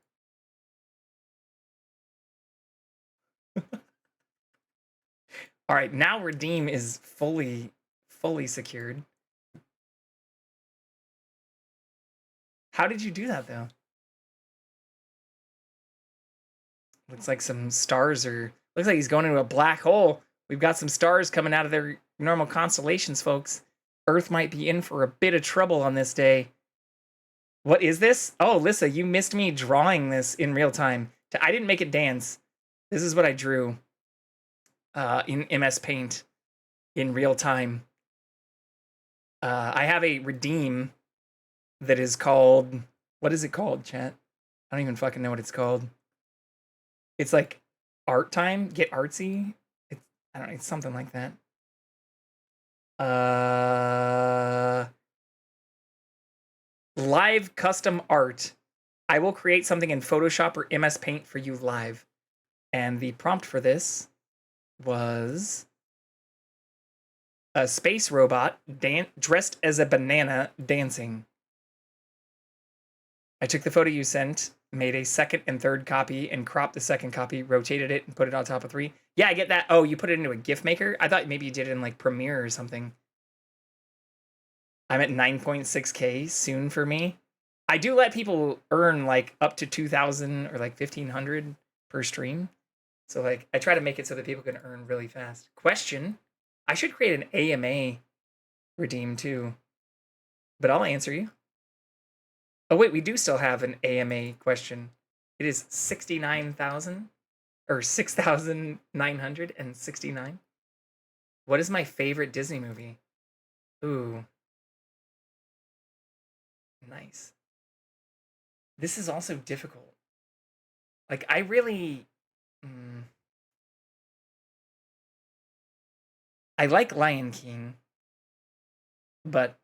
All right, now Redeem is fully secured. How did you do that though? Looks like some stars are... looks like he's going into a black hole. We've got some stars coming out of their normal constellations, folks. Earth might be in for a bit of trouble on this day. What is this? Oh, Lissa, you missed me drawing this in real time. I didn't make it dance. This is what I drew in MS Paint in real time. I have a Redeem that is called... what is it called, chat? I don't even fucking know what it's called. It's like art time, get artsy. I don't know, it's something like that. Live custom art. I will create something in Photoshop or MS Paint for you live. And the prompt for this was a space robot dressed as a banana dancing. I took the photo you sent, made a second and third copy, and cropped the second copy, rotated it, and put it on top of 3. Yeah, I get that. Oh, you put it into a GIF maker? I thought maybe you did it in like Premiere or something. I'm at 9.6K soon for me. I do let people earn like up to 2,000 or like 1,500 per stream. So like I try to make it so that people can earn really fast. Question. I should create an AMA redeem too. But I'll answer you. Oh wait, we do still have an AMA question. It is 69,000 or 6,969. What is my favorite Disney movie? Ooh. Nice. This is also difficult. Like I really I like Lion King, but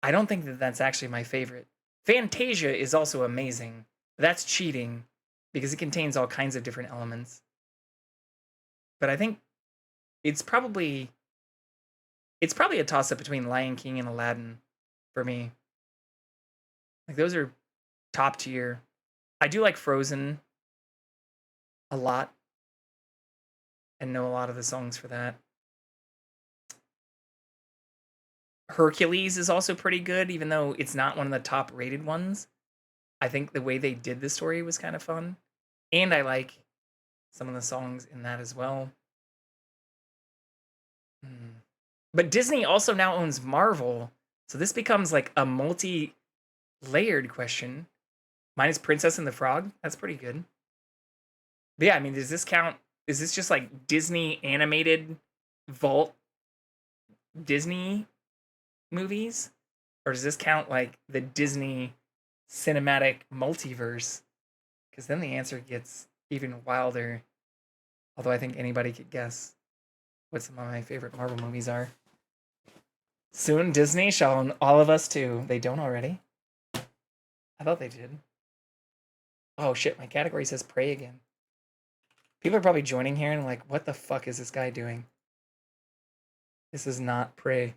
I don't think that that's actually my favorite. Fantasia is also amazing. That's cheating because it contains all kinds of different elements. But I think it's probably a toss-up between Lion King and Aladdin for me. Like those are top tier. I do like Frozen a lot and know a lot of the songs for that. Hercules is also pretty good, even though it's not one of the top rated ones. I think the way they did the story was kind of fun. And I like some of the songs in that as well. But Disney also now owns Marvel. So this becomes like a multi-layered question. Mine is Princess and the Frog. That's pretty good. But yeah, I mean, does this count? Is this just like Disney animated vault Disney movies? Or does this count like the Disney cinematic multiverse? Because then the answer gets even wilder. Although I think anybody could guess what some of my favorite Marvel movies are. Soon Disney shall own all of us too. They don't already. I thought they did. Oh shit, my category says Prey again. People are probably joining here and like, what the fuck is this guy doing? This is not Prey.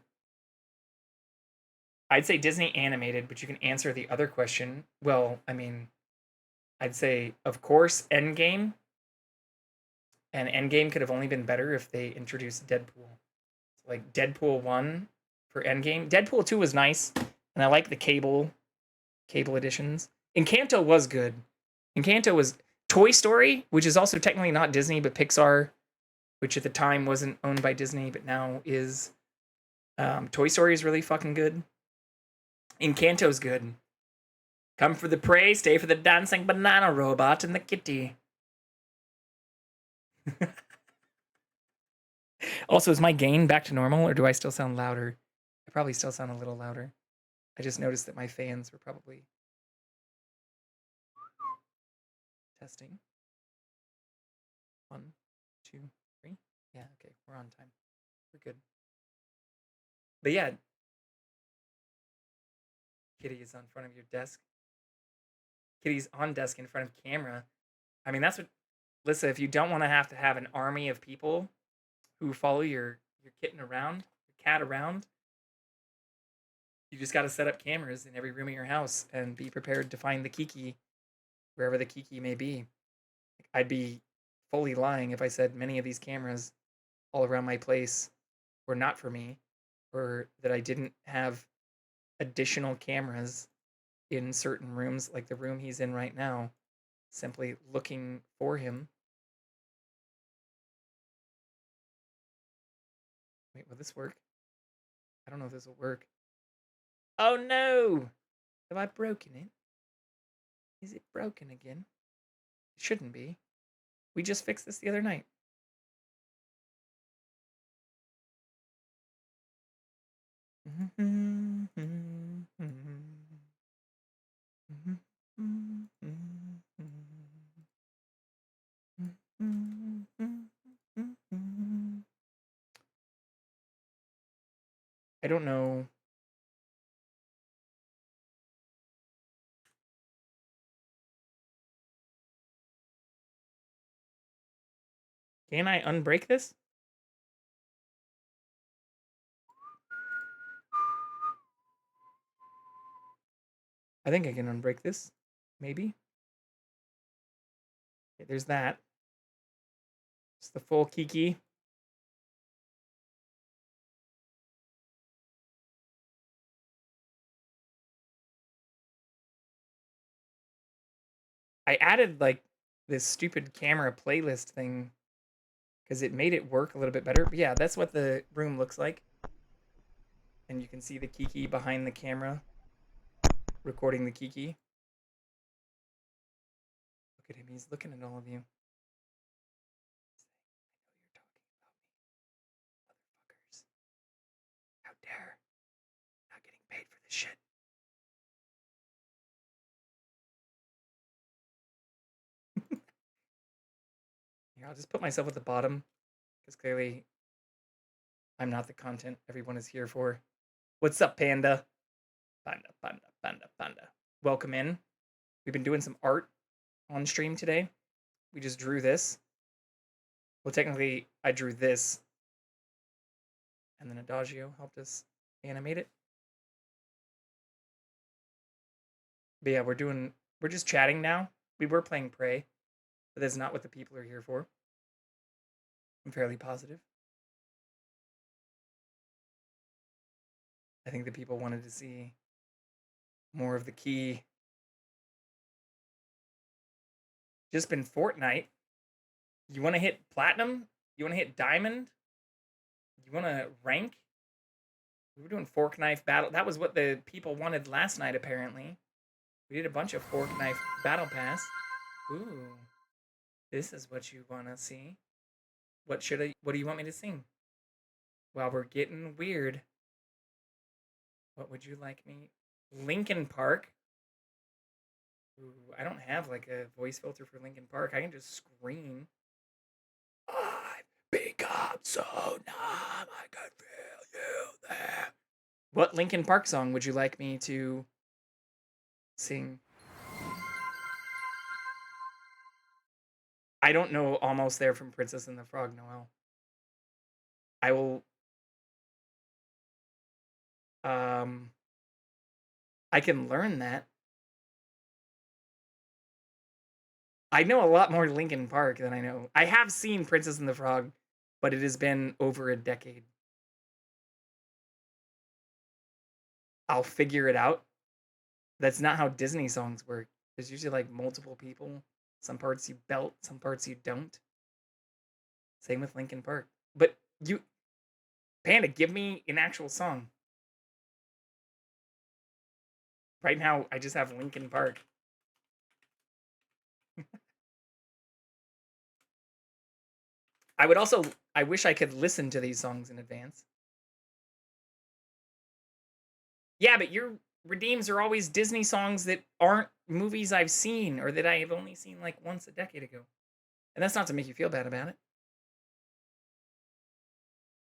I'd say Disney animated, but you can answer the other question. Well, I mean, I'd say, of course, Endgame. And Endgame could have only been better if they introduced Deadpool. Like Deadpool 1 for Endgame. Deadpool 2 was nice, and I like the cable editions. Encanto was good. Encanto was Toy Story, which is also technically not Disney, but Pixar, which at the time wasn't owned by Disney, but now is. Toy Story is really fucking good. Encanto's good. Come for the prey, stay for the dancing banana robot and the kitty. Also, is my gain back to normal, or do I still sound louder? I probably still sound a little louder. I just noticed that my fans were probably testing. 1, 2, 3. Yeah, okay, we're on time. We're good. But yeah, kitty is on front of your desk. Kitty's on desk in front of camera. I mean, that's what, Lissa, if you don't want to have an army of people who follow your kitten around, your cat around, you just got to set up cameras in every room of your house and be prepared to find the Kiki wherever the Kiki may be. I'd be fully lying if I said many of these cameras all around my place were not for me, or that I didn't have additional cameras in certain rooms, like the room he's in right now, simply looking for him. Wait, will this work? I don't know if this will work. Oh no! Have I broken it? Is it broken again? It shouldn't be. We just fixed this the other night. I don't know. Can I unbreak this? I think I can unbreak this. Maybe. Okay, there's that. It's the full Kiki. I added like this stupid camera playlist thing because it made it work a little bit better. But yeah, that's what the room looks like. And you can see the Kiki behind the camera recording the Kiki. Look at him. He's looking at all of you. How dare. Not getting paid for this shit. Here, I'll just put myself at the bottom because clearly I'm not the content everyone is here for. What's up, Panda? Panda, Panda, Panda, Panda. Welcome in. We've been doing some art on stream today. We just drew this. Well, technically, I drew this. And then Adagio helped us animate it. But yeah, we're just chatting now. We were playing Prey, but that's not what the people are here for. I'm fairly positive. I think the people wanted to see more of the key. Just been Fortnite. You want to hit platinum? You want to hit diamond? You want to rank? We were doing fork knife battle. That was what the people wanted last night, apparently. We did a bunch of fork knife battle pass. Ooh. This is what you want to see. What do you want me to sing? While we're getting weird. What would you like me? Linkin Park. Ooh, I don't have like a voice filter for Linkin Park. I can just scream. I've become so numb, I could feel you there. What Linkin Park song would you like me to sing? I don't know Almost There from Princess and the Frog, Noel. I will I can learn that. I know a lot more Linkin Park than I know. I have seen Princess and the Frog, but it has been over a decade. I'll figure it out. That's not how Disney songs work. There's usually like multiple people. Some parts you belt, some parts you don't. Same with Linkin Park. But you, Panda, give me an actual song. Right now, I just have Linkin Park. I wish I could listen to these songs in advance. Yeah, but your redeems are always Disney songs that aren't movies I've seen or that I have only seen like once a decade ago. And that's not to make you feel bad about it.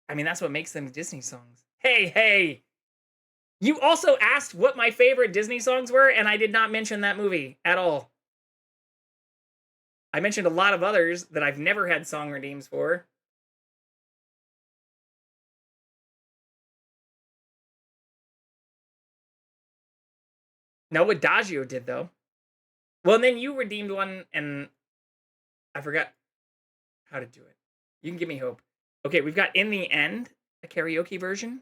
I mean, that's what makes them Disney songs. Hey! You also asked what my favorite Disney songs were, and I did not mention that movie at all. I mentioned a lot of others that I've never had song redeems for. No, Adagio did, though. Well, and then you redeemed one, and I forgot how to do it. You can give me hope. Okay, we've got In the End, a karaoke version.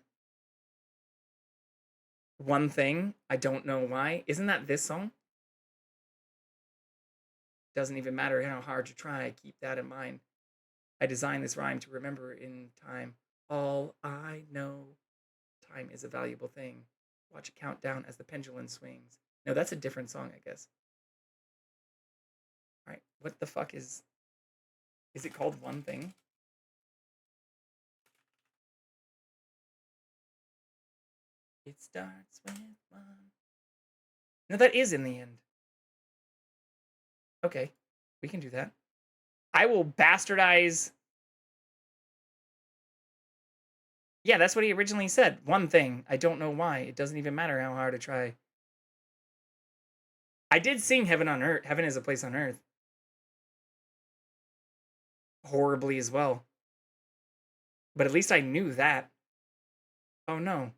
One Thing, I Don't Know Why. Isn't that this song? Doesn't even matter how hard you try, keep that in mind. I designed this rhyme to remember in time. All I know, time is a valuable thing. Watch it count down as the pendulum swings. No, that's a different song, I guess. All right, what the fuck is it called One Thing? It starts with one. No, that is In the End. Okay, we can do that. I will bastardize. Yeah, that's what he originally said. One Thing. I don't know why. It doesn't even matter how hard I try. I did sing Heaven on Earth. Heaven is a Place on Earth. Horribly as well. But at least I knew that. Oh no.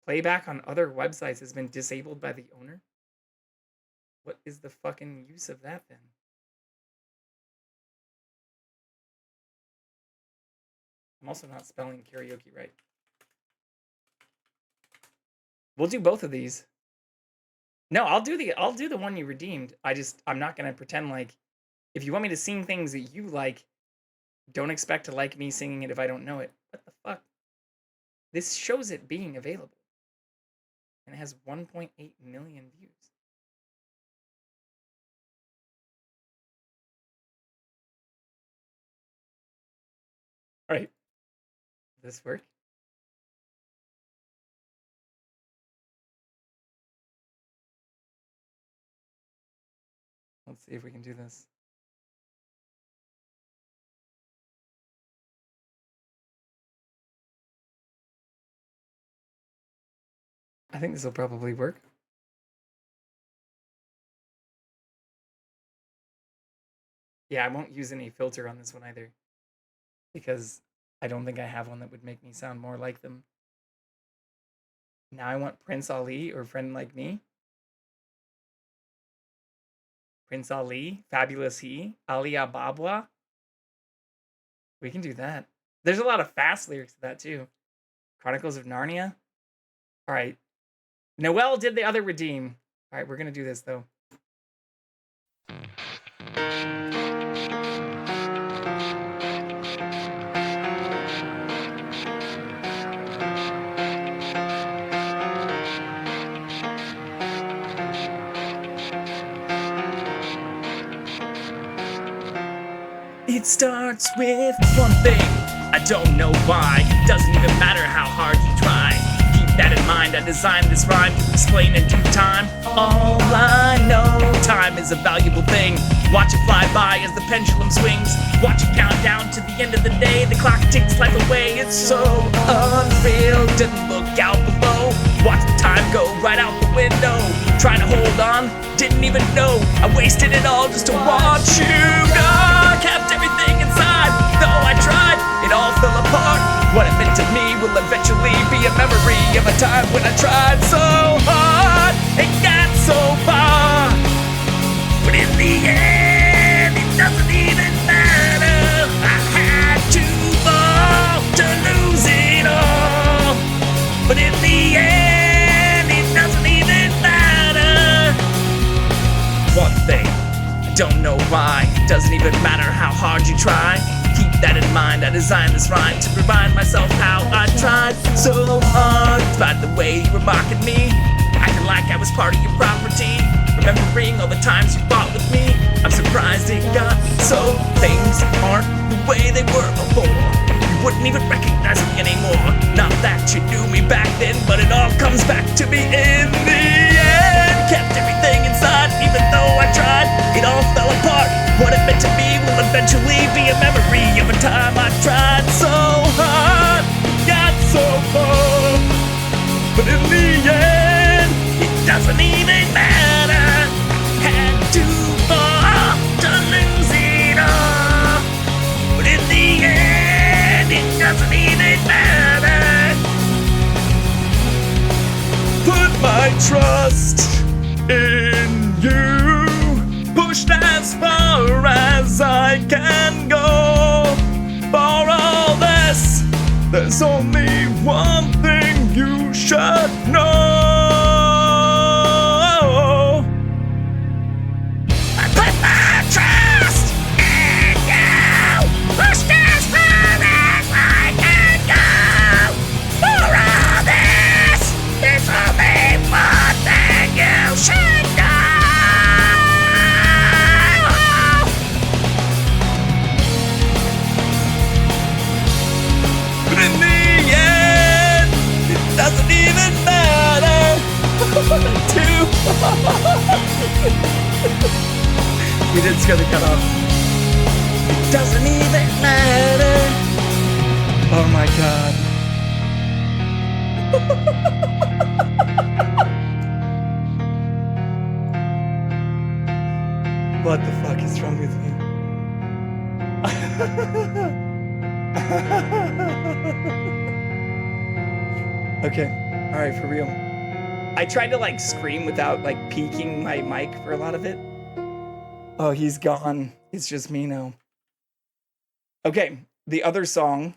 Playback on other websites has been disabled by the owner? What is the fucking use of that then? I'm also not spelling karaoke right. We'll do both of these. No, I'll do the one you redeemed. I'm not gonna pretend like if you want me to sing things that you like, don't expect to like me singing it if I don't know it. What the fuck? This shows it being available. And it has 1.8 million views. All right. Does this work? Let's see if we can do this. I think this will probably work. Yeah, I won't use any filter on this one either. Because I don't think I have one that would make me sound more like them. Now I want Prince Ali or Friend Like Me. Prince Ali, Fabulous He, Ali Ababwa. We can do that. There's a lot of fast lyrics to that too. Chronicles of Narnia. All right. Noel did the other redeem. All right, we're going to do this though. It starts with one thing. I don't know why. Doesn't even matter how hard you try. Keep that in mind. I designed this rhyme to explain in due time. All I know, time is a valuable thing. Watch it fly by as the pendulum swings. Watch it count down to the end of the day. The clock ticks life away. It's so unreal. Didn't look out below. Watch the time go right out the window. Trying to hold on, didn't even know. I wasted it all just to watch you go. Kept everything inside, though I tried, it all fell apart. What it meant to me will eventually be a memory of a time when I tried so hard. It got so far, but in the end, it doesn't even matter. I had to fall to lose it all, but in the end, it doesn't even matter. One thing, I don't know why. It doesn't even matter how hard you try. Keep that in mind. I designed this rhyme to remind myself how I tried so hard. Despite the way you were mocking me, acting like I was part of your property, remembering all the times you fought with me. I'm surprised it got so. Things aren't the way they were before. You wouldn't even recognize me anymore. Not that you knew me back then, but it all comes back to me in the end. Kept everything inside, even though I tried. It all fell apart. What it meant to me will eventually be a memory of a time I tried so hard, got so far, but in the end, it doesn't even matter. Had to fall to lose it all, but in the end, it doesn't even matter. Put my trust in you, pushed as far as I can go. For all this, there's only one thing you should know. I put my trust in you, pushed as far as I can go. For all this, there's only one thing you should know. But in the end, it doesn't even matter. We did scare the cut off. It doesn't even matter. Oh my god. What the fuck is wrong with me? Okay, alright, for real. I tried to like scream without like peeking my mic for a lot of it. Oh, he's gone. It's just me now. Okay, the other song.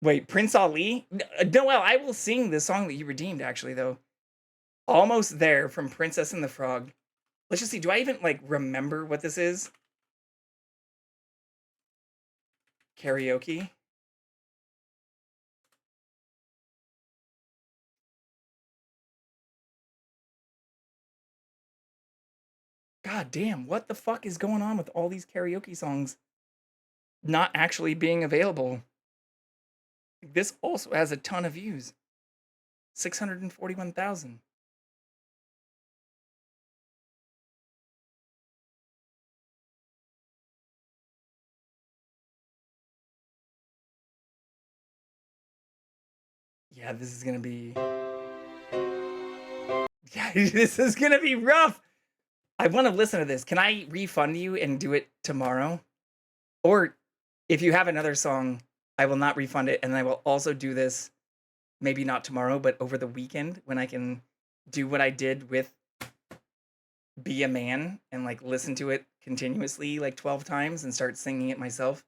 Wait, Prince Ali? Noel, I will sing the song that you redeemed, actually, though. Almost There from Princess and the Frog. Let's just see, do I even, like, remember what this is? Karaoke? God damn, what the fuck is going on with all these karaoke songs not actually being available? This also has a ton of views. 641,000. Yeah, this is gonna be... Yeah, this is gonna be rough! I want to listen to this. Can I refund you and do it tomorrow? Or if you have another song, I will not refund it, and I will also do this, maybe not tomorrow, but over the weekend when I can do what I did with Be a Man and like listen to it continuously like 12 times and start singing it myself.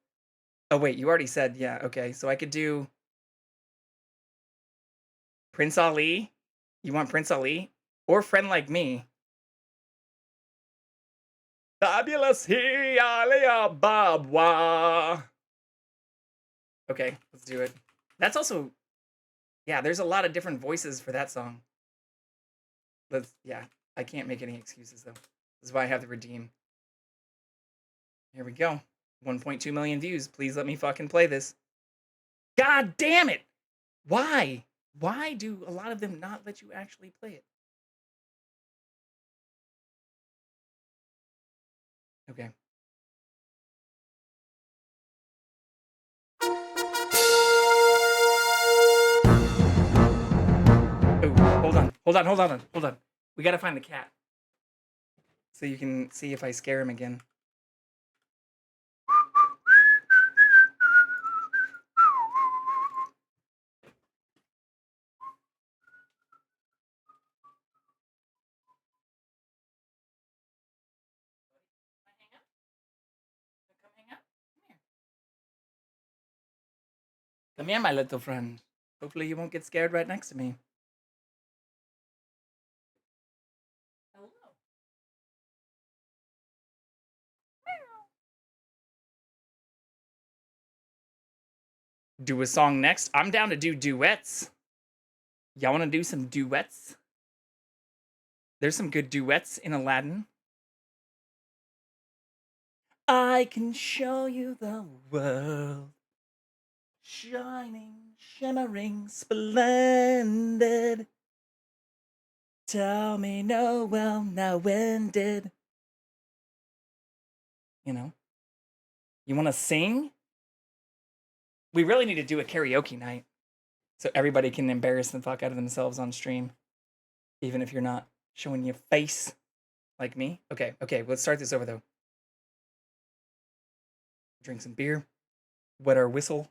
Oh wait, you already said, yeah, okay. So I could do Prince Ali. You want Prince Ali? Or Friend Like Me? Fabulous he alia babwa. Okay, let's do it. That's also, yeah, there's a lot of different voices for that song. Yeah, I can't make any excuses though. This is why I have to redeem. Here we go. 1.2 million views. Please let me fucking play this. God damn it! Why? Why do a lot of them not let you actually play it? Okay. Oh, hold on. We gotta find the cat. So you can see if I scare him again. Come here, my little friend. Hopefully you won't get scared right next to me. Do a song next. I'm down to do duets. Y'all want to do some duets? There's some good duets in Aladdin. I can show you the world. Shining, shimmering, splendid. Tell me no, well, now when did? You know? You want to sing? We really need to do a karaoke night. So everybody can embarrass the fuck out of themselves on stream. Even if you're not showing your face like me. Okay, let's start this over though. Drink some beer. Wet our whistle.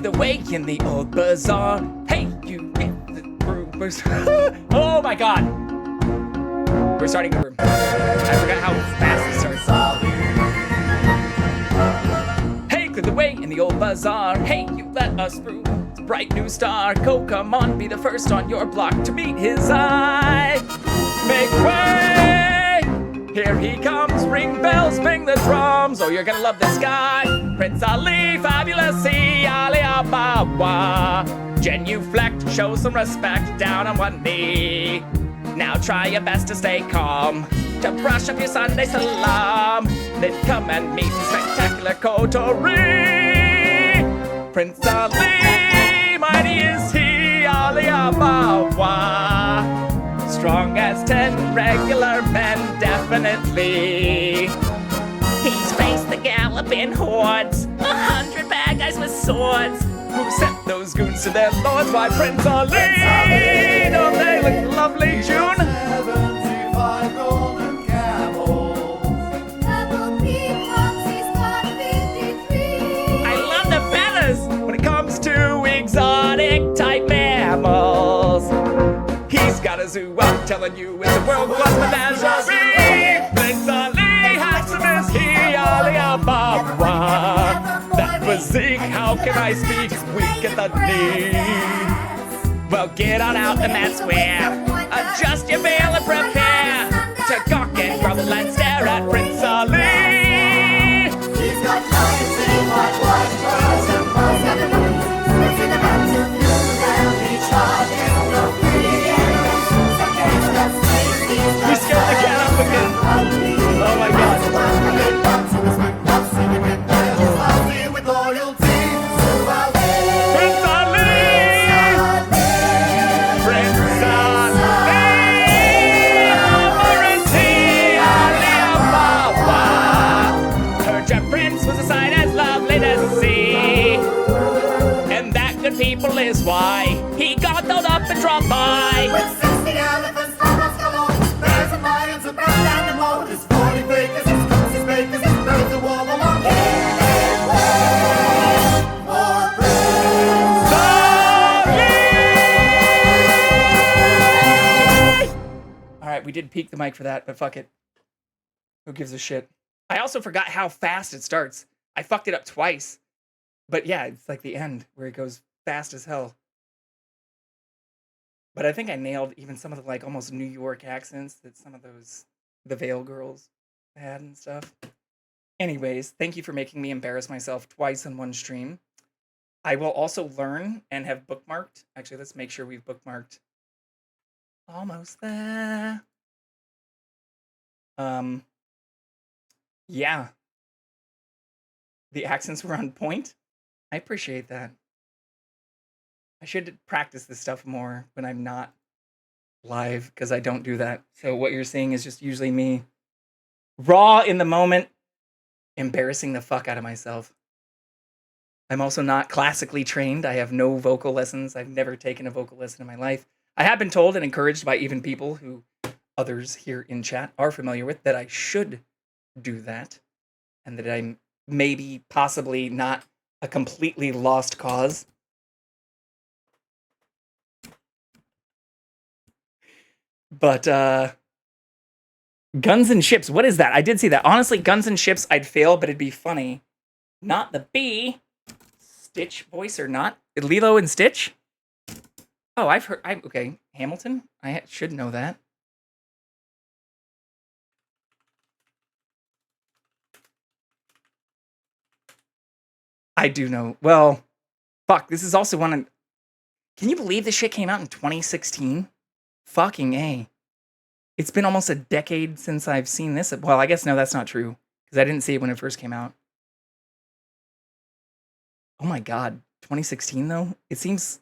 The way in the old bazaar. Hey, you get the brewers. Oh my god. We're starting over. I forgot how fast it starts. Hey, clear the way in the old bazaar. Hey, you let us through. It's a bright new star. Go, come on, be the first on your block to meet his eye. Make way. Here he comes, ring bells, bang the drums. Oh, you're gonna love this guy. Prince Ali, fabulous, he, Ali Ababa. Genuflect, show some respect, down on one knee. Now try your best to stay calm, to brush up your Sunday salam. Then come and meet the spectacular coterie. Prince Ali, mighty is he, Ali Ababa. Strong as 10 regular men, definitely. He's faced the galloping hordes, 100 bad guys with swords. Who sent those goons to their lords? Why, Prince Ali! Don't they look lovely, June? 75 golden camels. I love the feathers when it comes to exotic type mammals. He's got a zoo, I'm telling you, it's a world-class menagerie. Prince Ali, handsome as he, Ali Ababa. That physique, how can I speak? Weak at the knee. Well, get on out in that square. Adjust your veil and prepare to gawk and grovel and stare at Prince Ali. He's got giant teeth like white birds and pearls and balloons. It's in the mountains of you and he charges no free. We scared the cat up again. Oh my god. Prince Ali! Prince Ali! Authority, Ali Ababa. Heard your prince was a sight as lovely to see. And that good people is why he got thrown up and dropped by. With 60 elephants, farmers galore. There's a lions, a brown animal. There's 40 bakers, there's cooks, there's bakers, there's birds of all along. Alright, we did peak the mic for that, but fuck it. Who gives a shit? I also forgot how fast it starts. I fucked it up twice. But yeah, it's like the end where it goes fast as hell. But I think I nailed even some of the like almost New York accents that some of those the Veil girls had and stuff. Anyways, thank you for making me embarrass myself twice in one stream. I will also learn and have bookmarked. Actually, let's make sure we've bookmarked. Almost there. Yeah. The accents were on point. I appreciate that. I should practice this stuff more when I'm not live, because I don't do that. So what you're seeing is just usually me raw in the moment, embarrassing the fuck out of myself. I'm also not classically trained. I have no vocal lessons. I've never taken a vocal lesson in my life. I have been told and encouraged by even people who others here in chat are familiar with that I should do that, and that I'm maybe possibly not a completely lost cause. But Guns and Ships, what is that? I did see that. Honestly, Guns and Ships, I'd fail, but it'd be funny. Not the B. Stitch voice or not? Lilo and Stitch? Oh, I've heard. Okay, Hamilton? I should know that. I do know. Well, fuck, this is also one of... Can you believe this shit came out in 2016? Fucking A. It's been almost a decade since I've seen this. Well, I guess no, that's not true. Because I didn't see it when it first came out. Oh my god. 2016 though? It seems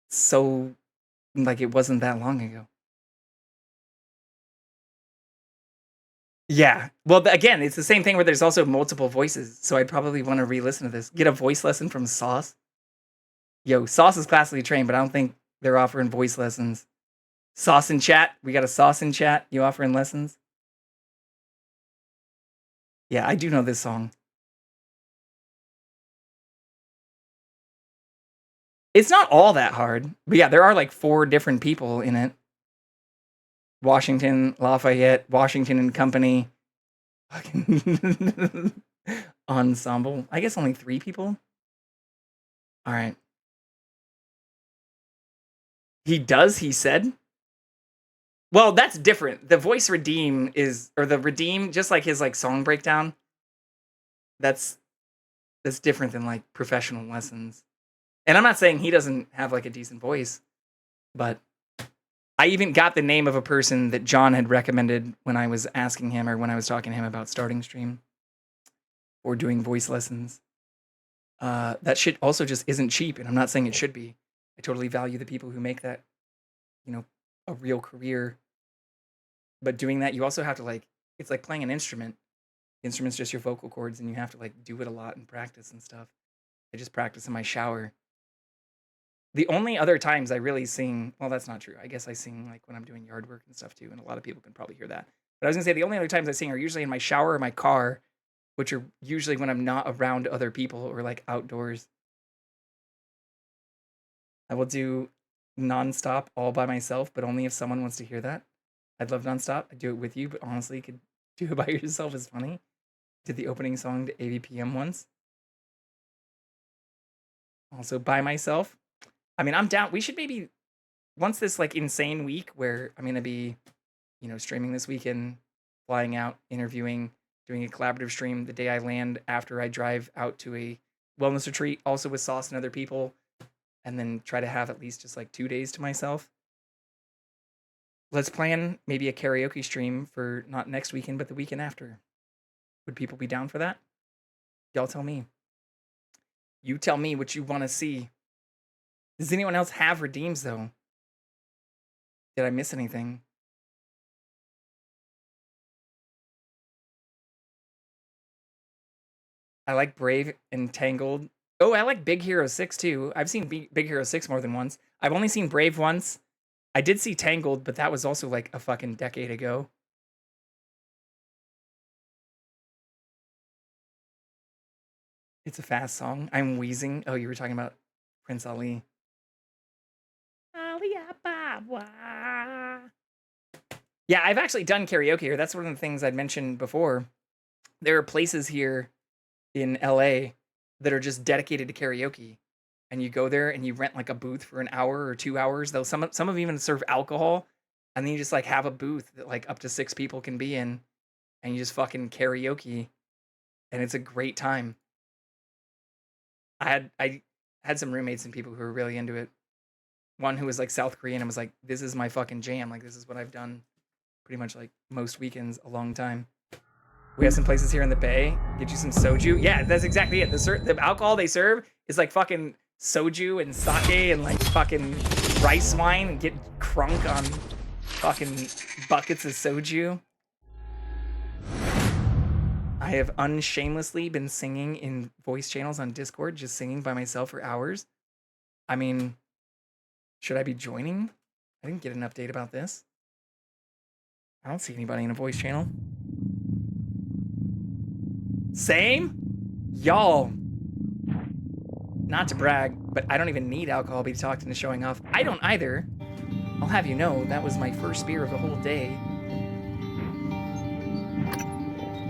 so like it wasn't that long ago. Yeah. Well, again, it's the same thing where there's also multiple voices. So I'd probably want to re-listen to this. Get a voice lesson from Sauce. Yo, Sauce is classically trained, but I don't think they're offering voice lessons. Sauce in chat. We got a Sauce in chat. You offering lessons? Yeah, I do know this song. It's not all that hard. But yeah, there are like 4 different people in it. Washington, Lafayette, Washington and Company. Ensemble. I guess only 3 people. All right. He does, he said. Well, that's different. The voice redeem is, or the redeem, just like his like song breakdown. That's different than like professional lessons. And I'm not saying he doesn't have like a decent voice, but I even got the name of a person that John had recommended when I was asking him or when I was talking to him about starting stream or doing voice lessons. That shit also just isn't cheap, and I'm not saying it should be. I totally value the people who make that, you know, a real career. But doing that, you also have to like, it's like playing an instrument. The instrument's just your vocal cords, and you have to like do it a lot and practice and stuff. I just practice in my shower. The only other times I really sing, well, that's not true. I guess I sing like when I'm doing yard work and stuff too, and a lot of people can probably hear that. But I was gonna say the only other times I sing are usually in my shower or my car, which are usually when I'm not around other people or like outdoors. I will do nonstop all by myself, but only if someone wants to hear that. I'd love nonstop. I'd do it with you, but honestly, you could do it by yourself is funny. Did the opening song to AVPM once. Also by myself. I mean, I'm down. We should maybe, once this like insane week where I'm going to be, you know, streaming this weekend, flying out, interviewing, doing a collaborative stream the day I land after I drive out to a wellness retreat, also with Sauce and other people, and then try to have at least just like 2 days to myself. Let's plan maybe a karaoke stream for not next weekend, but the weekend after. Would people be down for that? Y'all tell me. You tell me what you want to see. Does anyone else have redeems, though? Did I miss anything? I like Brave and Tangled. Oh, I like Big Hero 6, too. I've seen Big Hero 6 more than once. I've only seen Brave once. I did see Tangled, but that was also like a fucking decade ago. It's a fast song. I'm wheezing. Oh, you were talking about Prince Ali. Yeah, I've actually done karaoke here. That's one of the things I'd mentioned before. There are places here in LA that are just dedicated to karaoke. And you go there and you rent like a booth for an hour or 2 hours. Though some of them even serve alcohol. And then you just like have a booth that like up to 6 people can be in. And you just fucking karaoke. And it's a great time. I had some roommates and people who were really into it. One who was like South Korean and was like, this is my fucking jam. Like, this is what I've done pretty much like most weekends a long time. We have some places here in the Bay. Get you some soju. Yeah, that's exactly it. The alcohol they serve is like fucking soju and sake and like fucking rice wine, and get crunk on fucking buckets of soju. I have unshamelessly been singing in voice channels on Discord, just singing by myself for hours. I mean, should I be joining? I didn't get an update about this. I don't see anybody in a voice channel. Same? Y'all. Not to brag, but I don't even need alcohol to be talked into showing off. I don't either. I'll have you know, that was my first beer of the whole day.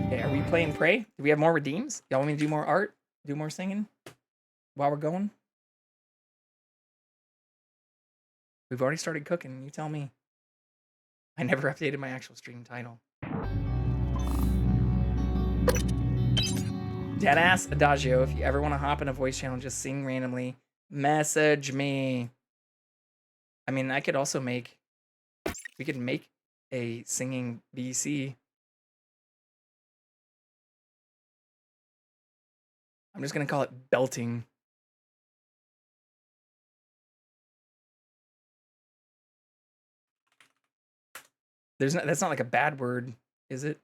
Okay, are we playing Prey? Do we have more redeems? Y'all want me to do more art? Do more singing? While we're going? We've already started cooking, you tell me. I never updated my actual stream title. Deadass Adagio, if you ever want to hop in a voice channel and just sing randomly, message me. I mean, I could also make... We could make a singing BC. I'm just going to call it belting. That's not like a bad word, is it?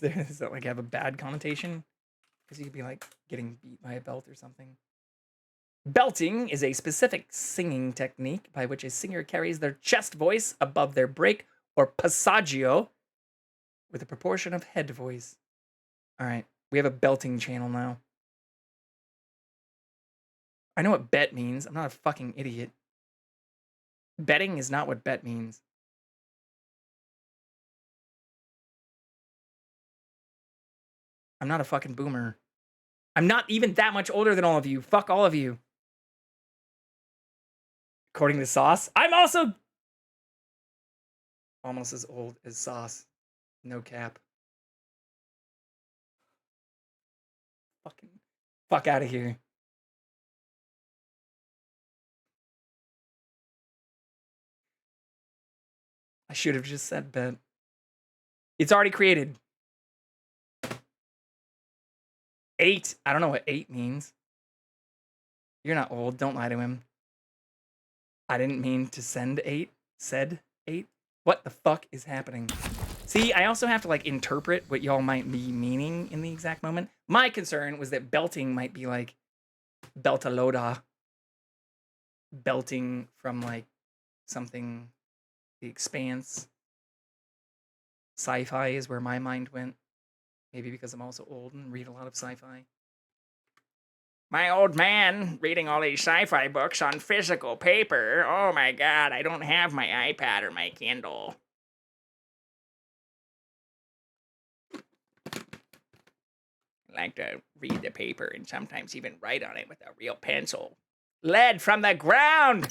Does that like have a bad connotation? Because you could be like getting beat by a belt or something. Belting is a specific singing technique by which a singer carries their chest voice above their break or passaggio with a proportion of head voice. All right, we have a belting channel now. I know what bet means. I'm not a fucking idiot. Betting is not what bet means. I'm not a fucking boomer. I'm not even that much older than all of you. Fuck all of you. According to Sauce, I'm also almost as old as Sauce. No cap. Fuck out of here. I should have just said bet. It's already created. 8. I don't know what 8 means. You're not old. Don't lie to him. I didn't mean to send 8. Said 8. What the fuck is happening? See, I also have to like interpret what y'all might be meaning in the exact moment. My concern was that belting might be like beltaloda. Belting from like something, The Expanse. Sci-fi is where my mind went. Maybe because I'm also old and read a lot of sci-fi. My old man reading all these sci-fi books on physical paper. Oh my god, I don't have my iPad or my Kindle. I like to read the paper and sometimes even write on it with a real pencil. Led from the ground!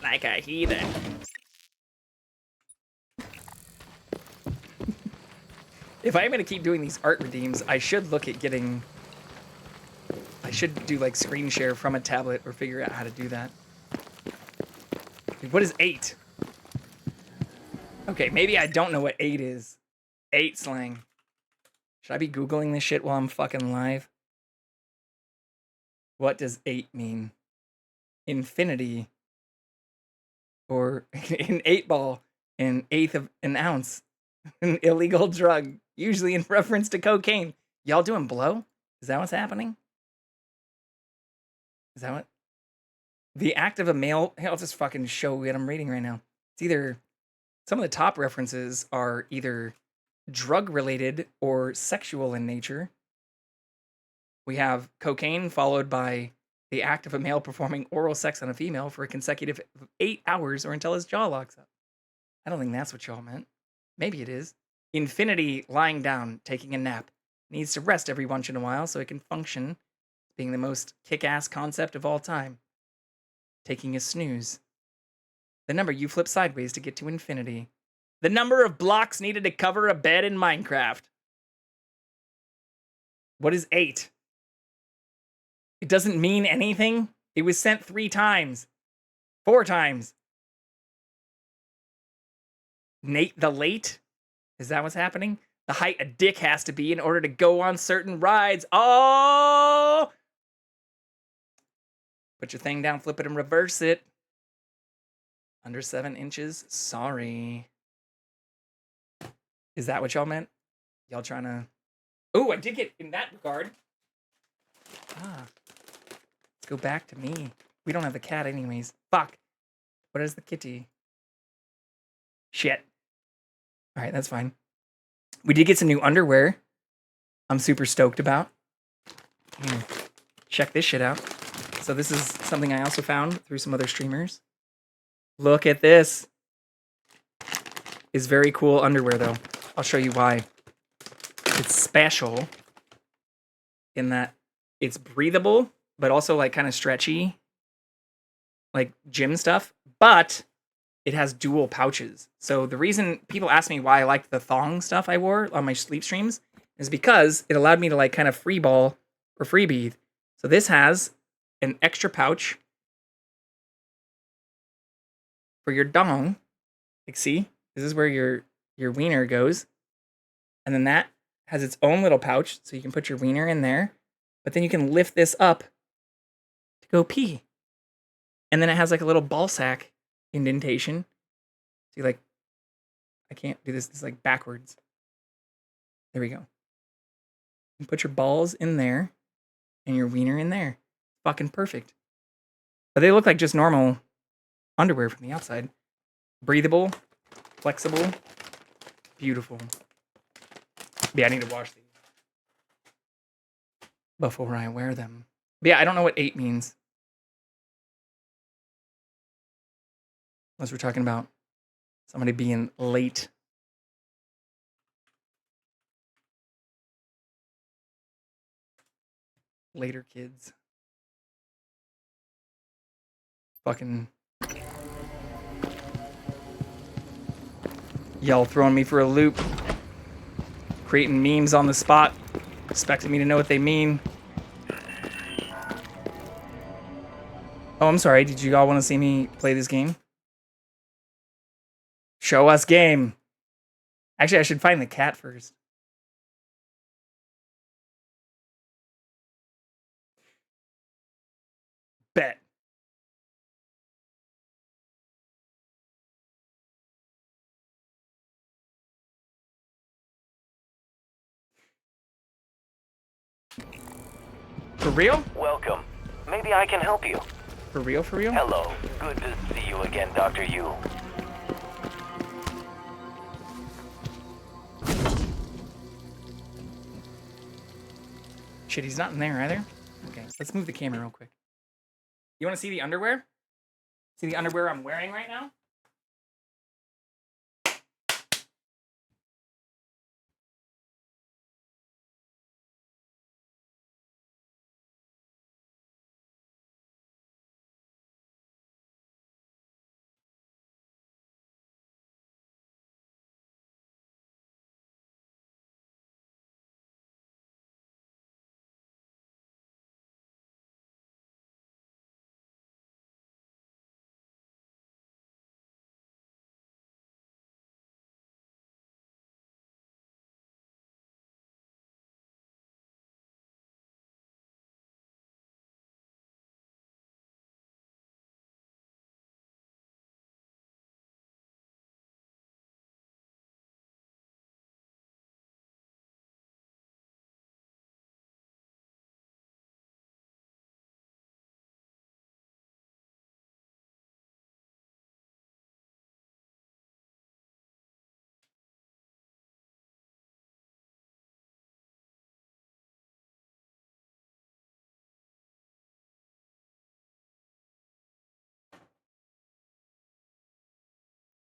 Like a heathen. If I'm gonna keep doing these art redeems, I should look at getting... I should do like screen share from a tablet or figure out how to do that. What is 8? Okay, maybe I don't know what 8 is. 8 slang. Should I be Googling this shit while I'm fucking live? What does 8 mean? Infinity. Or an 8-ball, an eighth of an ounce. An illegal drug, usually in reference to cocaine. Y'all doing blow? Is that what's happening? Is that what? The act of a male... I'll just fucking show what I'm reading right now. It's either... Some of the top references are either drug-related or sexual in nature. We have cocaine followed by the act of a male performing oral sex on a female for a consecutive 8 hours or until his jaw locks up. I don't think that's what y'all meant. Maybe it is. Infinity, lying down, taking a nap. Needs to rest every once in a while so it can function, being the most kick-ass concept of all time. Taking a snooze. The number you flip sideways to get to infinity. The number of blocks needed to cover a bed in Minecraft. What is 8? It doesn't mean anything. It was sent 3 times. 4 times. Nate the late? Is that what's happening? The height a dick has to be in order to go on certain rides. Oh! Put your thing down, flip it, and reverse it. Under 7 inches? Sorry. Is that what y'all meant? Y'all trying to... Oh, I did get in that regard. Ah. Let's go back to me. We don't have the cat anyways. Fuck. What is the kitty? Shit. All right, that's fine. We did get some new underwear. I'm super stoked about. Here, check this shit out. So this is something I also found through some other streamers. Look at this. It's very cool underwear though. I'll show you why. It's special in that it's breathable, but also like kind of stretchy, like gym stuff, but it has dual pouches. So the reason people ask me why I like the thong stuff I wore on my sleep streams is because it allowed me to like kind of free ball or free breathe. So this has an extra pouch for your dong. Like, see, this is where your wiener goes. And then that has its own little pouch, so you can put your wiener in there. But then you can lift this up to go pee. And then it has like a little ball sack indentation. See, like, I can't do this. It's like backwards. There we go. You put your balls in there and your wiener in there. Fucking perfect. But they look like just normal underwear from the outside. Breathable, flexible, beautiful. Yeah, I need to wash these before I wear them. But yeah, I don't know what 8 means. Unless we're talking about somebody being late. Later kids. Fucking y'all throwing me for a loop. Creating memes on the spot. Expecting me to know what they mean. Oh, I'm sorry. Did you all want to see me play this game? Show us game. Actually, I should find the cat first. Bet. For real? Welcome. Maybe I can help you. For real, for real? Hello. Good to see you again, Dr. Yu. Shit, he's not in there either. Okay, let's move the camera real quick. You want to see the underwear? See the underwear I'm wearing right now?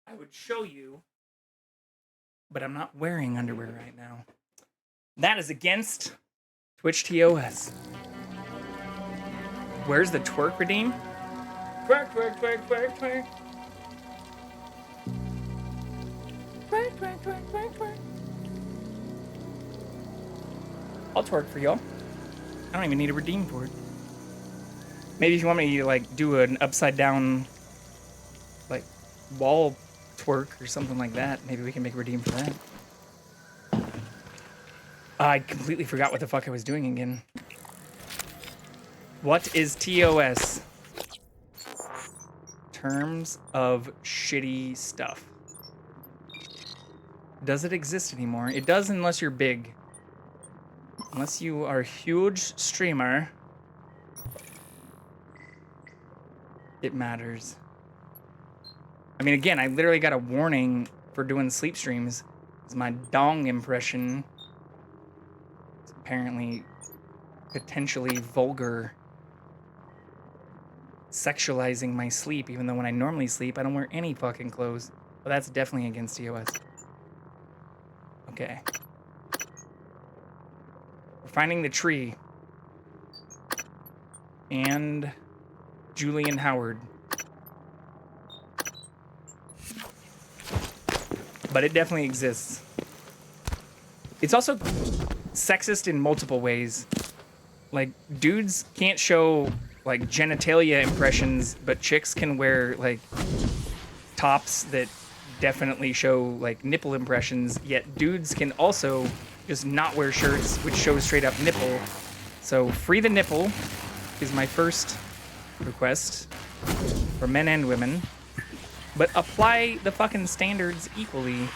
I would show you, but I'm not wearing underwear right now. That is against Twitch TOS. Where's the twerk redeem? Twerk, twerk, twerk, twerk, twerk. Twerk, twerk, twerk, twerk, twerk. I'll twerk for y'all. I don't even need a redeem for it. Maybe if you want me to like do an upside down like wall twerk or something like that, maybe we can make a redeem for that. I completely forgot what the fuck I was doing again. What is TOS? Terms of shitty stuff. Does it exist anymore? It does unless you're big. Unless you are a huge streamer. it matters. I mean, again, I literally got a warning for doing sleep streams. It's my dong impression. It's apparently potentially vulgar. Sexualizing my sleep, even though when I normally sleep, I don't wear any fucking clothes. But that's definitely against TOS. Okay. We're finding the tree. And Julian Howard. But it definitely exists. It's also sexist in multiple ways. Like, dudes can't show, like, genitalia impressions, but chicks can wear, like, tops that definitely show, like, nipple impressions, yet dudes can also just not wear shirts, which show straight up nipple. So, free the nipple is my first request for men and women. But apply the fucking standards equally.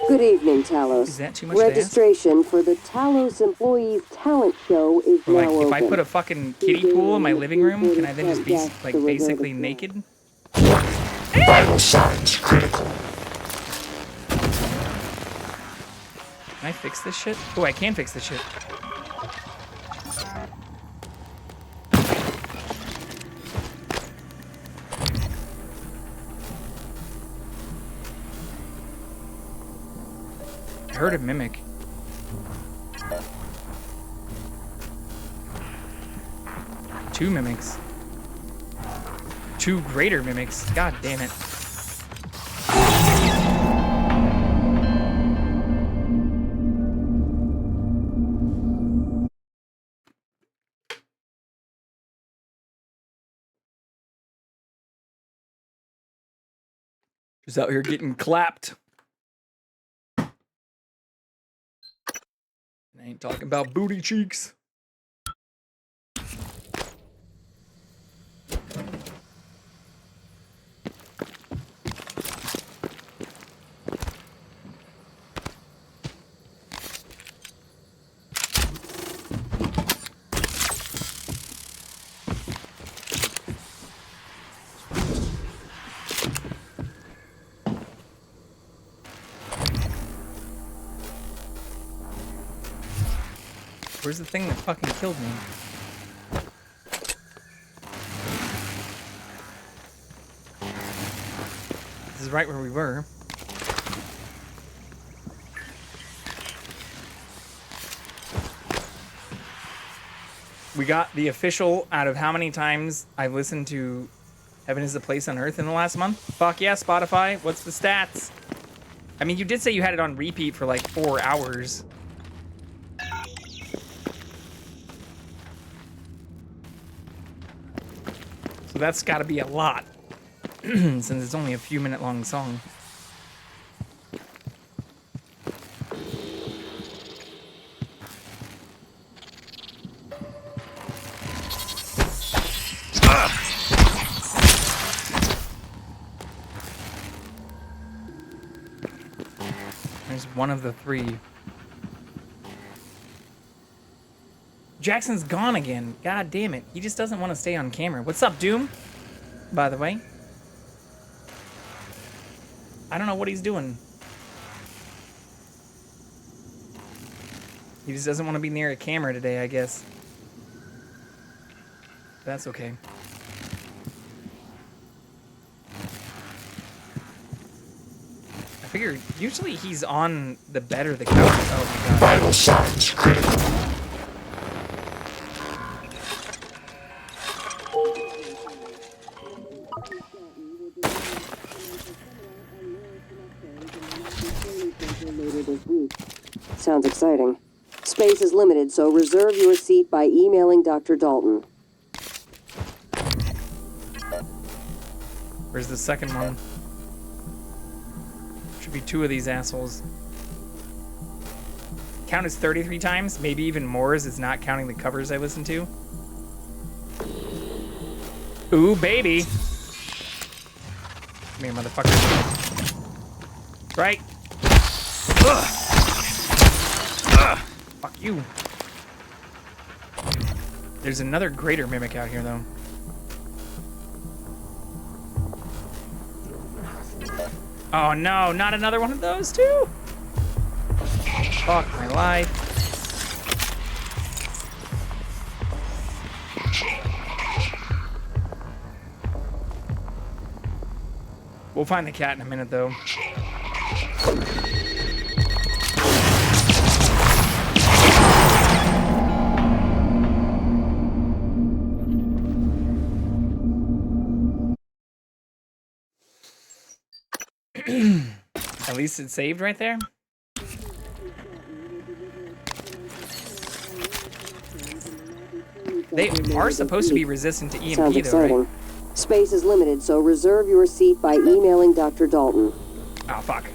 Good evening, Talos. Is that too much to ask? Registration for the Talos Employees Talent Show is Or like, now if open. I put a fucking kiddie pool in my living room, can I then just be, like, basically naked? Vital signs critical. Can I fix this shit? Oh, I can fix this shit. I heard a mimic. Two mimics. Two greater mimics. God damn it. Just out here getting clapped. I ain't talking about booty cheeks. Where's the thing that fucking killed me? This is right where we were. We got the official out of how many times I've listened to Heaven is a Place on Earth in the last month. Fuck yeah, Spotify. What's the stats? I mean, you did say you had it on repeat for like 4 hours. So that's got to be a lot, since it's only a few minute long song. There's one of the three. Jackson's gone again. God damn it. He just doesn't want to stay on camera. What's up, Doom? By the way. I don't know what he's doing. He just doesn't want to be near a camera today, I guess. That's okay. I figure usually he's on the bed or the couch. Oh my god. Vital signs critical. Sounds exciting. Space is limited, so reserve your seat by emailing Dr. Dalton. Where's the second one? Should be 2 of these assholes. Count as 33 times, maybe even more as it's not counting the covers I listen to. Ooh, baby. Come here, motherfucker. Right. Ugh. Ugh. Fuck you. There's another greater mimic out here, though. Oh no, not another one of those too? Fuck my life. We'll find the cat in a minute, though. At least it's saved right there. They are supposed to be resistant to EMP, Sounds though, exciting. right? Space is limited, so reserve your seat by emailing Dr. Dalton. Oh, fuck.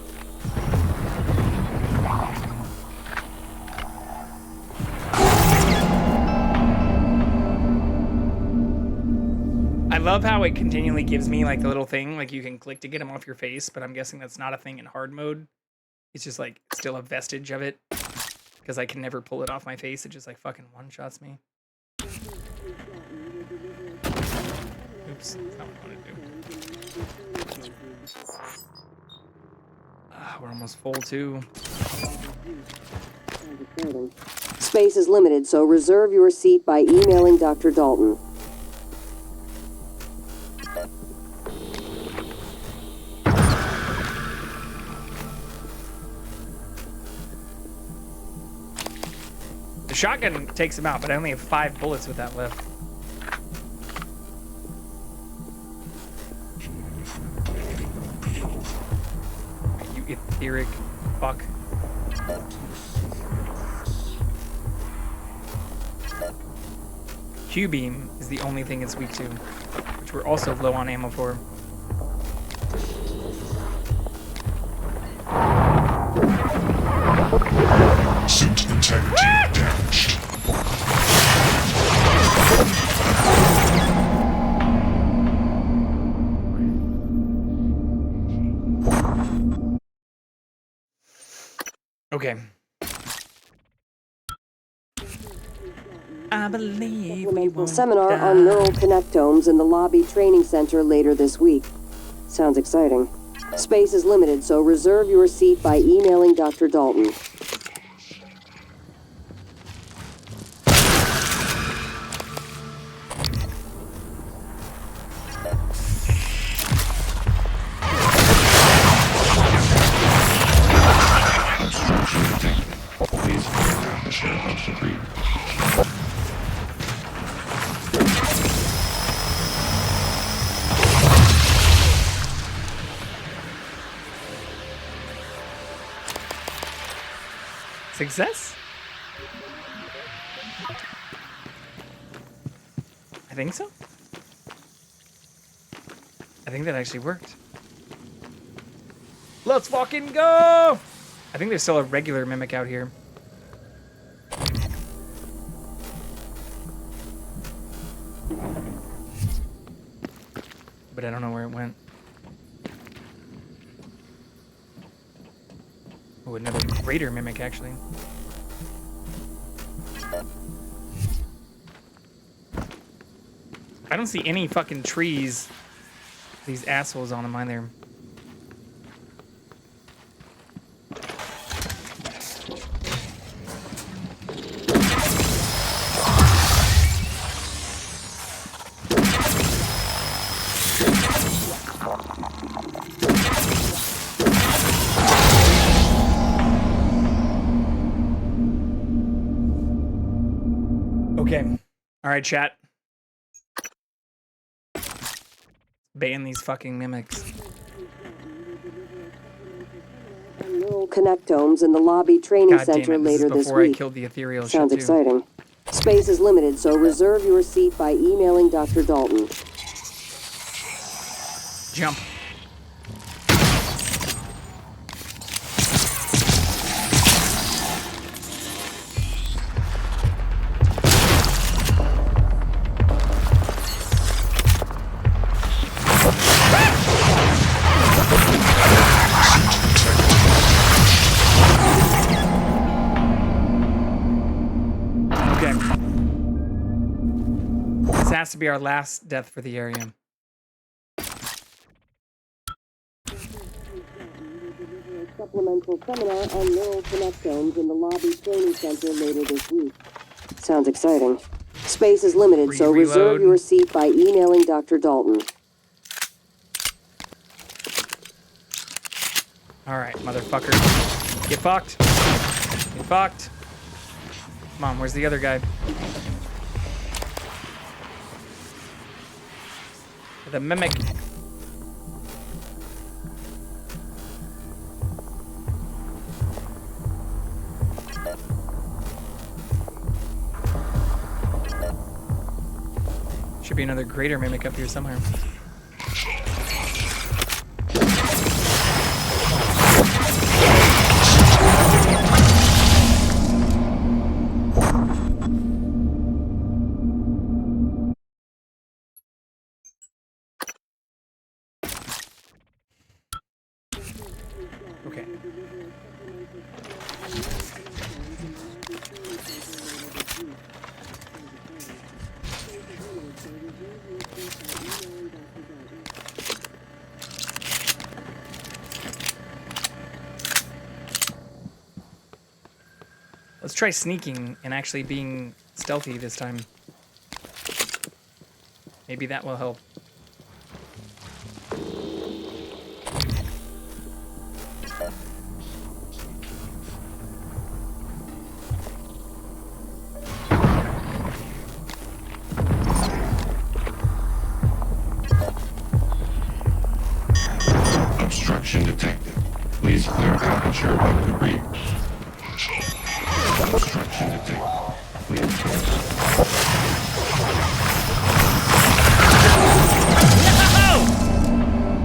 I love how it continually gives me like the little thing, like you can click to get them off your face, but I'm guessing that's not a thing in hard mode. It's just like still a vestige of it because I can never pull it off my face. It just like fucking one-shots me. Oops, that's not what I wanted to do. We're almost full too. Space is limited, so reserve your seat by emailing Dr. Dalton. The shotgun takes him out, but I only have 5 bullets with that left. You etheric fuck. Q-beam is the only thing it's weak to, which we're also low on ammo for. Suit integrity damaged. Okay. I believe we won't Seminar die. on neural connectomes in the Lobby Training Center later this week. Sounds exciting. Space is limited, so reserve your seat by emailing Dr. Dalton. Success? I think so. I think that actually worked. Let's fucking go! I think there's still a regular mimic out here. But I don't know where it went. Oh, another greater mimic, actually. I don't see any fucking trees. These assholes on them either. Okay. All right, chat. Ban these fucking mimics. Neural connectomes in the Lobby Training God damn Center it, later this before I week. killed the ethereal Sounds shit too. exciting. Space is limited, so reserve your seat by emailing Dr. Dalton. Jump. This has to be our last death for the area. Supplemental seminar on neural connectomes in the lobby training center later this week. Sounds exciting. Space is limited, so reserve your seat by emailing Dr. Dalton. Alright, motherfucker. Get fucked. Get fucked. Come on, where's the other guy? The mimic. Should be another greater mimic up here somewhere. Okay. Let's try sneaking and actually being stealthy this time. Maybe that will help. Obstruction detected. Please clear aperture of debris. Obstruction detected. Please clear.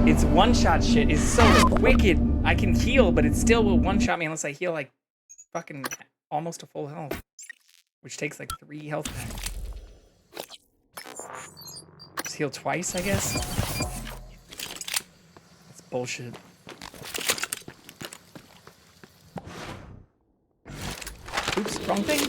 Its one-shot shit is so wicked. I can heal, but it still will one-shot me unless I heal like fucking almost a full health. Which takes like 3 health back. Just heal twice, I guess? That's bullshit. Oops, wrong thing.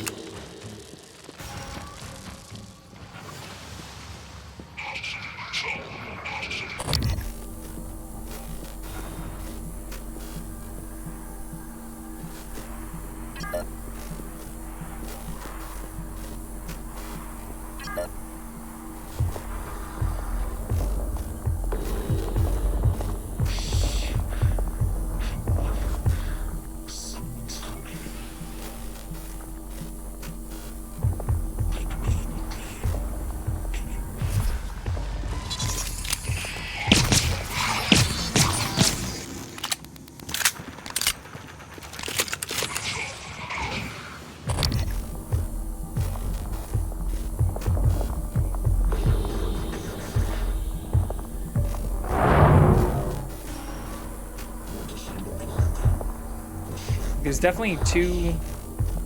There's definitely 2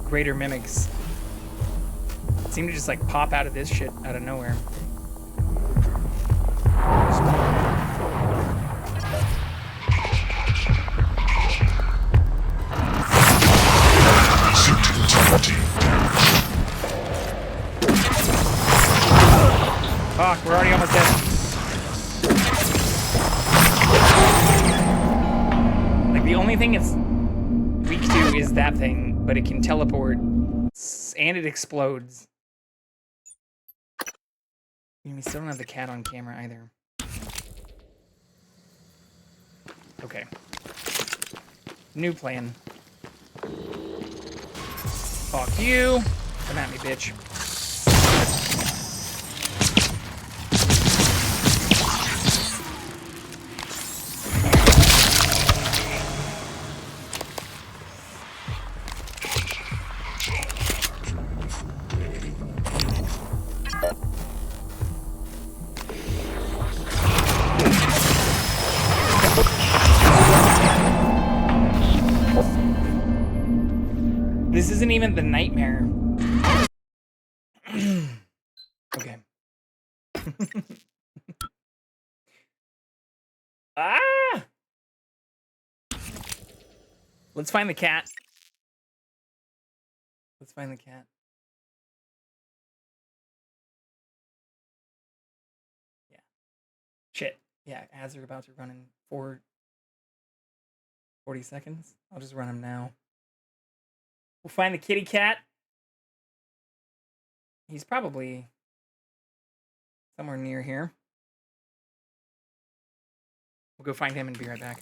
greater mimics. Seem to just like pop out of this shit out of nowhere. Fuck, we're already almost dead. Like the only thing it's weak to is that thing, but it can teleport and it explodes. We still don't have the cat on camera either. Okay. New plan. Fuck you. Come at me, bitch. This isn't even the nightmare. Okay. Ah! Let's find the cat. Let's find the cat. Yeah, ads are about to run in 40 seconds. I'll just run them now. We'll find the kitty cat. He's probably somewhere near here. We'll go find him and be right back.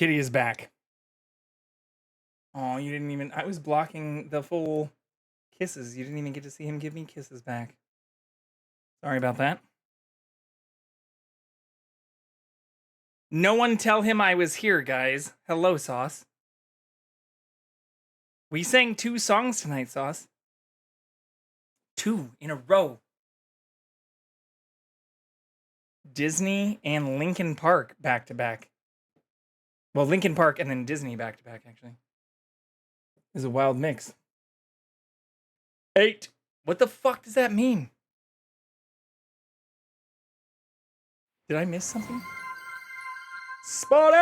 Kitty is back. Oh, you didn't even... I was blocking the full kisses. You didn't even get to see him give me kisses back. Sorry about that. No one tell him I was here, guys. Hello, Sauce. We sang 2 songs tonight, Sauce. 2 in a row. Disney and Linkin Park back to back. Well, Linkin Park and then Disney back to back, actually. Is a wild mix. 8. What the fuck does that mean? Did I miss something? Spotty!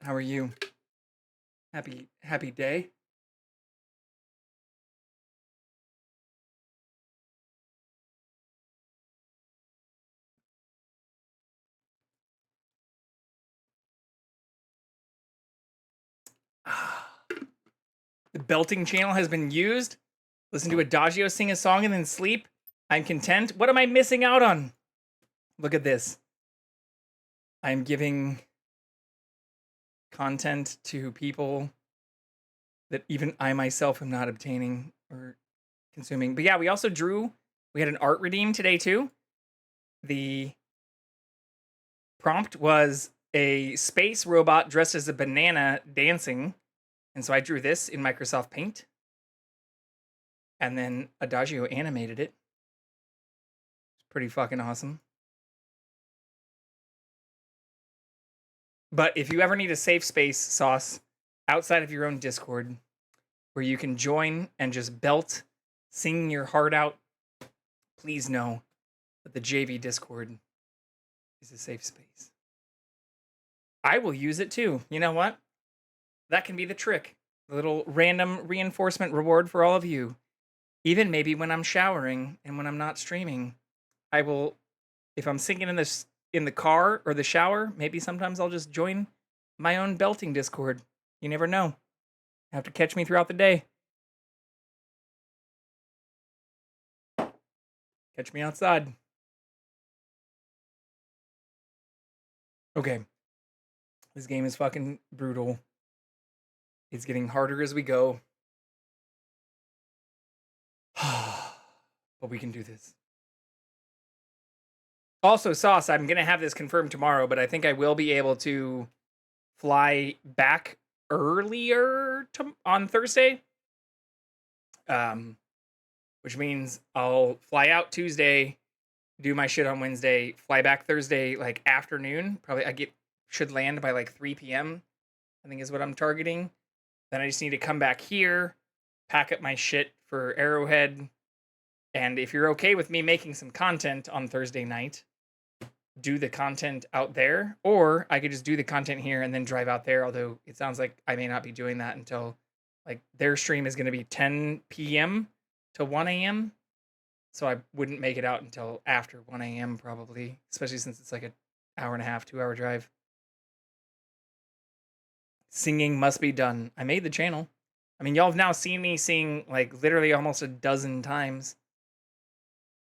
How are you? Happy day. The belting channel has been used. Listen to Adagio sing a song and then sleep. I'm content. What am I missing out on? Look at this. I'm giving content to people that even I myself am not obtaining or consuming. But yeah, we also drew. We had an art redeem today too. The prompt was a space robot dressed as a banana dancing. And so I drew this in Microsoft Paint. And then Adagio animated it. It's pretty fucking awesome. But if you ever need a safe space, Sauce, outside of your own Discord, where you can join and just belt, sing your heart out, please know that the JV Discord is a safe space. I will use it too. You know what? That can be the trick. A little random reinforcement reward for all of you. Even maybe when I'm showering and when I'm not streaming, I will, if I'm singing in the car or the shower, maybe sometimes I'll just join my own belting Discord. You never know. You have to catch me throughout the day. Catch me outside. Okay. This game is fucking brutal. It's getting harder as we go. But we can do this. Also, Sauce, I'm going to have this confirmed tomorrow, but I think I will be able to fly back earlier on Thursday. Which means I'll fly out Tuesday, do my shit on Wednesday, fly back Thursday, like afternoon. Probably should land by like 3 p.m. I think is what I'm targeting. Then I just need to come back here, pack up my shit for Arrowhead. And if you're okay with me making some content on Thursday night, do the content out there. Or I could just do the content here and then drive out there. Although it sounds like I may not be doing that until like their stream is going to be 10 p.m. to 1 a.m. So I wouldn't make it out until after 1 a.m. probably, especially since it's like an hour and a half, 2-hour drive. Singing must be done. I made the channel. I mean, y'all have now seen me sing like literally almost a dozen times.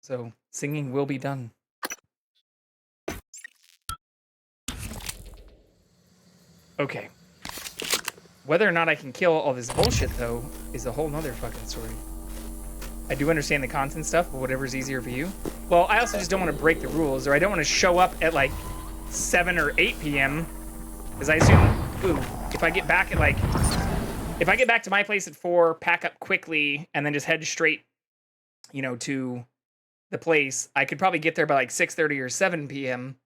So singing will be done. Okay. Whether or not I can kill all this bullshit, though, is a whole nother fucking story. I do understand the content stuff, but whatever's easier for you. Well, I also just don't want to break the rules, or I don't want to show up at like 7 or 8 p.m. Because I assume, if I get back at like, if I get back to my place at 4, pack up quickly, and then just head straight, you know, to the place, I could probably get there by like 6:30 or 7 p.m.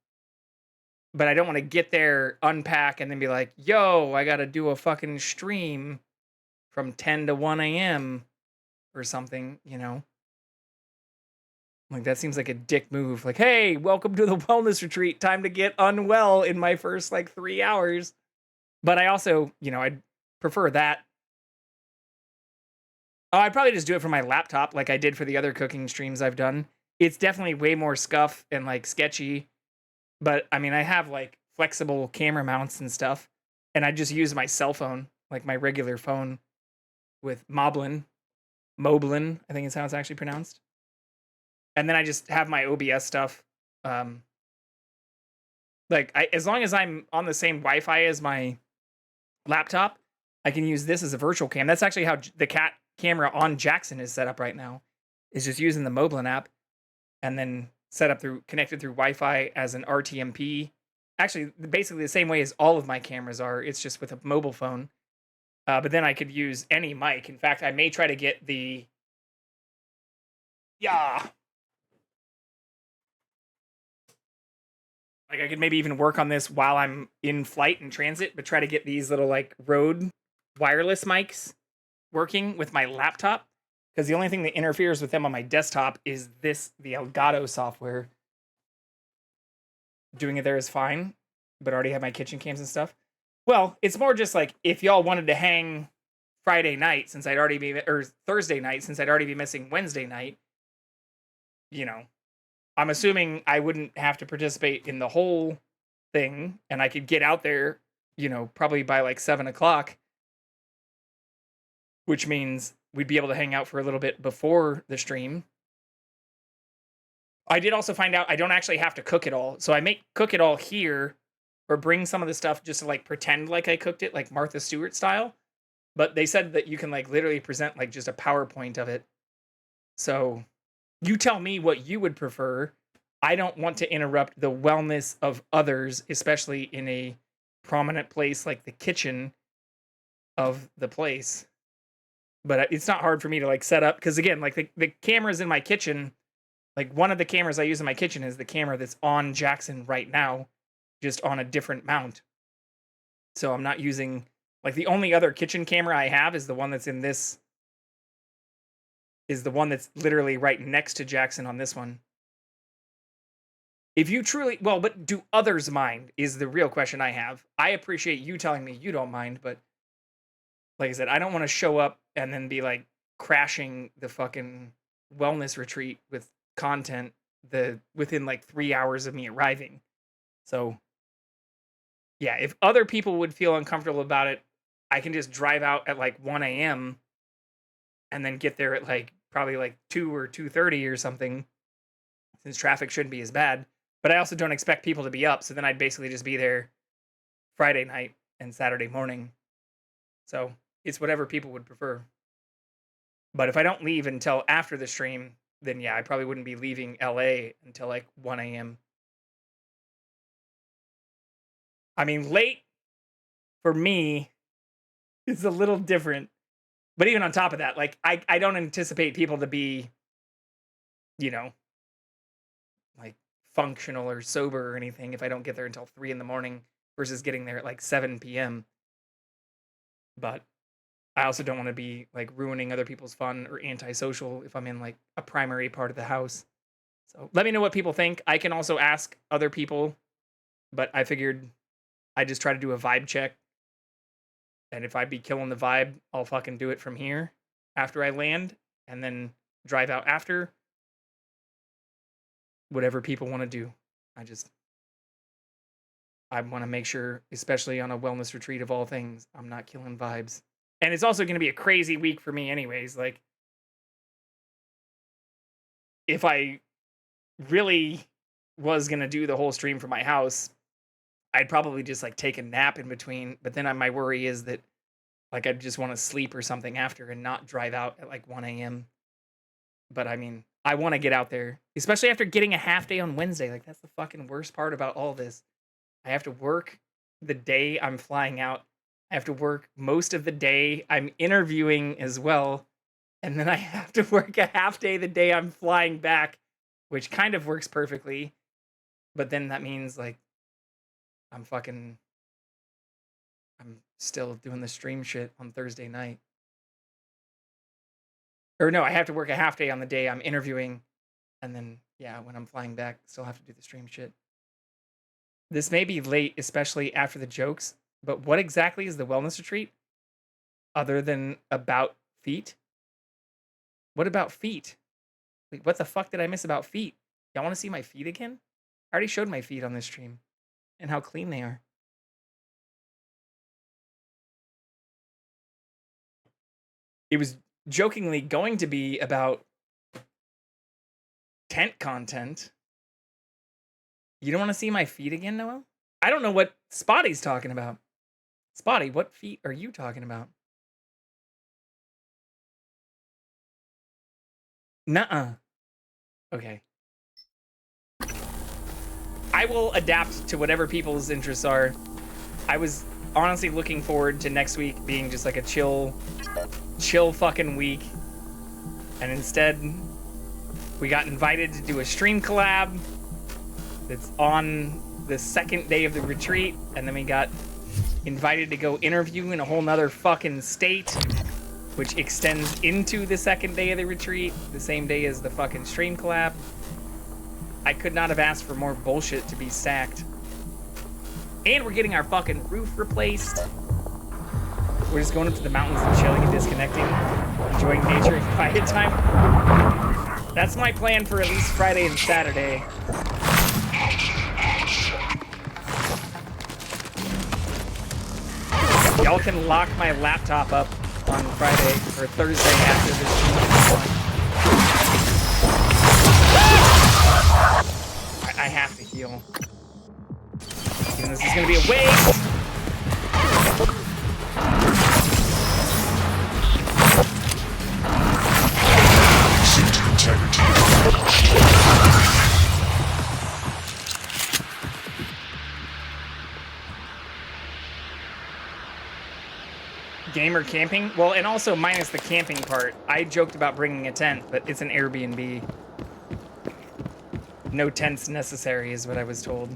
But I don't want to get there, unpack, and then be like, yo, I got to do a fucking stream from 10 to 1 a.m. or something, you know? Like, that seems like a dick move. Like, hey, welcome to the wellness retreat. Time to get unwell in my first, like, 3 hours. But I also, you know, I'd prefer that. Oh, I'd probably just do it from my laptop like I did for the other cooking streams I've done. It's definitely way more scuff and, like, sketchy. But, I mean, I have, like, flexible camera mounts and stuff. And I just use my cell phone, like my regular phone with Moblin, I think is how it's actually pronounced. And then I just have my OBS stuff. But Like, as long as I'm on the same Wi-Fi as my laptop, I can use this as a virtual cam. That's actually how the cat camera on Jackson is set up right now. Is just using the Moblin app and then connected through Wi-Fi as an RTMP. Actually, basically the same way as all of my cameras are. It's just with a mobile phone. But then I could use any mic. In fact, I may try to get the like I could maybe even work on this while I'm in flight and transit, but try to get these little like Rode wireless mics working with my laptop. Because the only thing that interferes with them on my desktop is the Elgato software. Doing it there is fine, but I already have my kitchen cams and stuff. Well, it's more just like if y'all wanted to hang Friday night since I'd already be, or Thursday night since I'd already be missing Wednesday night, you know, I'm assuming I wouldn't have to participate in the whole thing and I could get out there, you know, probably by like 7 o'clock, which means we'd be able to hang out for a little bit before the stream. I did also find out I don't actually have to cook it all. So I may cook it all here or bring some of the stuff just to like pretend like I cooked it, like Martha Stewart style. But they said that you can like literally present like just a PowerPoint of it. So you tell me what you would prefer. I don't want to interrupt the wellness of others, especially in a prominent place like the kitchen of the place. But it's not hard for me to like set up. Because again, like the cameras in my kitchen, like one of the cameras I use in my kitchen is the camera that's on Jackson right now, just on a different mount. So I'm not using, like the only other kitchen camera I have is the one that's in this, is the one that's literally right next to Jackson on this one. If you truly, well, but do others mind is the real question I have. I appreciate you telling me you don't mind, but like I said, I don't want to show up and then be like crashing the fucking wellness retreat with content within like 3 hours of me arriving. So yeah, if other people would feel uncomfortable about it, I can just drive out at like 1 a.m. and then get there at like probably like 2 or 2:30 or something, since traffic shouldn't be as bad. But I also don't expect people to be up, so then I'd basically just be there Friday night and Saturday morning. So it's whatever people would prefer. But if I don't leave until after the stream, then yeah, I probably wouldn't be leaving LA until like 1 a.m. I mean, late for me is a little different. But even on top of that, like I don't anticipate people to be, you know, like functional or sober or anything if I don't get there until 3 in the morning versus getting there at like 7 p.m. But I also don't want to be like ruining other people's fun or antisocial if I'm in like a primary part of the house. So let me know what people think. I can also ask other people, but I figured I just try to do a vibe check. And if I'd be killing the vibe, I'll fucking do it from here after I land and then drive out after. Whatever people want to do. I want to make sure, especially on a wellness retreat of all things, I'm not killing vibes. And it's also going to be a crazy week for me anyways. Like, if I really was going to do the whole stream from my house, I'd probably just like take a nap in between. But then my worry is that like I'd just want to sleep or something after and not drive out at like 1 a.m. But I mean, I want to get out there, especially after getting a half day on Wednesday. Like, that's the fucking worst part about all this. I have to work the day I'm flying out. I have to work most of the day. I'm interviewing as well. And then I have to work a half day the day I'm flying back, which kind of works perfectly. But then that means like I'm still doing the stream shit on Thursday night. Or no, I have to work a half day on the day I'm interviewing. And then, yeah, when I'm flying back, still have to do the stream shit. This may be late, especially after the jokes, but what exactly is the wellness retreat? Other than about feet? What about feet? Wait, what the fuck did I miss about feet? Y'all want to see my feet again? I already showed my feet on this stream and how clean they are. It was jokingly going to be about tent content. You don't want to see my feet again, Noel? I don't know what Spotty's talking about. Spotty, what feet are you talking about? Nuh-uh. Okay. I will adapt to whatever people's interests are. I was honestly looking forward to next week being just like a chill fucking week. And instead, we got invited to do a stream collab that's on the second day of the retreat. And then we got invited to go interview in a whole nother fucking state, which extends into the second day of the retreat, the same day as the fucking stream collab. I could not have asked for more bullshit to be stacked. And we're getting our fucking roof replaced. We're just going up to the mountains and chilling and disconnecting, enjoying nature and quiet time. That's my plan for at least Friday and Saturday. Y'all can lock my laptop up on Friday or Thursday after this stream. I have to heal. And this is gonna be a waste. Gamer camping? Well, and also minus the camping part. I joked about bringing a tent, but it's an Airbnb. No tents necessary is what I was told.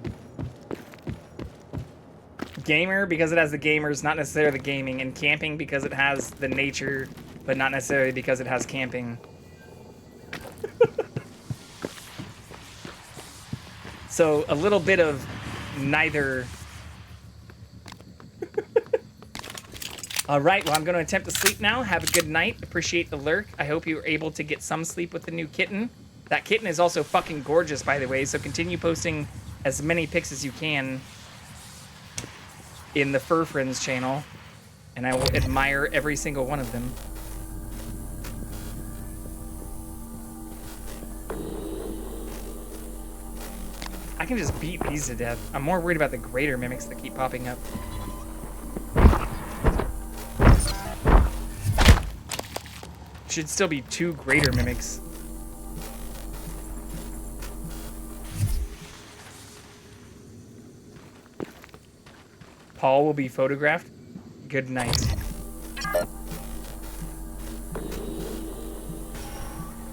Gamer because it has the gamers, not necessarily the gaming, and camping because it has the nature, but not necessarily because it has camping. So a little bit of neither. All right, well, I'm going to attempt to sleep now. Have a good night. Appreciate the lurk. I hope you were able to get some sleep with the new kitten. That kitten is also fucking gorgeous, by the way, so continue posting as many pics as you can in the Fur Friends channel, and I will admire every single one of them. I can just beat these to death. I'm more worried about the greater mimics that keep popping up. Should still be 2 greater mimics. Paul will be photographed. Good night.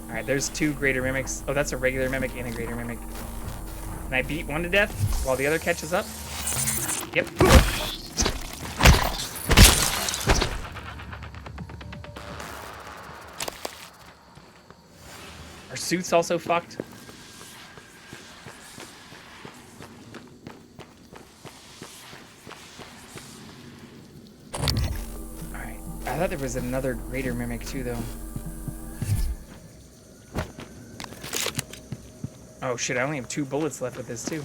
Alright, there's 2 greater mimics. Oh, that's a regular mimic and a greater mimic. Can I beat one to death while the other catches up? Yep. Our suit's also fucked. Alright. I thought there was another greater mimic too, though. Oh shit, I only have 2 bullets left with this too.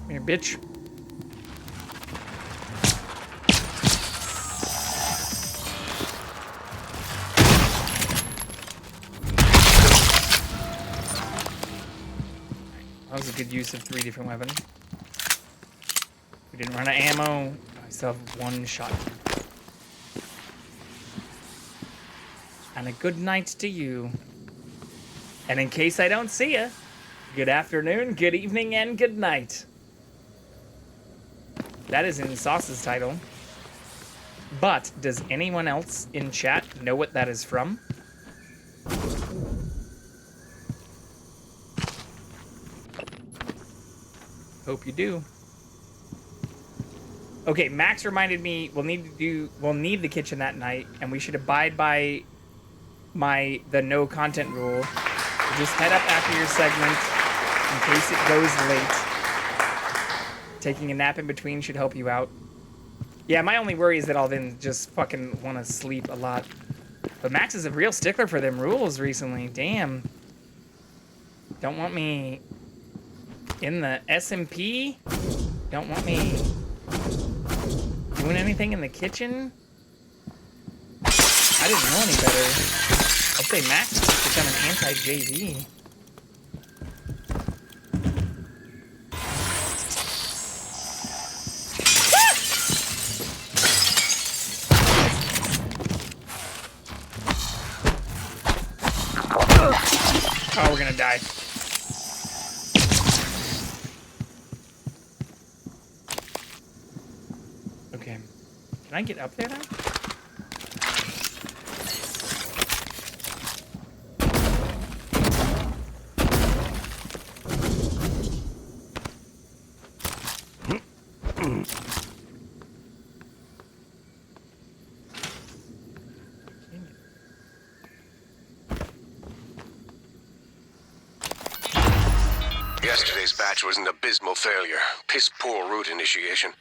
Here, bitch. That was a good use of 3 different weapons. We didn't run out of ammo. I still have 1 shot. And a good night to you. And in case I don't see ya, good afternoon, good evening, and good night. That is in Sauce's title. But does anyone else in chat know what that is from? Hope you do. Okay, Max reminded me we'll need the kitchen that night, and we should abide by the no content rule. Just head up after your segment in case it goes late. Taking a nap in between should help you out. Yeah, my only worry is that I'll then just fucking want to sleep a lot. But Max is a real stickler for them rules recently. Damn. Don't want me in the SMP Don't want me doing anything in the kitchen? I didn't know any better. I'd say Max has become an anti-JV. Oh, we're gonna die. Okay. Can I get up there now? Yesterday's batch was an abysmal failure. Piss-poor route initiation.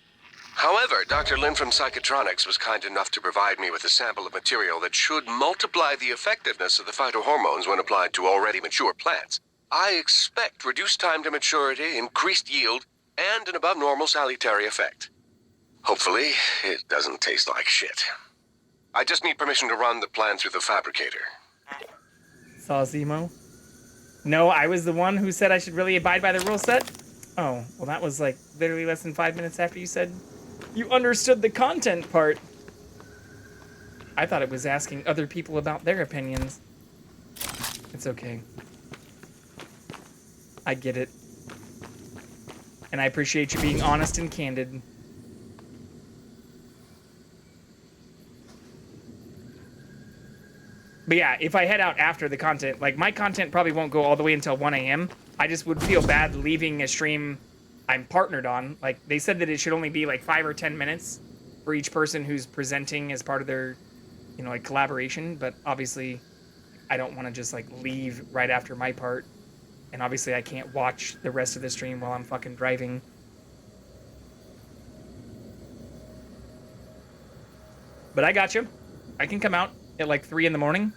However, Dr. Lin from Psychotronics was kind enough to provide me with a sample of material that should multiply the effectiveness of the phytohormones when applied to already mature plants. I expect reduced time to maturity, increased yield, and an above-normal salutary effect. Hopefully, it doesn't taste like shit. I just need permission to run the plan through the fabricator. Saw Zemo. No, I was the one who said I should really abide by the rule set. Oh, well, that was like literally less than 5 minutes after you said you understood the content part. I thought it was asking other people about their opinions. It's okay. I get it. And I appreciate you being honest and candid. But yeah, if I head out after the content, like my content probably won't go all the way until 1 a.m. I just would feel bad leaving a stream I'm partnered on. Like they said that it should only be like 5 or 10 minutes for each person who's presenting as part of their, you know, like collaboration. But obviously I don't want to just like leave right after my part. And obviously I can't watch the rest of the stream while I'm fucking driving. But I got you. I can come out at like 3 in the morning.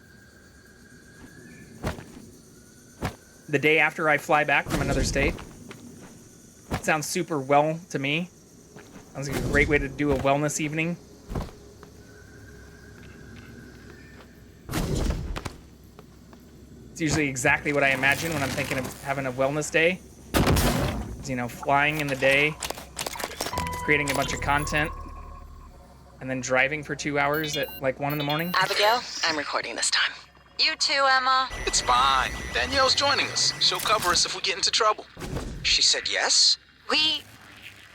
The day after I fly back from another state. It sounds super well to me. Sounds like a great way to do a wellness evening. It's usually exactly what I imagine when I'm thinking of having a wellness day. It's, you know, flying in the day, creating a bunch of content, and then driving for 2 hours at like 1 in the morning. Abigail, I'm recording this time. You too, Emma. It's fine. Danielle's joining us. She'll cover us if we get into trouble. She said yes? We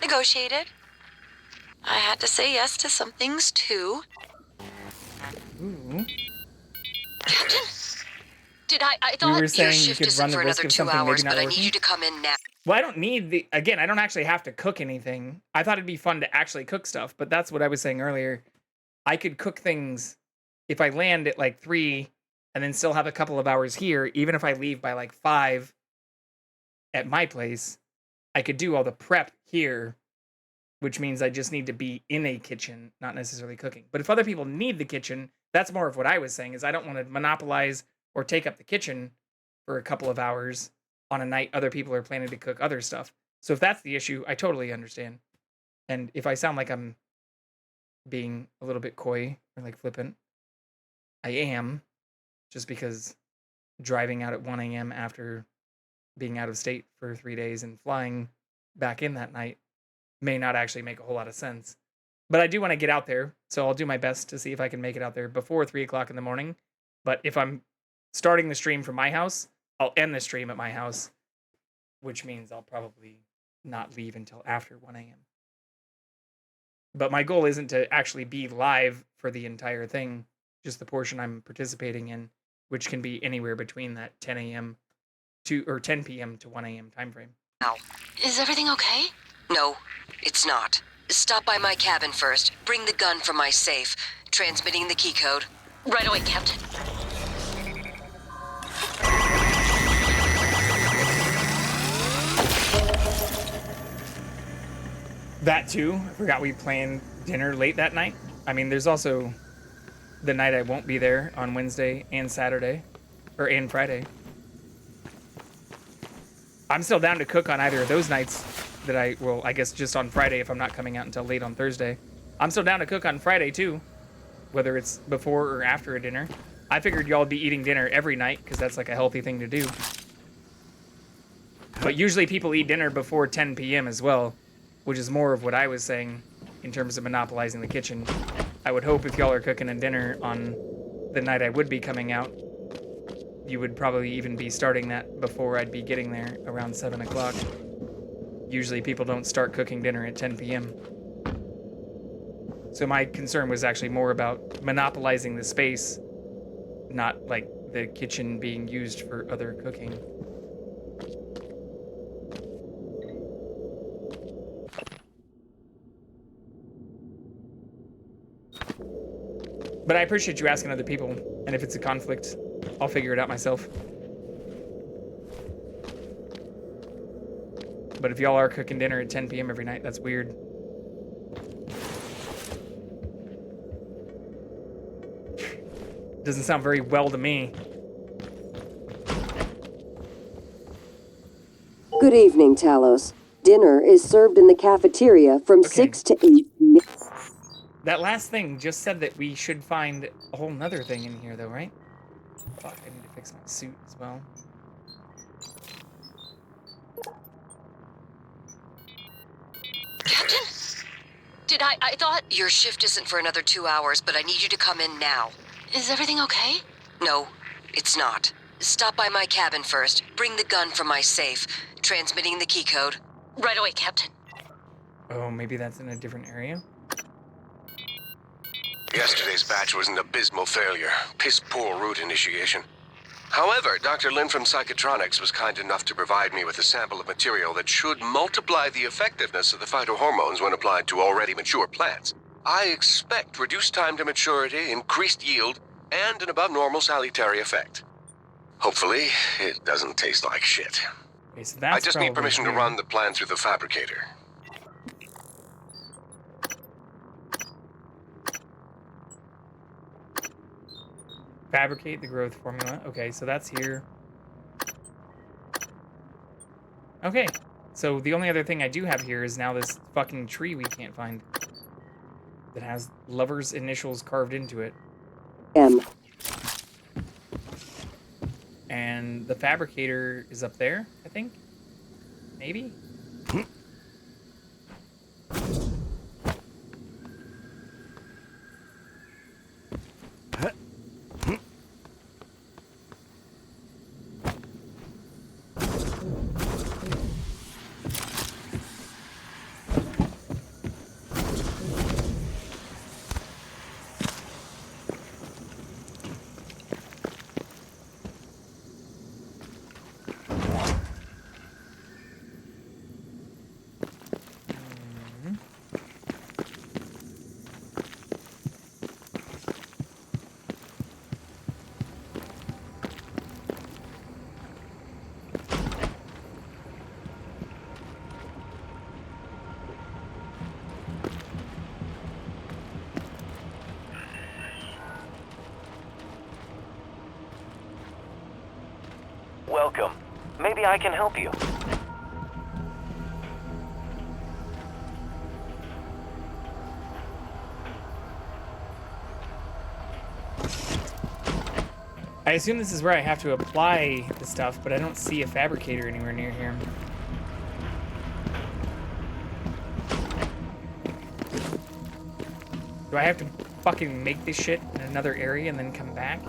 negotiated. I had to say yes to some things too. Ooh. Captain, I thought You were your saying you shift could isn't run the for risk another of 2 something maybe hours, not but I working? need you to come in now. Well, I don't need the... Again, I don't actually have to cook anything. I thought it'd be fun to actually cook stuff, but that's what I was saying earlier. I could cook things if I land at like 3 and then still have a couple of hours here. Even if I leave by like 5 at my place, I could do all the prep here, which means I just need to be in a kitchen, not necessarily cooking. But if other people need the kitchen, that's more of what I was saying, is I don't want to monopolize or take up the kitchen for a couple of hours on a night other people are planning to cook other stuff. So if that's the issue, I totally understand. And if I sound like I'm being a little bit coy or like flippant, I am, just because driving out at 1 a.m. after being out of state for 3 days and flying back in that night may not actually make a whole lot of sense. But I do want to get out there, so I'll do my best to see if I can make it out there before 3 o'clock in the morning. But if I'm starting the stream from my house, I'll end the stream at my house, which means I'll probably not leave until after 1 a.m. But my goal isn't to actually be live for the entire thing, just the portion I'm participating in, which can be anywhere between that 10 a.m. to or 10 p.m. to 1 a.m. time frame. Now, is everything okay? No, it's not. Stop by my cabin first. Bring the gun from my safe. Transmitting the key code. Right away, Captain. That too. I forgot we planned dinner late that night. I mean, there's also the night I won't be there on Wednesday and Saturday, and Friday. I'm still down to cook on either of those nights that I guess just on Friday if I'm not coming out until late on Thursday. I'm still down to cook on Friday too, whether it's before or after a dinner. I figured y'all would be eating dinner every night because that's like a healthy thing to do. But usually people eat dinner before 10 p.m. as well, which is more of what I was saying in terms of monopolizing the kitchen. I would hope if y'all are cooking a dinner on the night I would be coming out, you would probably even be starting that before I'd be getting there around 7 o'clock. Usually people don't start cooking dinner at 10 p.m. So my concern was actually more about monopolizing the space, not like the kitchen being used for other cooking. But I appreciate you asking other people, and if it's a conflict, I'll figure it out myself. But if y'all are cooking dinner at 10 p.m. every night, that's weird. Doesn't sound very well to me. Good evening, Talos. Dinner is served in the cafeteria from 6 to 8. That last thing just said that we should find a whole nother thing in here, though, right? Fuck, I need to fix my suit as well. Captain? I thought... Your shift isn't for another 2 hours, but I need you to come in now. Is everything okay? No, it's not. Stop by my cabin first. Bring the gun from my safe. Transmitting the key code. Right away, Captain. Oh, maybe that's in a different area? Yesterday's batch was an abysmal failure. Piss-poor route initiation. However, Dr. Lin from Psychotronics was kind enough to provide me with a sample of material that should multiply the effectiveness of the phytohormones when applied to already mature plants. I expect reduced time to maturity, increased yield, and an above-normal salutary effect. Hopefully, it doesn't taste like shit. Okay, so that's I just need permission to run the plan through the fabricator. Fabricate the growth formula. Okay, so that's here. Okay, so the only other thing I do have here is now this fucking tree we can't find that has lovers' initials carved into it. M. And the fabricator is up there, I think? Maybe? Welcome. Maybe I can help you. I assume this is where I have to apply the stuff, but I don't see a fabricator anywhere near here. Do I have to fucking make this shit in another area and then come back?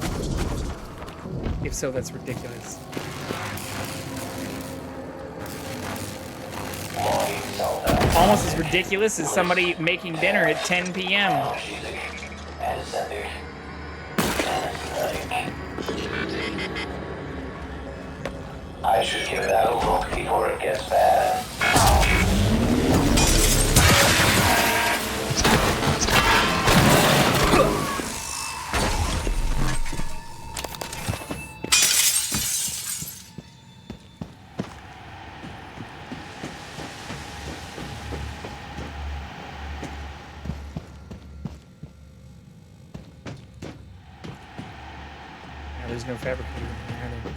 If so, that's ridiculous. Almost as ridiculous as somebody making dinner at 10 p.m. I should give that a look before it gets bad. Yeah, there's no fabricator in here either.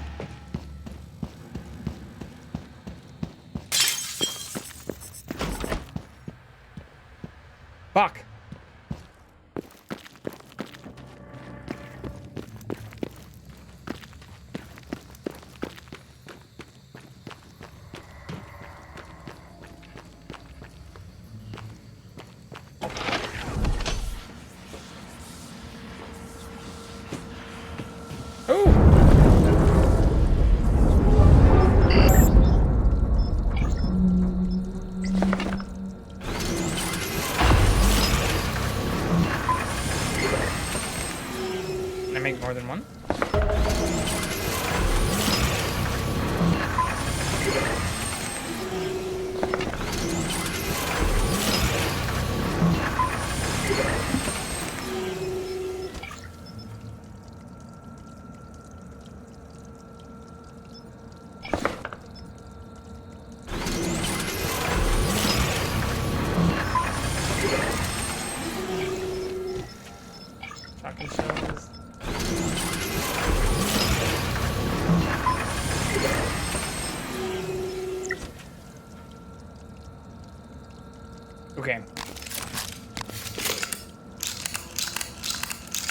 Okay.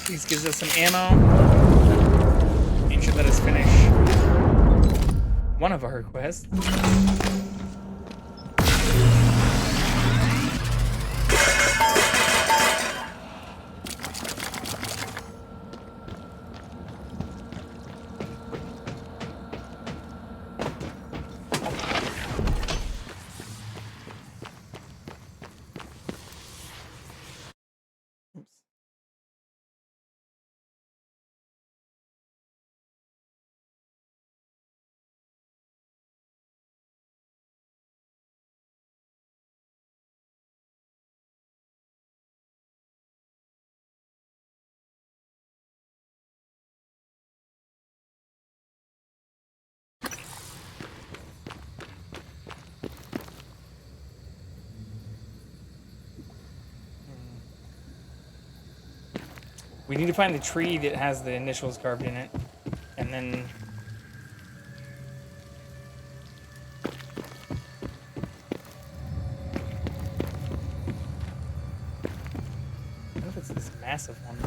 Please gives us some ammo. And should let us finish one of our quests. We need to find the tree that has the initials carved in it. And then... I wonder if it's this massive one.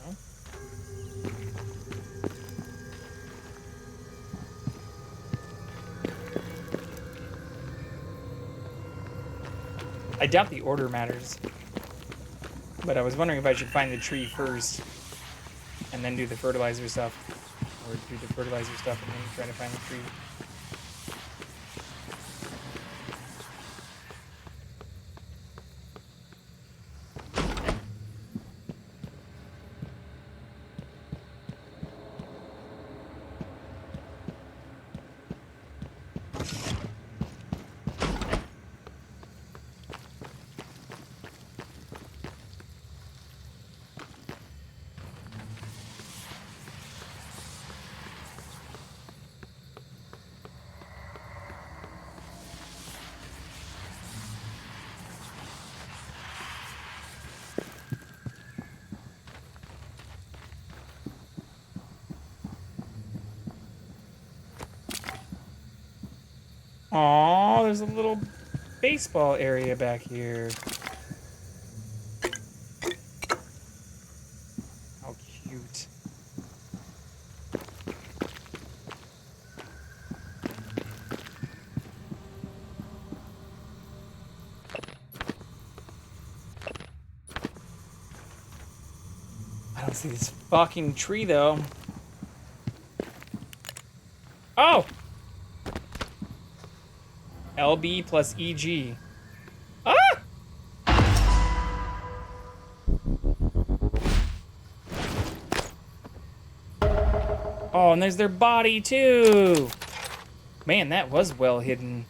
No? I doubt the order matters. But I was wondering if I should find the tree first and then do the fertilizer stuff. Or do the fertilizer stuff and then try to find the tree. Aww, there's a little baseball area back here. How cute. I don't see this fucking tree though. Oh! LB plus EG. Ah! Oh, and there's their body too. Man, that was well hidden.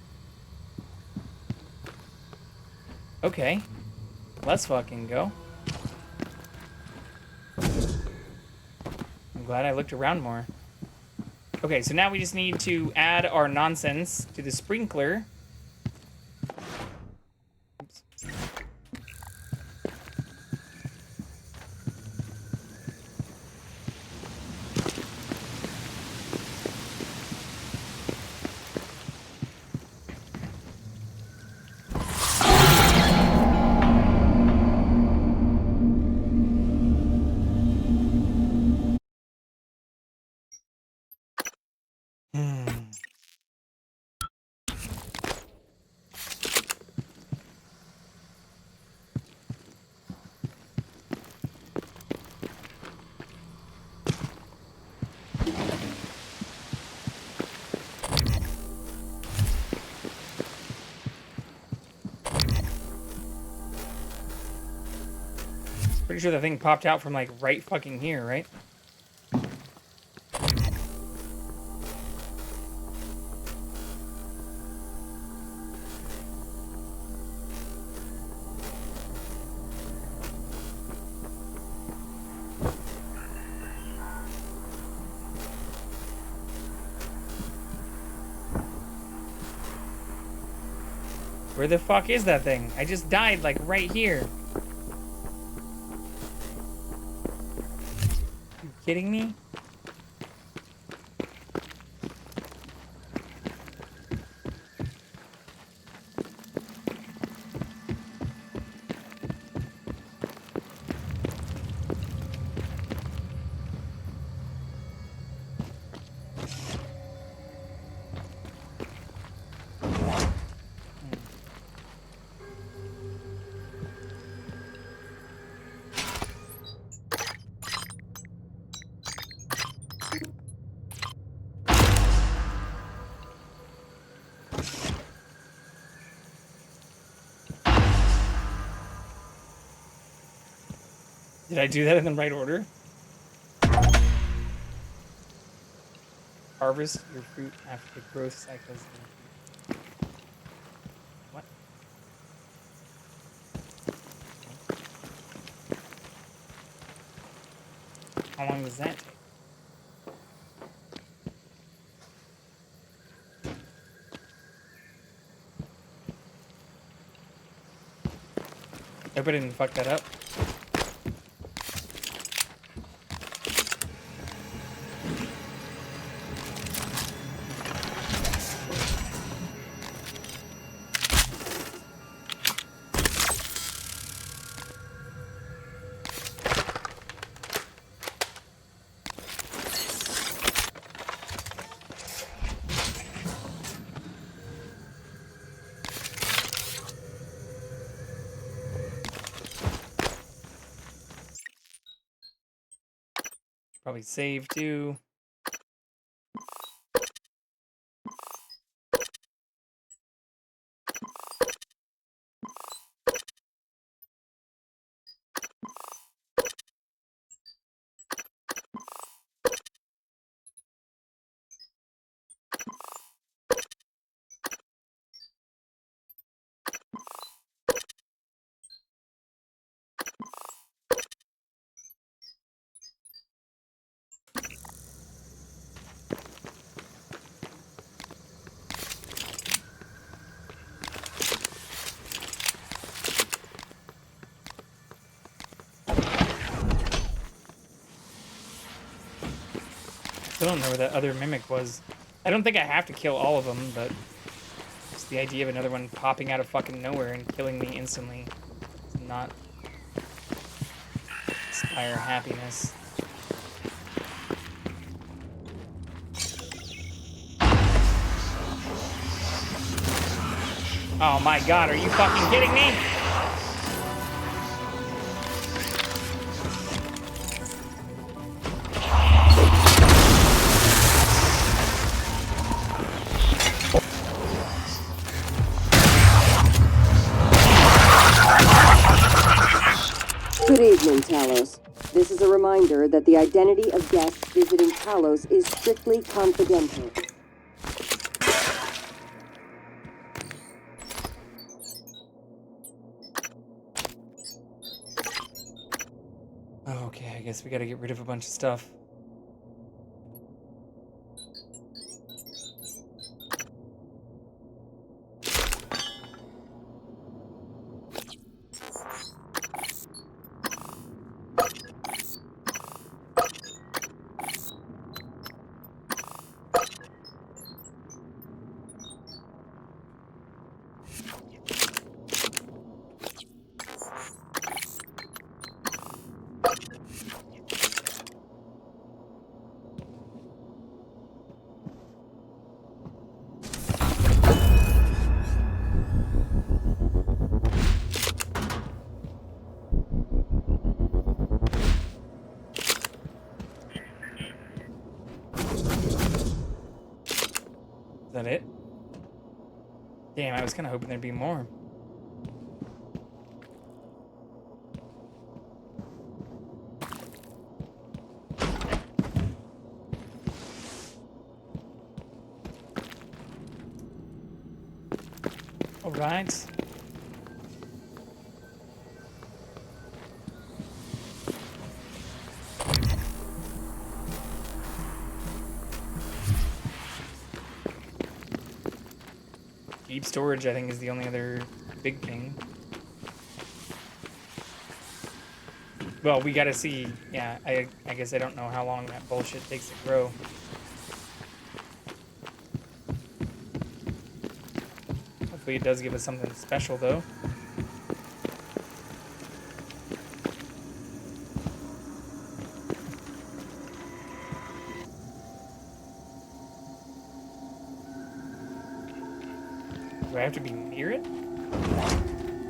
Okay. Let's fucking go. I'm glad I looked around more. Okay, so now we just need to add our nonsense to the sprinkler. Oops. Pretty sure the thing popped out from like right fucking here, right? Where the fuck is that thing? I just died like right here. You kidding me? Did I do that in the right order? Harvest your fruit after the growth cycles. What? How long does that take? Hope I didn't fuck that up. Probably save too. I don't know where that other mimic was. I don't think I have to kill all of them, but just the idea of another one popping out of fucking nowhere and killing me instantly does not inspire happiness. Oh my god, are you fucking kidding me? Good evening, Talos. This is a reminder that the identity of guests visiting Talos is strictly confidential. Okay, I guess we gotta get rid of a bunch of stuff. Is that it? Damn, I was kind of hoping there'd be more. All right. Deep storage, I think, is the only other big thing. Well, we gotta see. Yeah, I guess I don't know how long that bullshit takes to grow. Hopefully it does give us something special, though. Do I have to be near it?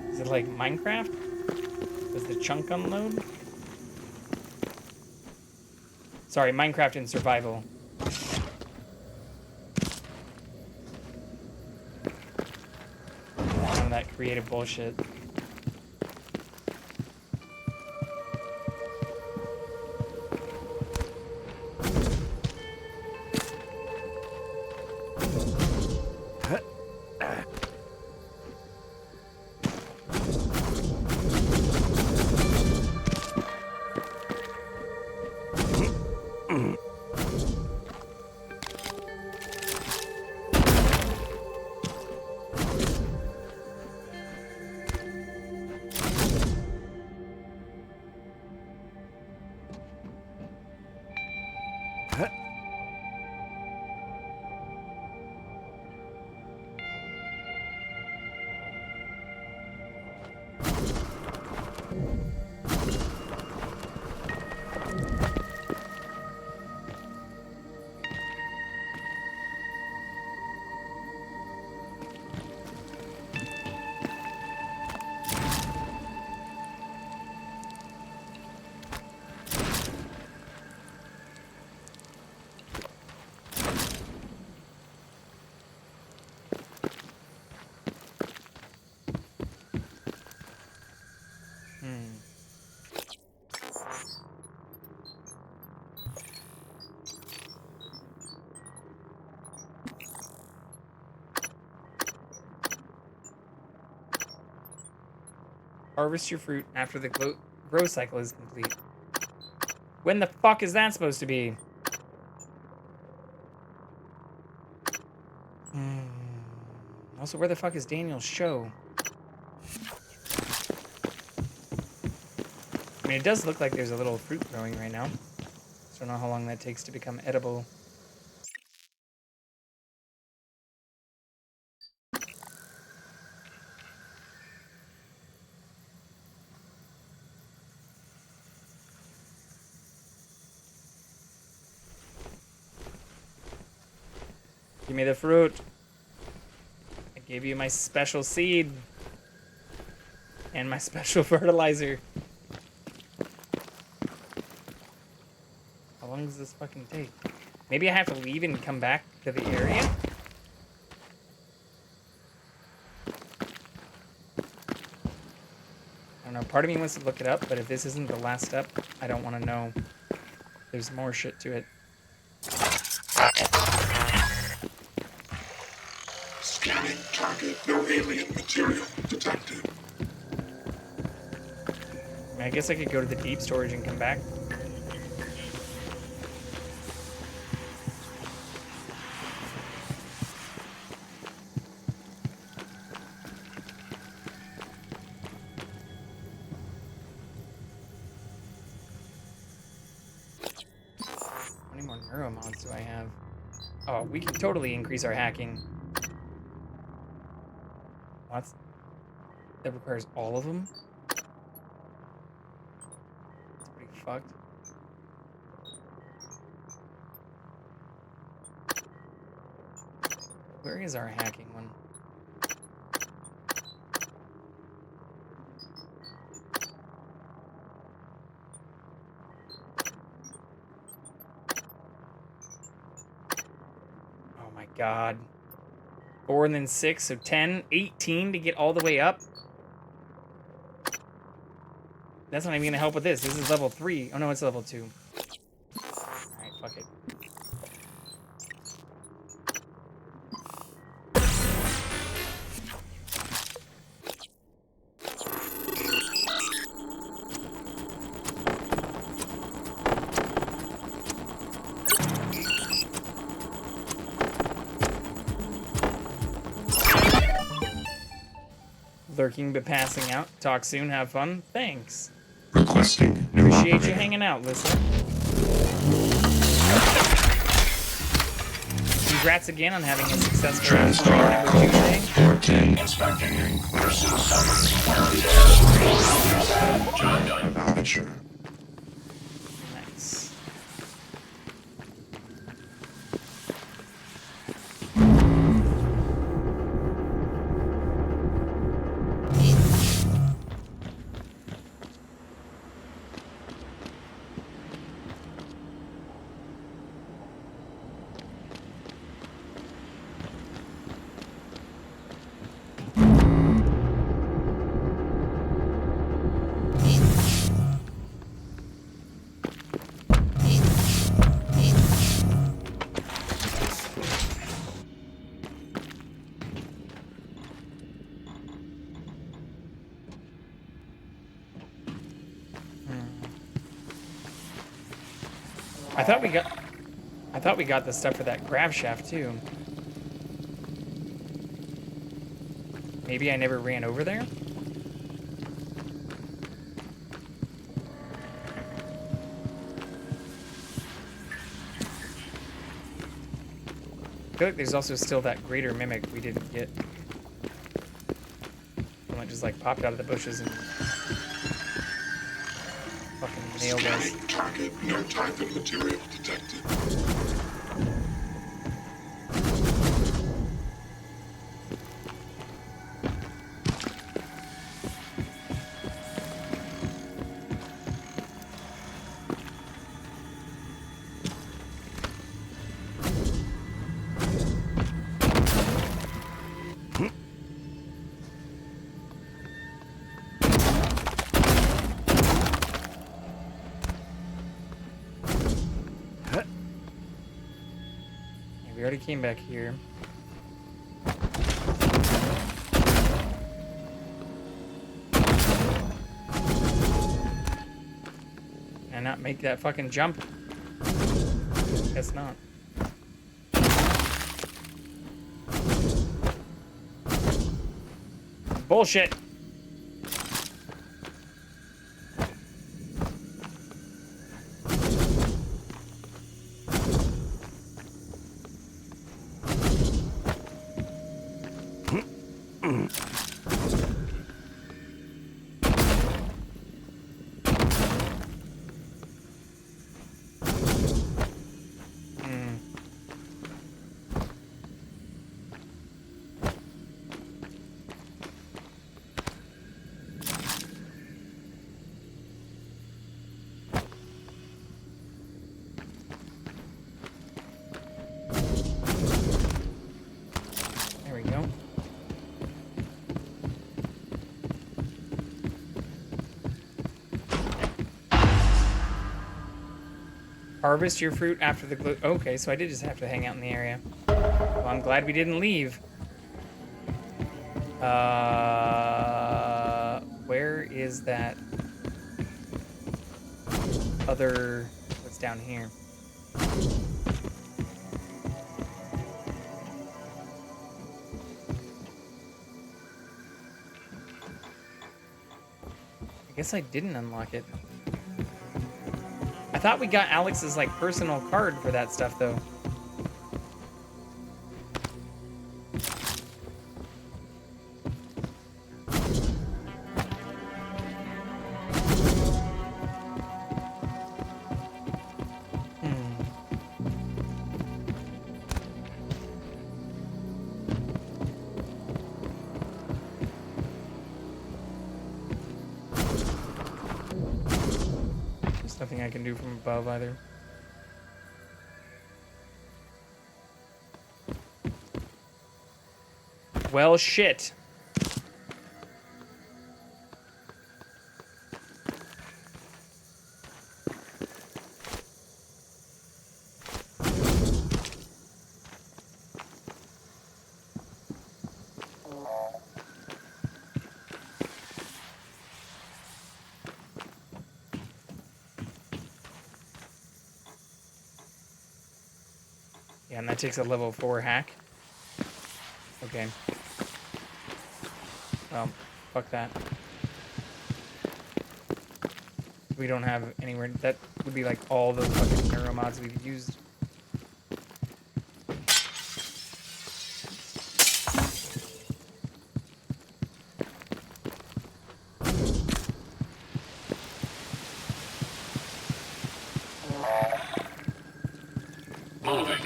Is it like Minecraft? Does the chunk unload? Sorry, Minecraft in survival. None of that creative bullshit. Harvest your fruit after the grow cycle is complete. When the fuck is that supposed to be? Also, where the fuck is Daniel's show? I mean, it does look like there's a little fruit growing right now. Just don't know how long that takes to become edible. Give me the fruit. I gave you my special seed. And my special fertilizer. How long does this fucking take? Maybe I have to leave and come back to the area? I don't know. Part of me wants to look it up, but if this isn't the last step, I don't want to know. There's more shit to it. Scanning target. No alien material detected. I guess I could go to the deep storage and come back. How many more neuromods do I have? Oh, we can totally increase our hacking. What? That requires all of them? That's pretty fucked. Where is our hacking one? Oh my god. 4 and then 6, so 10, 18 to get all the way up? That's not even gonna help with this. This is level 3. Oh no, it's level 2. Alright, fuck it. Lurking but passing out. Talk soon, have fun. Thanks. Requesting new Appreciate operator. you hanging out, listener. Congrats again on having a successful TranStar number 2 day. 14 inspecting versus Giant aperture. Nice. I thought we got the stuff for that grab shaft too. Maybe I never ran over there? I feel like there's also still that greater mimic we didn't get. One that just like popped out of the bushes and fucking nailed us. Scanning target, no type of material detected. We already came back here. Can I not make that fucking jump? Guess not. Bullshit. There we go. Harvest your fruit after the glue. Okay, so I did just have to hang out in the area. Well, I'm glad we didn't leave. Where is that other... What's down here? I guess I didn't unlock it. I thought we got Alex's, like, personal card for that stuff, though. There's nothing I can do from above, either. Well, shit. Yeah, and that takes a level 4 hack. Okay. Well, fuck that. We don't have anywhere. That would be like all the fucking neuro mods we've used. Moving.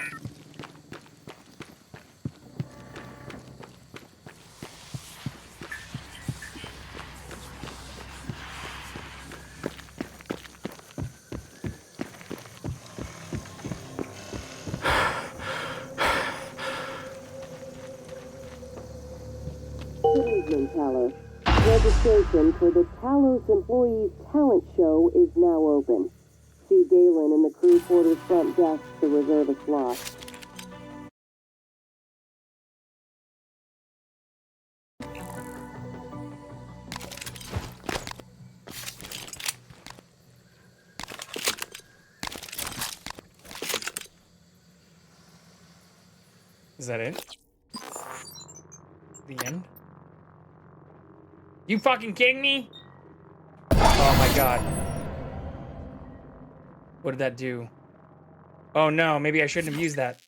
Good evening, Talos. Registration for the Talos Employees Talent Show is now open. See Galen in the crew quarters front desk to reserve a slot. Is that it? The end? You fucking kidding me? Oh my god. What did that do? Oh no, maybe I shouldn't have used that.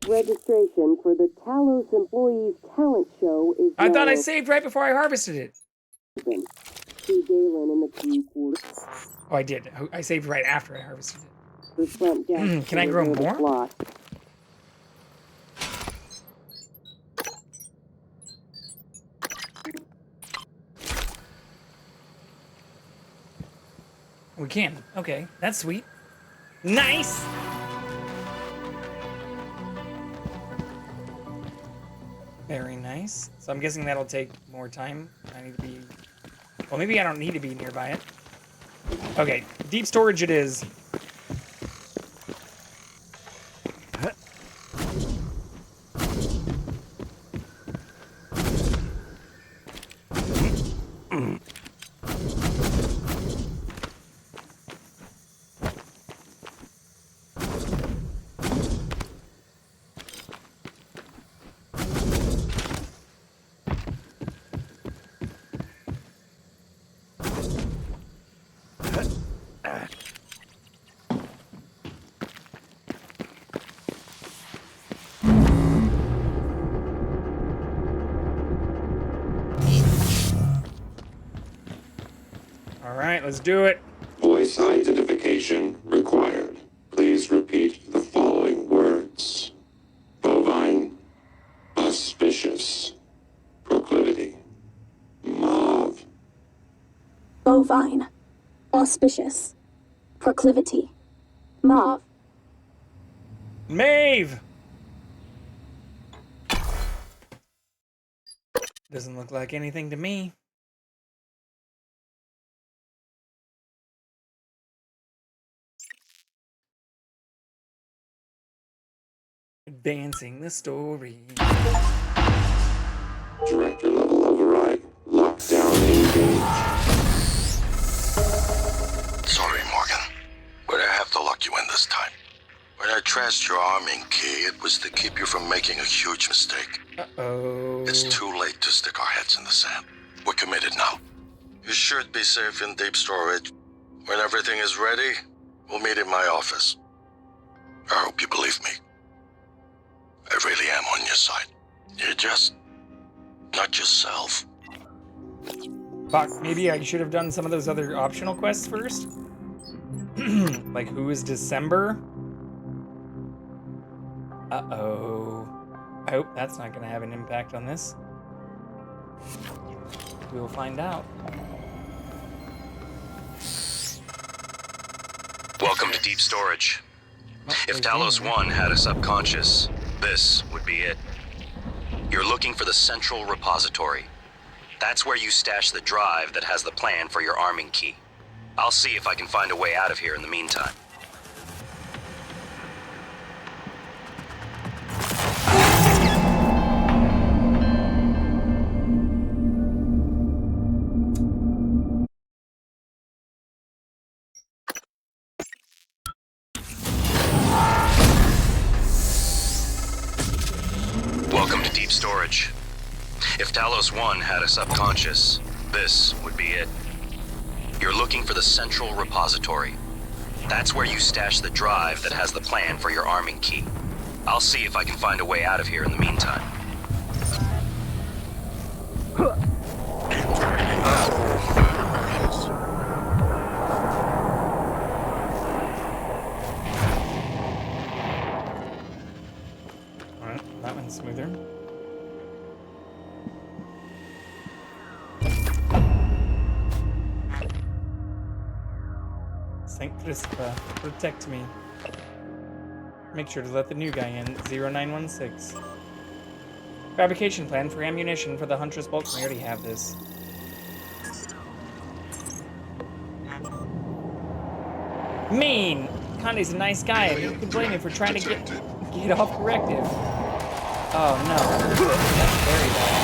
Registration for the Talos Employees Talent Show is I thought I now saved right before I harvested it. open. See Galen in the crew quarters. Oh, I did. I saved right after I harvested it. The front desk Can I grow reserve a more? slot. We can. Okay, that's sweet. Nice! Very nice. So I'm guessing that'll take more time. I need to be... Well, maybe I don't need to be nearby it. Okay, deep storage it is. Alright, let's do it. Voice identification required. Please repeat the following words. Bovine, auspicious, proclivity, mauve. Bovine, auspicious, proclivity, mauve. Maeve! Doesn't look like anything to me. Advancing the story. Director level override. Lockdown engaged. Sorry, Morgan, but I have to lock you in this time. When I trashed your arming key, it was to keep you from making a huge mistake. Uh-oh. It's too late to stick our heads in the sand. We're committed now. You should be safe in deep storage. When everything is ready, we'll meet in my office. I hope you believe me. I really am on your side. You're just not yourself. Fuck, maybe I should have done some of those other optional quests first? Like, who is December? Uh-oh. I hope that's not going to have an impact on this. We'll find out. Welcome to deep storage. If Talos 1 had a subconscious, this would be it. You're looking for the central repository. That's where you stash the drive that has the plan for your arming key. I'll see if I can find a way out of here in the meantime. Welcome to deep storage. If Talos 1 had a subconscious, this would be it. You're looking for the central repository. That's where you stash the drive that has the plan for your arming key. I'll see if I can find a way out of here in the meantime. Alright, that one's smoother. Saint Christopher, protect me. Make sure to let the new guy in, 0916. Fabrication plan for ammunition for the Huntress Bolt. We already have this. Mean! Conde's a nice guy, and you can blame him for trying to get off corrective. Oh no. That's very bad.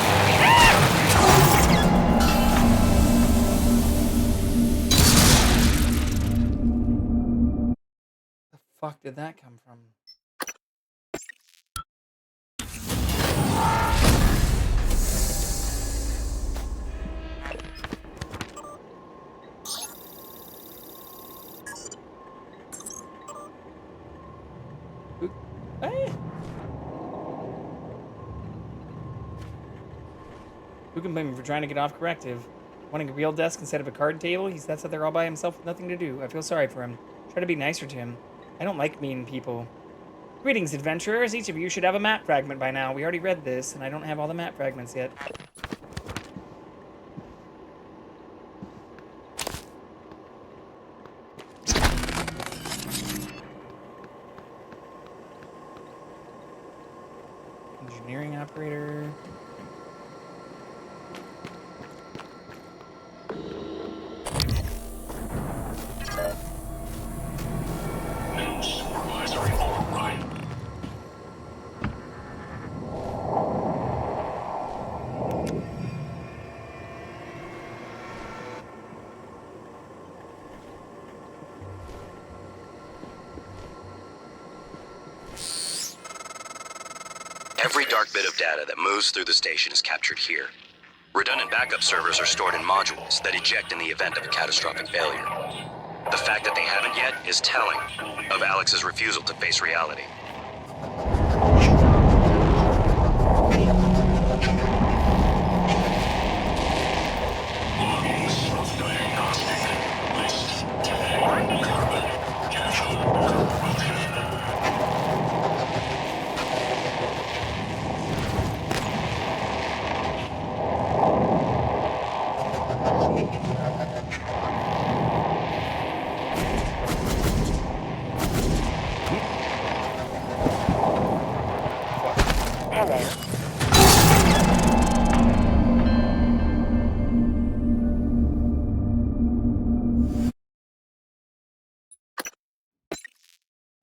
fuck did that come from? Who can blame him for trying to get off corrective? Wanting a real desk instead of a card table? He sits out there all by himself with nothing to do. I feel sorry for him. Try to be nicer to him. I don't like mean people. Greetings, adventurers. Each of you should have a map fragment by now. We already read this, and I don't have all the map fragments yet. Engineering operator. New supervisory override. Every dark bit of data that moves through the station is captured here. Redundant backup servers are stored in modules that eject in the event of a catastrophic failure. The fact that they haven't yet is telling of Alex's refusal to face reality. Logging self-diagnostic. List today. Carbon. Capsule.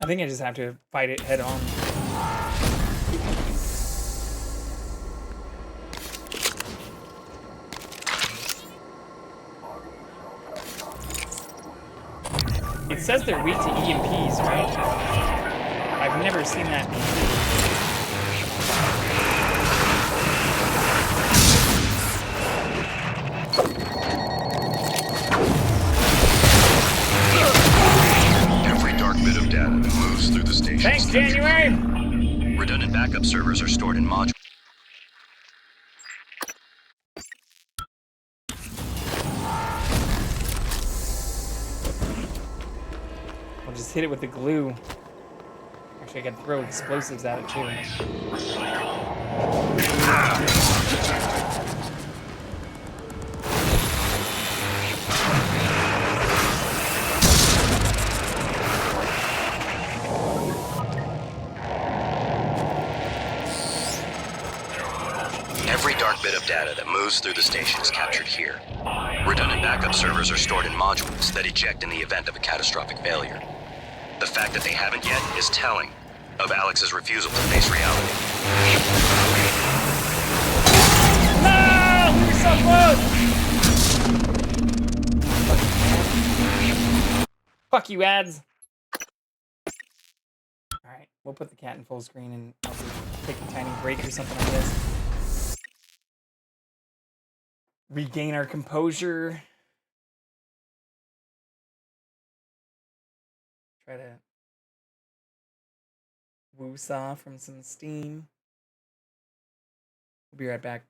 I think I just have to fight it head on. It says they're weak to EMPs, right? I've never seen that. Every dark bit of data that moves through the station. Thanks, January! Redundant backup servers are stored in modules. I'll just hit it with the glue. Actually, I can throw explosives at it too. Every dark bit of data that moves through the station is captured here. Redundant backup servers are stored in modules that eject in the event of a catastrophic failure. The fact that they haven't yet is telling of Alex's refusal to face reality. No! We were so close! Fuck you, ads. Alright, we'll put the cat in full screen and I'll take a tiny break or something like this. Regain our composure. Try to woo-saw from some steam. We'll be right back.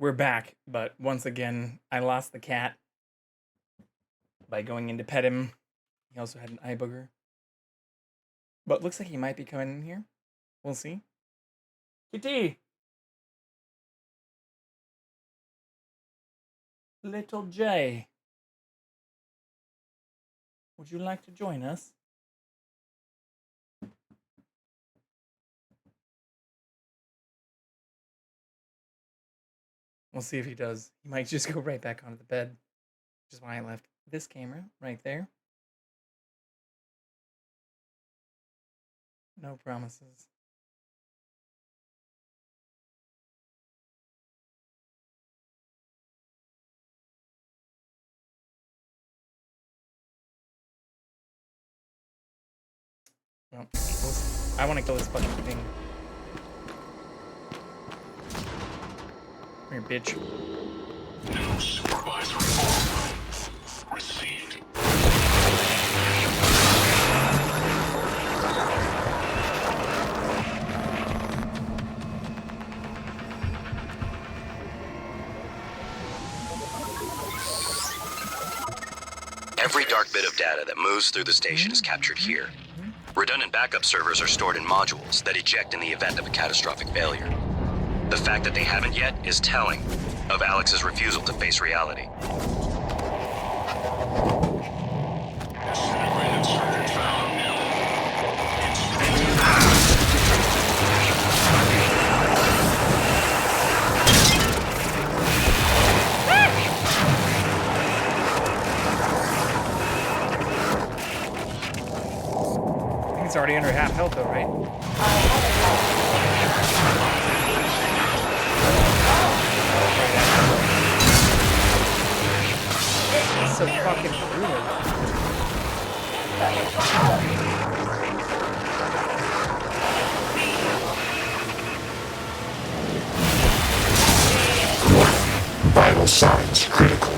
we're back, but once again, I lost the cat by going in to pet him. He also had an eye booger. But looks like he might be coming in here. We'll see. Kitty! Little J. Would you like to join us? We'll see if he does. He might just go right back onto the bed, which is why I left this camera right there. No promises. Well, I want to kill this fucking thing. Come here, bitch. New supervisory order received. Every dark bit of data that moves through the station is captured here. Redundant backup servers are stored in modules that eject in the event of a catastrophic failure. The fact that they haven't yet is telling of Alex's refusal to face reality. Disintegrated circuit found. It's already under half health though, right? It's so fucking brutal. Vital signs critical.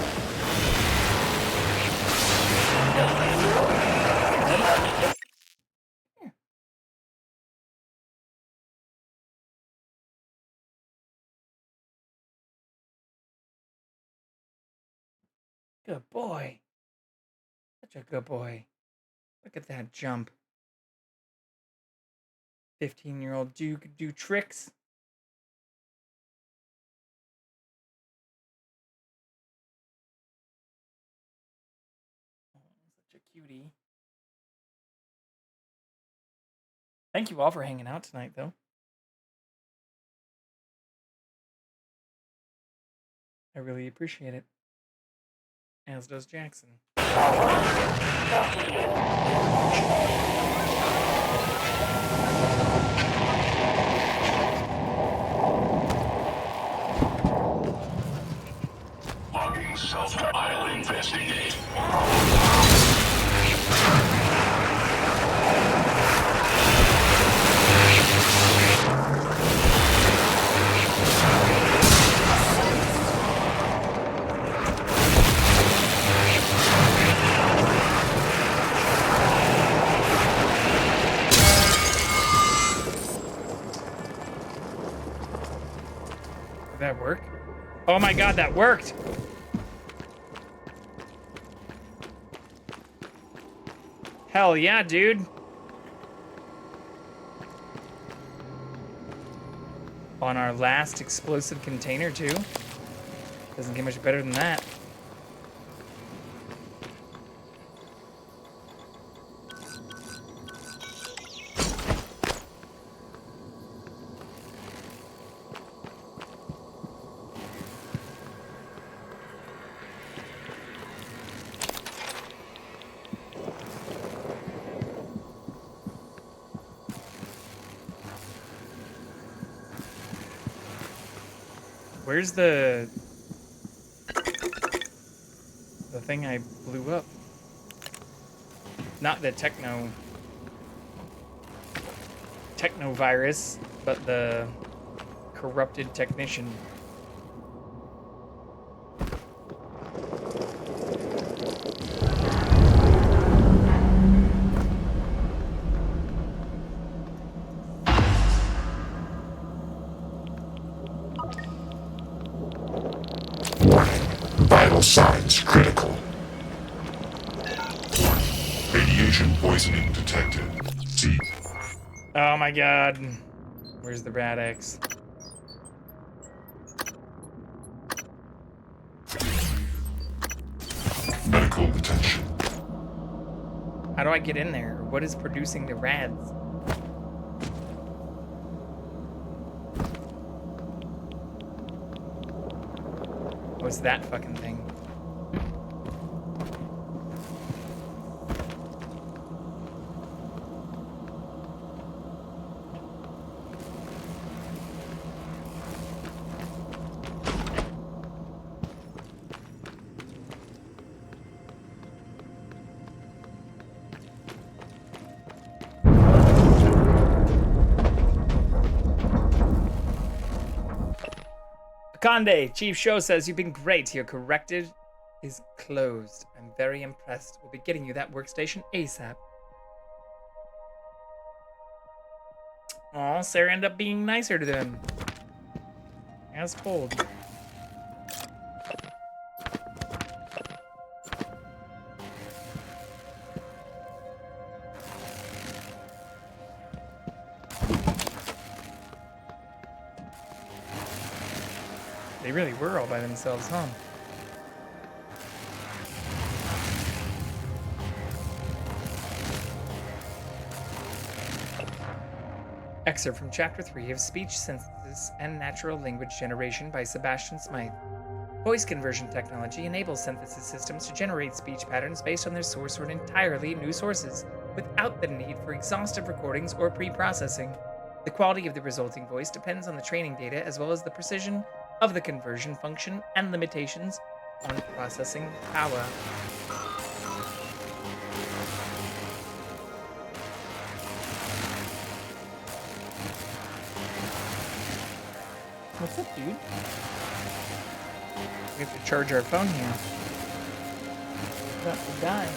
Good boy. Such a good boy. Look at that jump. 15-year-old Duke could do tricks. Oh, such a cutie. Thank you all for hanging out tonight, though. I really appreciate it. As does Jackson. Logging self to I'll investigate. Did that work? Oh my god, that worked! Hell yeah, dude. On our last explosive container, too. Doesn't get much better than that. Where's the thing I blew up? Not the techno virus, but the corrupted technician. signs critical. Radiation poisoning detected. See. Oh my god. Where's the Rad-X? Medical attention. How do I get in there? What is producing the rads? What's that fucking thing? Conde, Chief Show says you've been great. Your corrected is closed. I'm very impressed. We'll be getting you that workstation ASAP. Aw, Sarah ended up being nicer to them. As told. They really were all by themselves, huh? Excerpt from Chapter 3 of Speech Synthesis and Natural Language Generation by Sebastian Smythe. Voice conversion technology enables synthesis systems to generate speech patterns based on their source or entirely new sources, without the need for exhaustive recordings or pre-processing. The quality of the resulting voice depends on the training data as well as the precision of the conversion function and limitations on processing power. What's up, dude? We have to charge our phone here. About to die.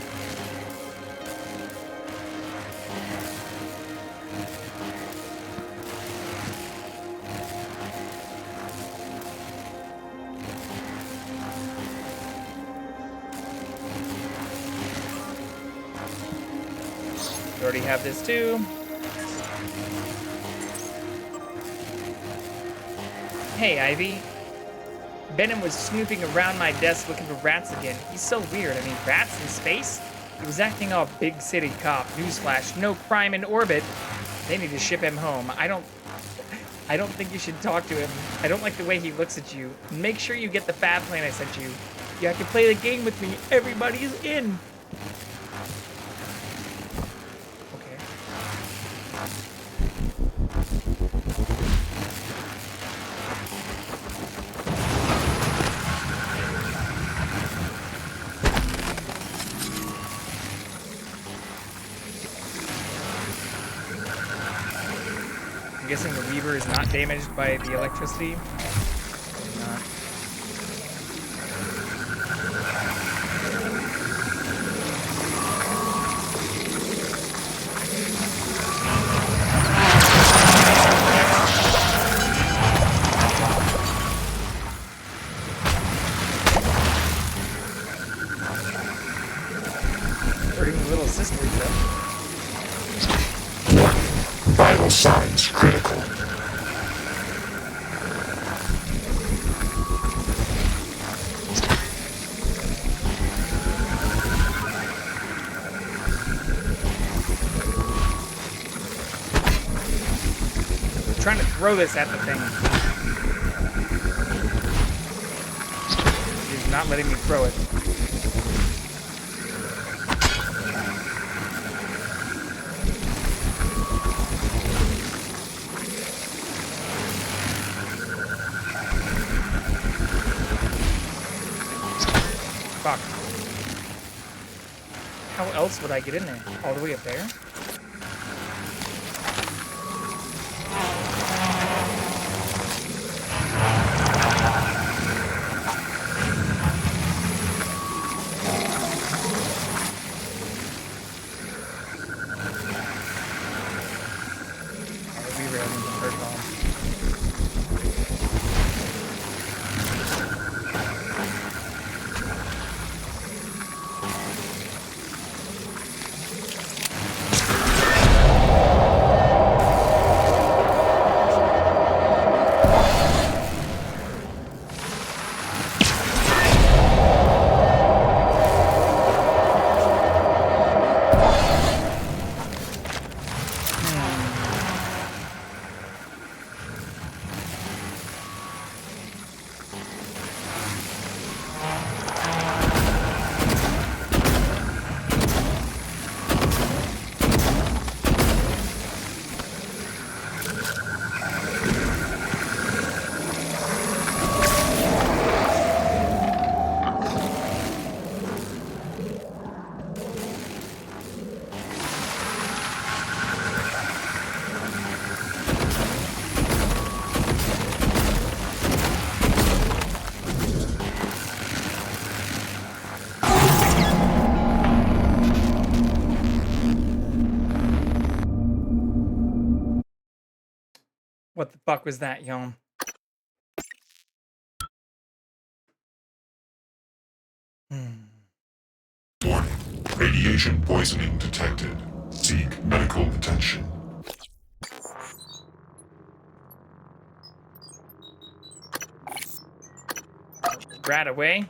We already have this too. Hey, Ivy. Benham was snooping around my desk looking for rats again. He's so weird. I mean, rats in space? He was acting all big city cop. Newsflash, no crime in orbit. They need to ship him home. I don't think you should talk to him. I don't like the way he looks at you. Make sure you get the fab plane I sent you. You have to play the game with me. Everybody's in. I'm guessing the Weaver is not damaged by the electricity. Not. Hurting the little sister though. Vital signs critical. I'm trying to throw this at the thing. He's not letting me throw it. Fuck. How else would I get in there? All the way up there? fuck was that, y'all? Warning. Radiation poisoning detected. Seek medical attention. Rat away.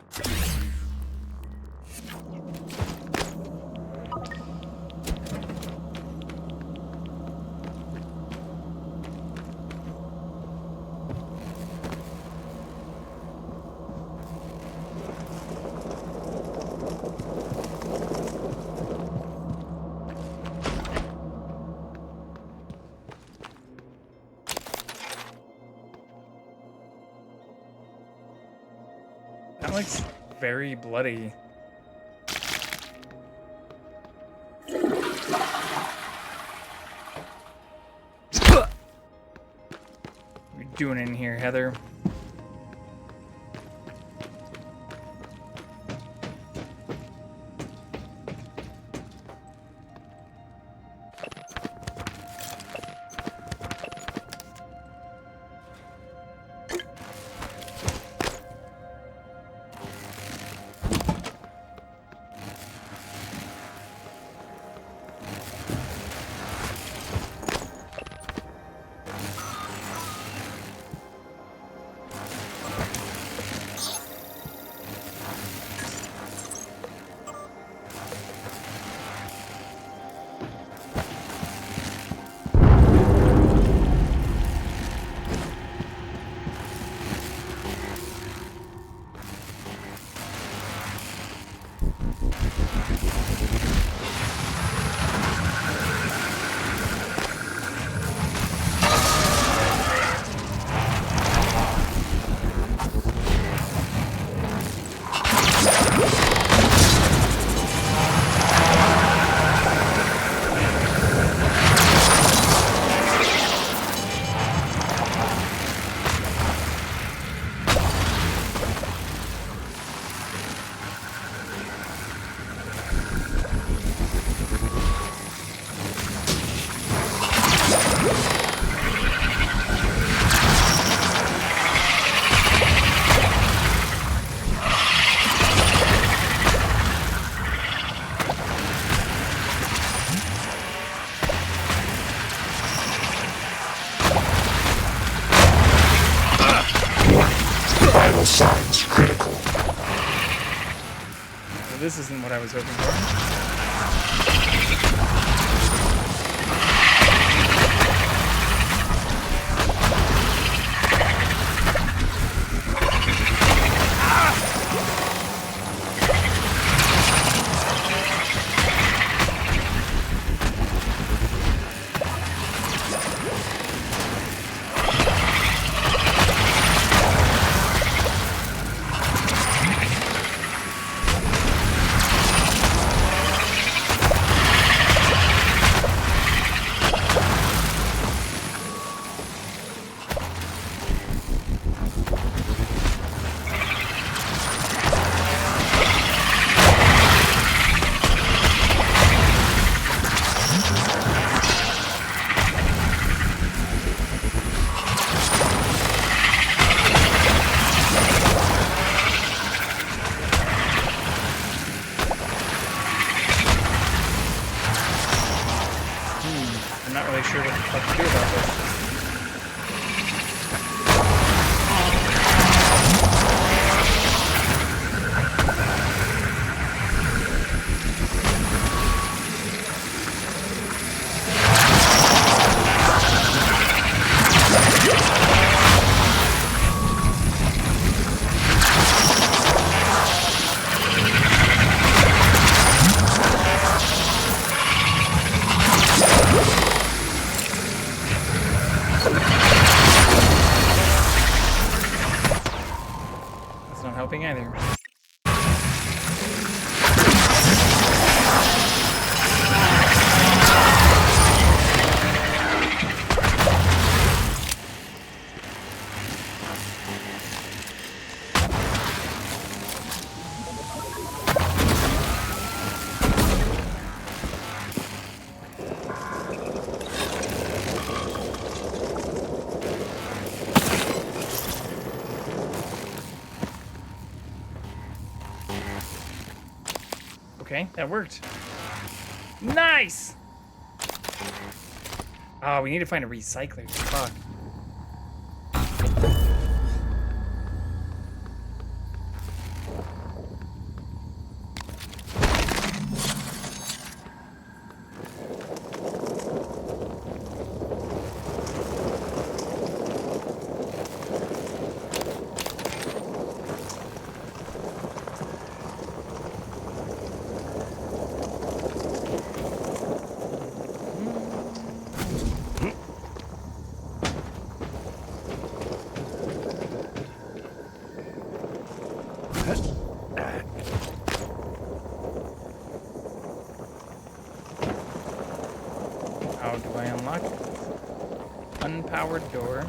That looks very bloody. What are you doing in here, Heather? Vital signs critical. Well, this isn't what I was hoping for. I'm not really sure what the fuck to do about this. That's not helping either. Okay, that worked. Nice! Oh, we need to find a recycler. Fuck. How do I unlock it? Unpowered door.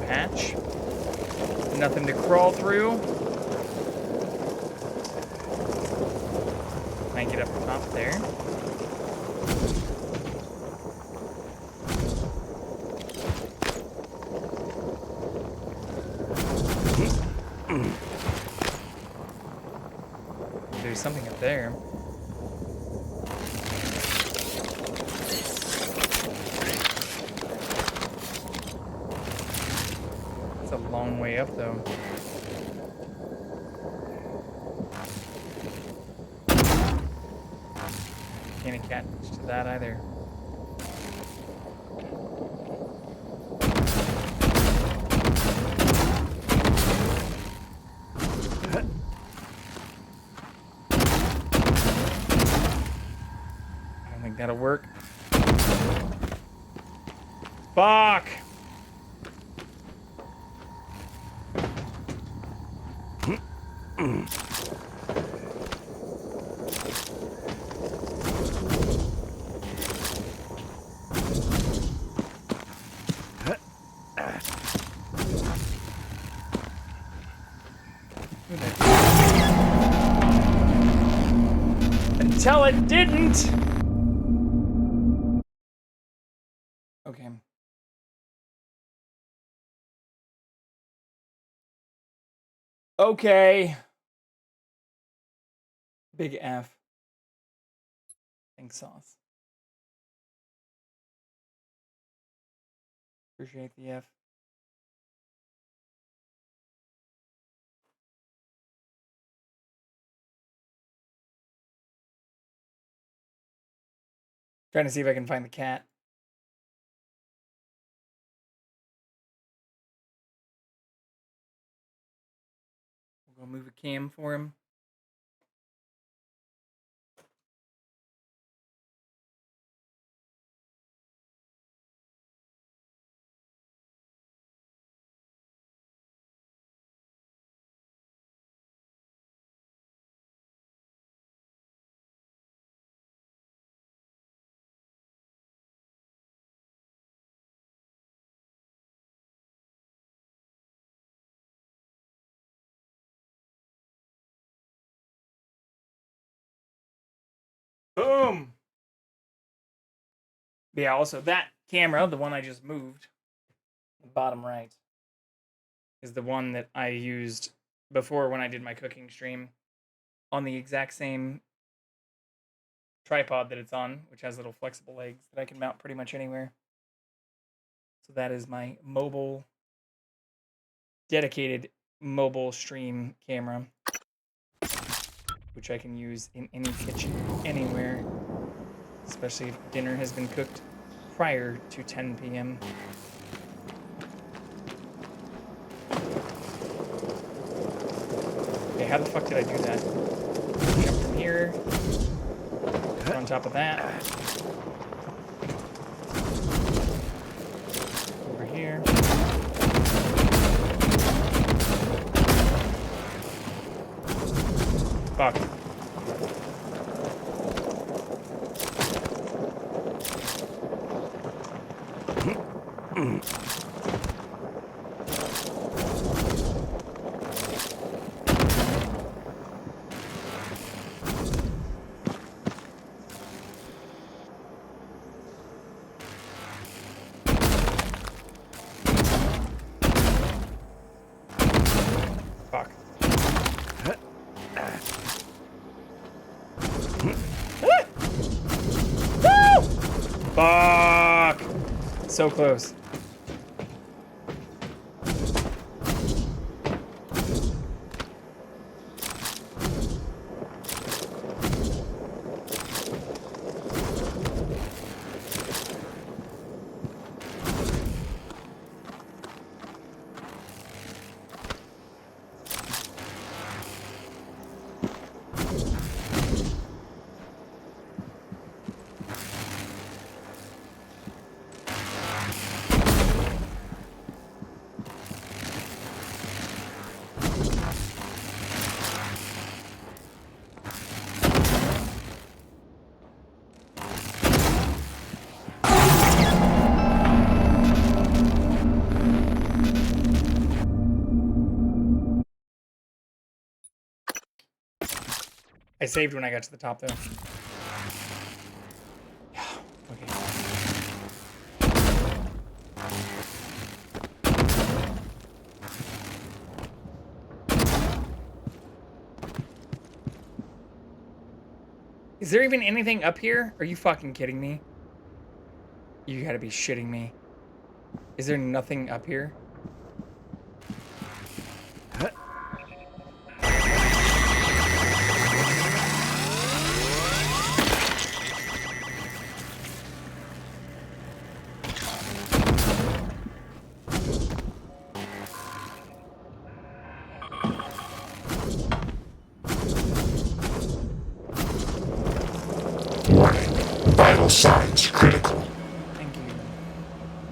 Hatch. Nothing to crawl through. Can I get up top there? There's something up there. Long way up though. Can't attach to that either. I don't think that'll work. Fuck! Until it didn't. Okay. Okay. Big F. Thanks, sauce. Appreciate the F. Trying to see if I can find the cat. We'll go move a cam for him. Boom! Yeah, also that camera, the one I just moved, the bottom right, is the one that I used before when I did my cooking stream on the exact same tripod that it's on, which has little flexible legs that I can mount pretty much anywhere. So that is my mobile, dedicated mobile stream camera, which I can use in any kitchen, anywhere, especially if dinner has been cooked prior to 10 p.m. Okay, how the fuck did I do that? Jump from here, put on top of that, over here. Fuck. Fuck. Fuck! So close. I saved when I got to the top, though. Okay. Is there even anything up here? Are you fucking kidding me? You gotta be shitting me. Is there nothing up here? Warning. Vital signs critical. Thank you.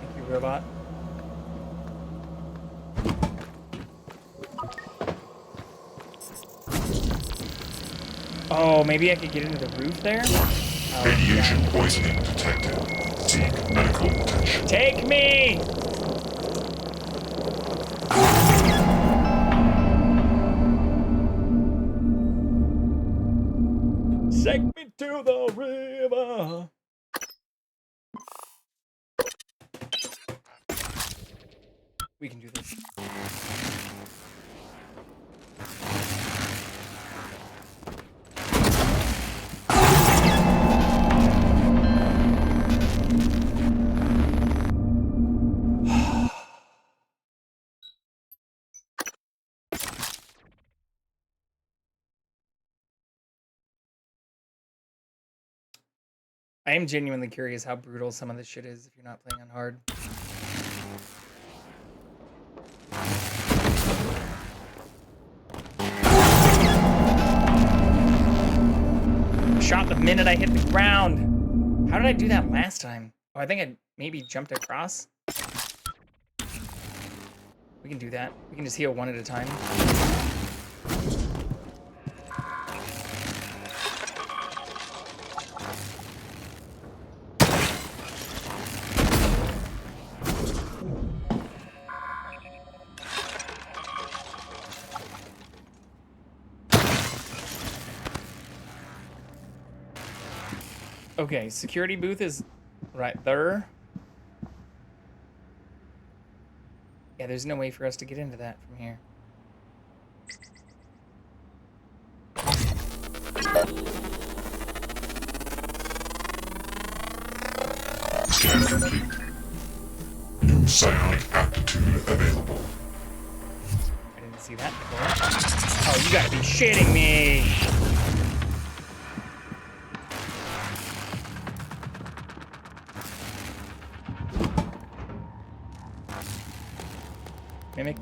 Thank you, robot. Oh, maybe I could get into the roof there? Oh, Radiation poisoning detected. Seek medical attention. Take me! Take me to the river. We can do this. I am genuinely curious how brutal some of this shit is if you're not playing on hard. Shot the minute I hit the ground. How did I do that last time? Oh, I think I maybe jumped across. We can do that. We can just heal one at a time. Okay, security booth is right there. Yeah, there's no way for us to get into that from here. Scan complete. New psionic aptitude available. I didn't see that before. Oh, you gotta be shitting me!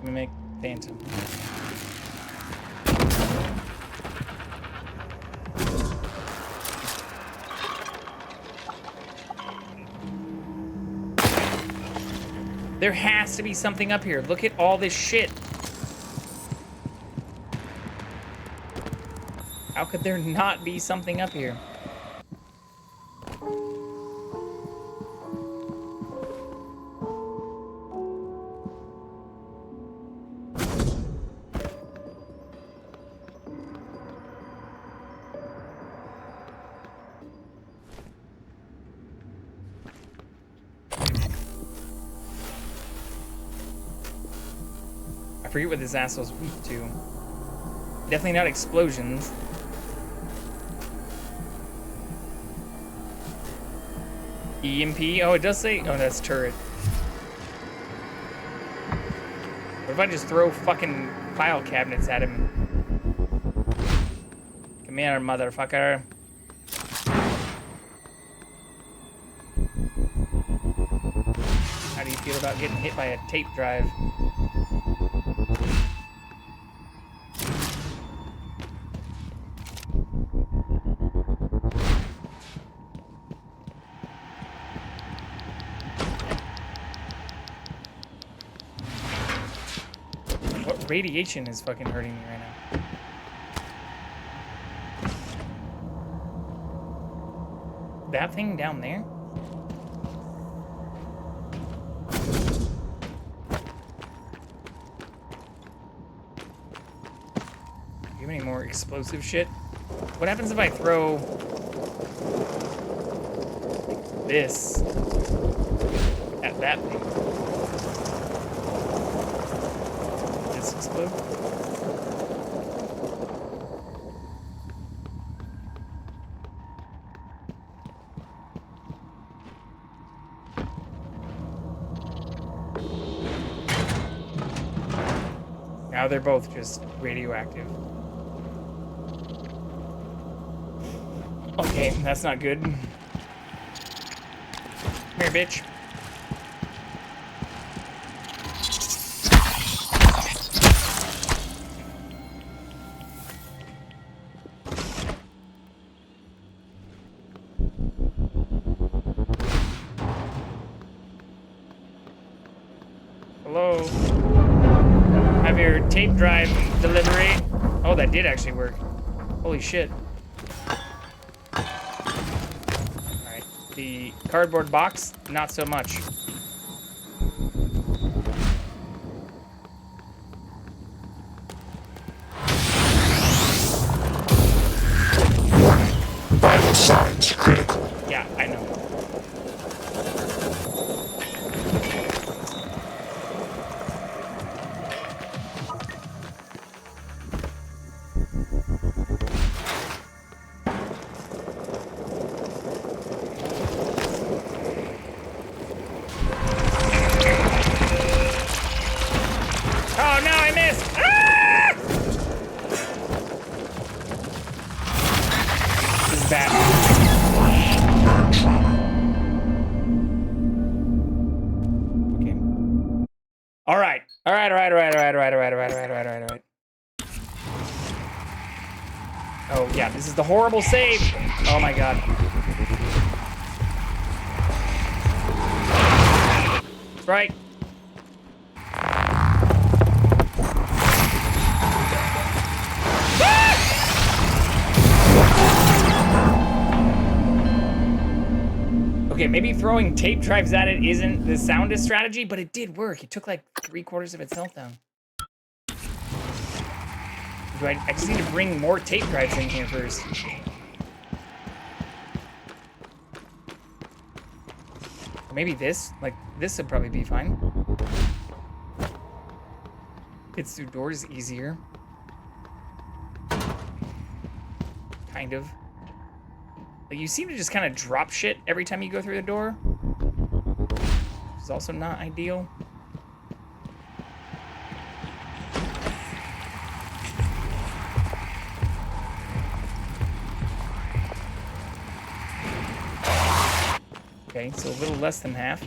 Mimic, Phantom. There has to be something up here. Look at all this shit. How could there not be something up here? I forget what this asshole's weak to. Definitely not explosions. EMP? Oh, it does say... Oh, that's turret. What if I just throw fucking file cabinets at him? Come here, motherfucker. How do you feel about getting hit by a tape drive? What radiation is fucking hurting me right now? That thing down there? Do you have any more explosive shit? What happens if I throw like this at that thing? Does this explode? Now they're both just radioactive. Okay, that's not good. Come here, bitch. Hello? Have your tape drive delivery. Oh, that did actually work. Holy shit. Alright, the cardboard box, not so much. Vital signs critical. Yeah, I know. Oh no, I missed! Ah! This is bad. Okay. Alright. Alright. Oh yeah, this is the horrible save! Oh my god. That's right. Okay, maybe throwing tape drives at it isn't the soundest strategy, but it did work. It took like 3/4 of its health down. I just need to bring more tape drives in here first. Maybe this? Like, this would probably be fine. Gets through doors easier. Kind of. Like, you seem to just kind of drop shit every time you go through the door. Which is also not ideal. Okay, so a little less than half.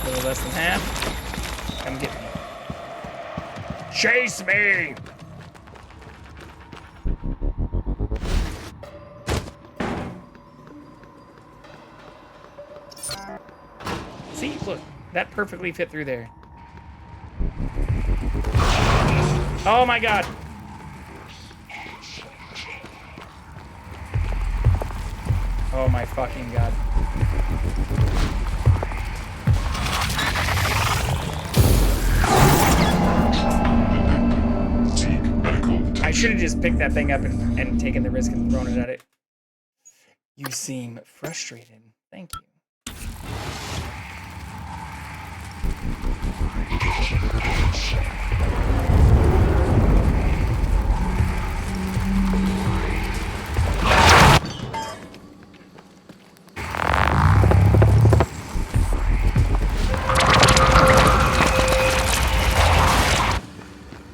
A little less than half. Come get me. Chase me! See, look, that perfectly fit through there. Oh my god. Oh my fucking god. I should have just picked that thing up and taken the risk and thrown it at it. You seem frustrated. Thank you.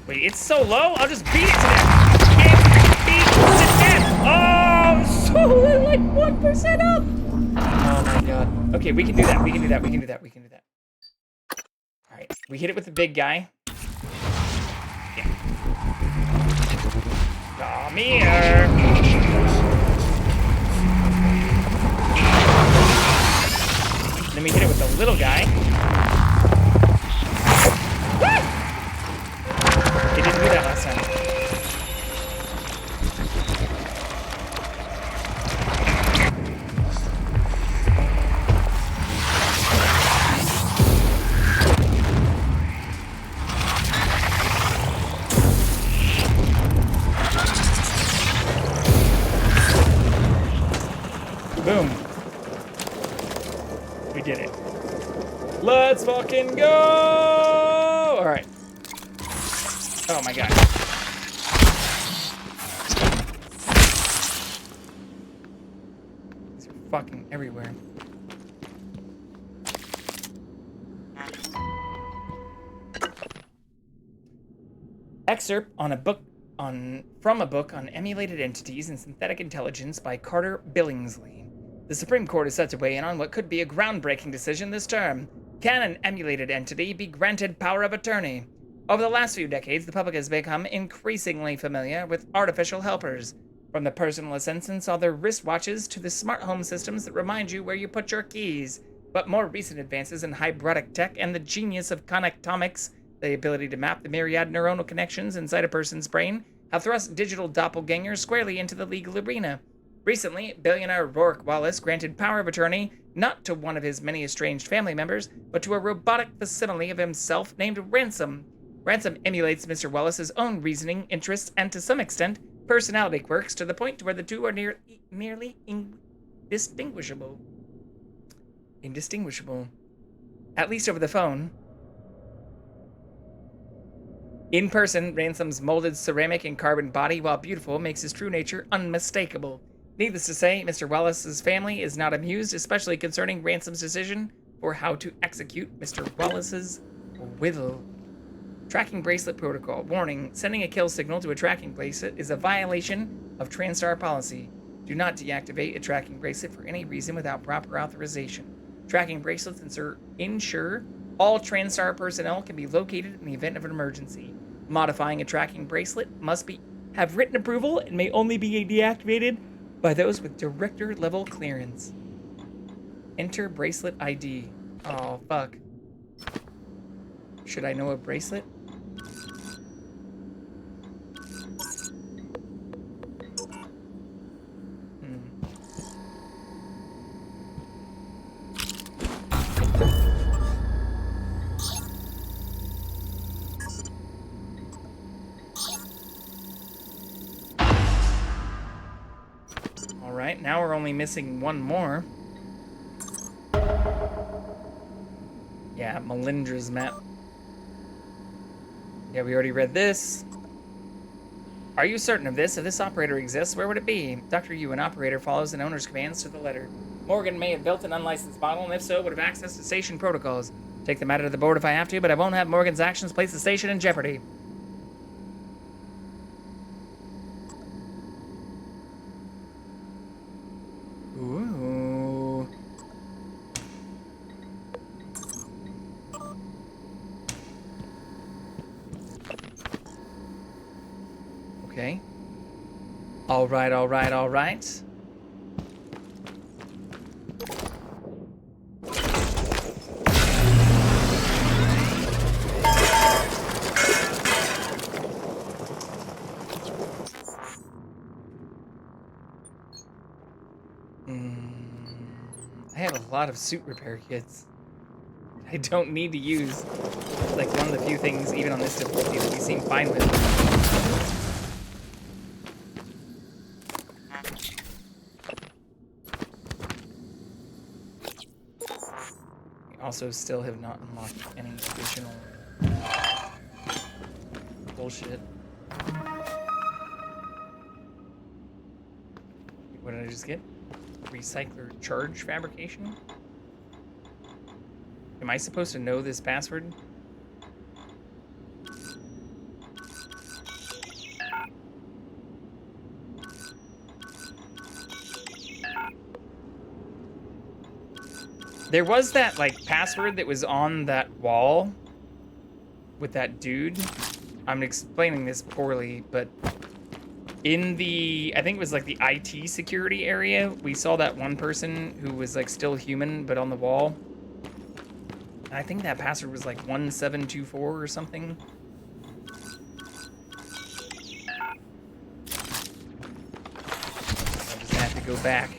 Wait, it's so low? I'll just beat it to death. Can't beat to death. Oh, so like 1% up. Oh my god. Okay, we can do that. We can do that. We can do that. We can do that. All right, we hit it with the big guy. Yeah. Come here. Then we hit it with the little guy. They didn't do that last time. Boom. We did it. Let's fucking go! All right. Oh my god. These are fucking everywhere. Excerpt from a book on emulated entities and synthetic intelligence by Carter Billingsley. The Supreme Court is set to weigh in on what could be a groundbreaking decision this term. Can an emulated entity be granted power of attorney? Over the last few decades, the public has become increasingly familiar with artificial helpers. From the personal assistants on their wristwatches to the smart home systems that remind you where you put your keys. But more recent advances in hybridic tech and the genius of connectomics, the ability to map the myriad neuronal connections inside a person's brain, have thrust digital doppelgangers squarely into the legal arena. Recently, billionaire Rourke Wallace granted power of attorney not to one of his many estranged family members, but to a robotic facsimile of himself named Ransom. Ransom emulates Mr. Wallace's own reasoning, interests, and to some extent, personality quirks to the point where the two are nearly indistinguishable. At least over the phone. In person, Ransom's molded ceramic and carbon body, while beautiful, makes his true nature unmistakable. Needless to say, Mr. Wallace's family is not amused, especially concerning Ransom's decision for how to execute Mr. Wallace's will. Tracking bracelet protocol. Warning, sending a kill signal to a tracking bracelet is a violation of TranStar policy. Do not deactivate a tracking bracelet for any reason without proper authorization. Tracking bracelets ensure all TranStar personnel can be located in the event of an emergency. Modifying a tracking bracelet must have written approval and may only be deactivated by those with director-level clearance. Enter bracelet ID. Oh, fuck. Should I know a bracelet? Alright, now we're only missing one more. Yeah, Melindra's map. Yeah, we already read this. Are you certain of this? If this operator exists, where would it be? Dr. Yu, an operator, follows an owner's commands to the letter. Morgan may have built an unlicensed model, and if so, would have access to station protocols. Take the matter to the board if I have to, but I won't have Morgan's actions place the station in jeopardy. Ooh. Okay. All right, all right, all right. I have a lot of suit repair kits. I don't need to use, like, one of the few things, even on this difficulty, that we seem fine with. Also, still have not unlocked any additional bullshit. What did I just get? Recycler charge fabrication? Am I supposed to know this password? There was that, like, password that was on that wall with that dude. I'm explaining this poorly, but in the, I think it was like the IT security area, we saw that one person who was like still human, but on the wall. And I think that password was like 1724 or something. I just have to go back.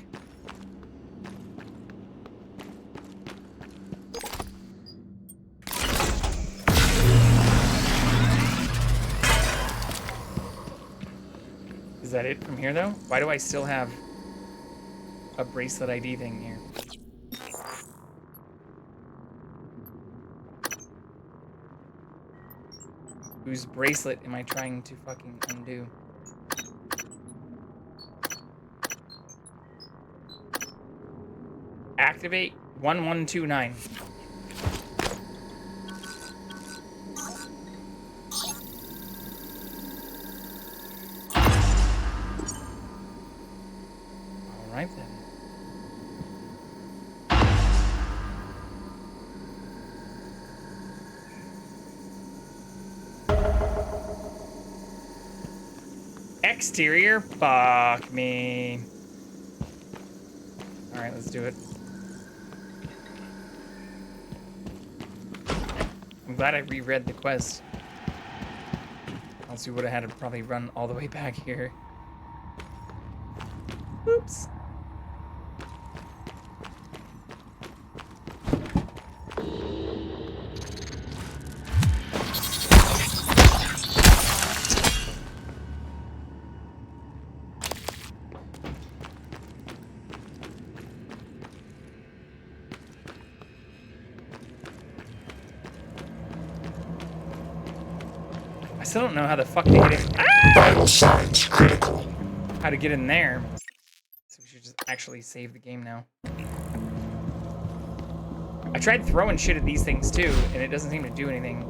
Is that it from here, though? Why do I still have a bracelet ID thing here? Whose bracelet am I trying to fucking undo? Activate 1129. Alright then. Exterior? Fuck me. Alright, let's do it. I'm glad I reread the quest. Else we would have had to probably run all the way back here. Oops. I still don't know how the fuck to get in. Ah! Vital signs critical. How to get in there. So we should just actually save the game now. I tried throwing shit at these things too, and it doesn't seem to do anything.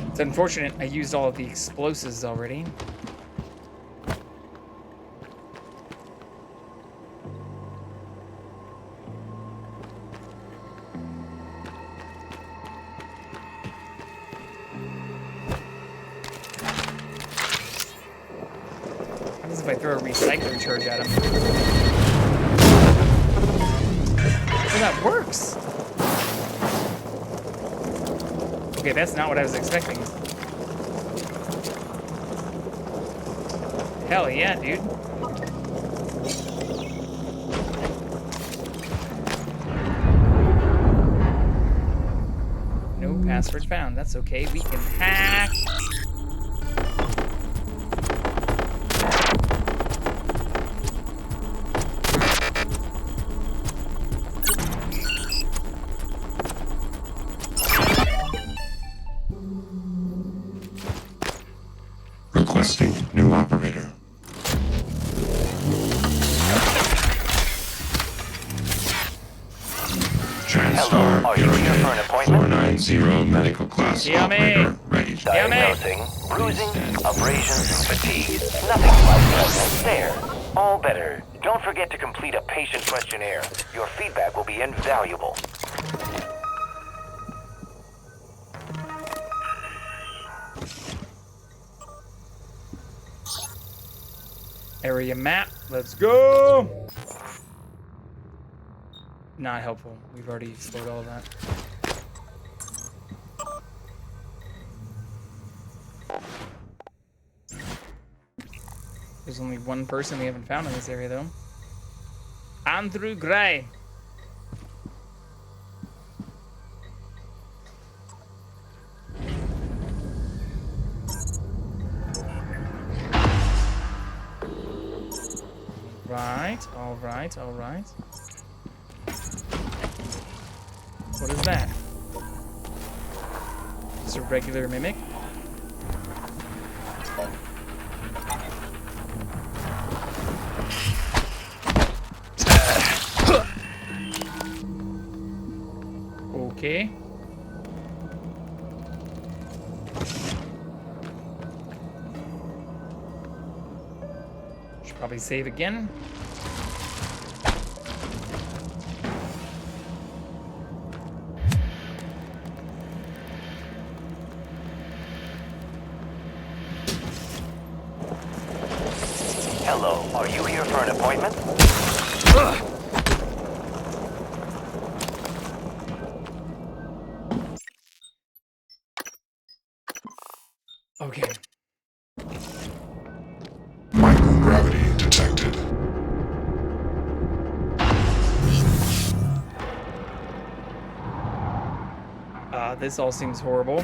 It's unfortunate I used all of the explosives already. If I throw a recycler charge at him. Well, that works. Okay, that's not what I was expecting. Hell yeah, dude. No password found. That's okay. We can hack. Requesting new operator. TranStar Are you here for an appointment? 490 medical class operator ready. Diagnosing, bruising, abrasions, fatigue. Nothing life-threatening there. All better. Don't forget to complete a patient questionnaire. Your feedback will be invaluable. Area map. Let's go. Not helpful. We've already explored all of that. There's only one person we haven't found in this area, though. Andrew Gray. Right, alright. What is that? Just a regular mimic? Okay. Should probably save again. Hello, are you here for an appointment? Okay. Microgravity detected. This all seems horrible.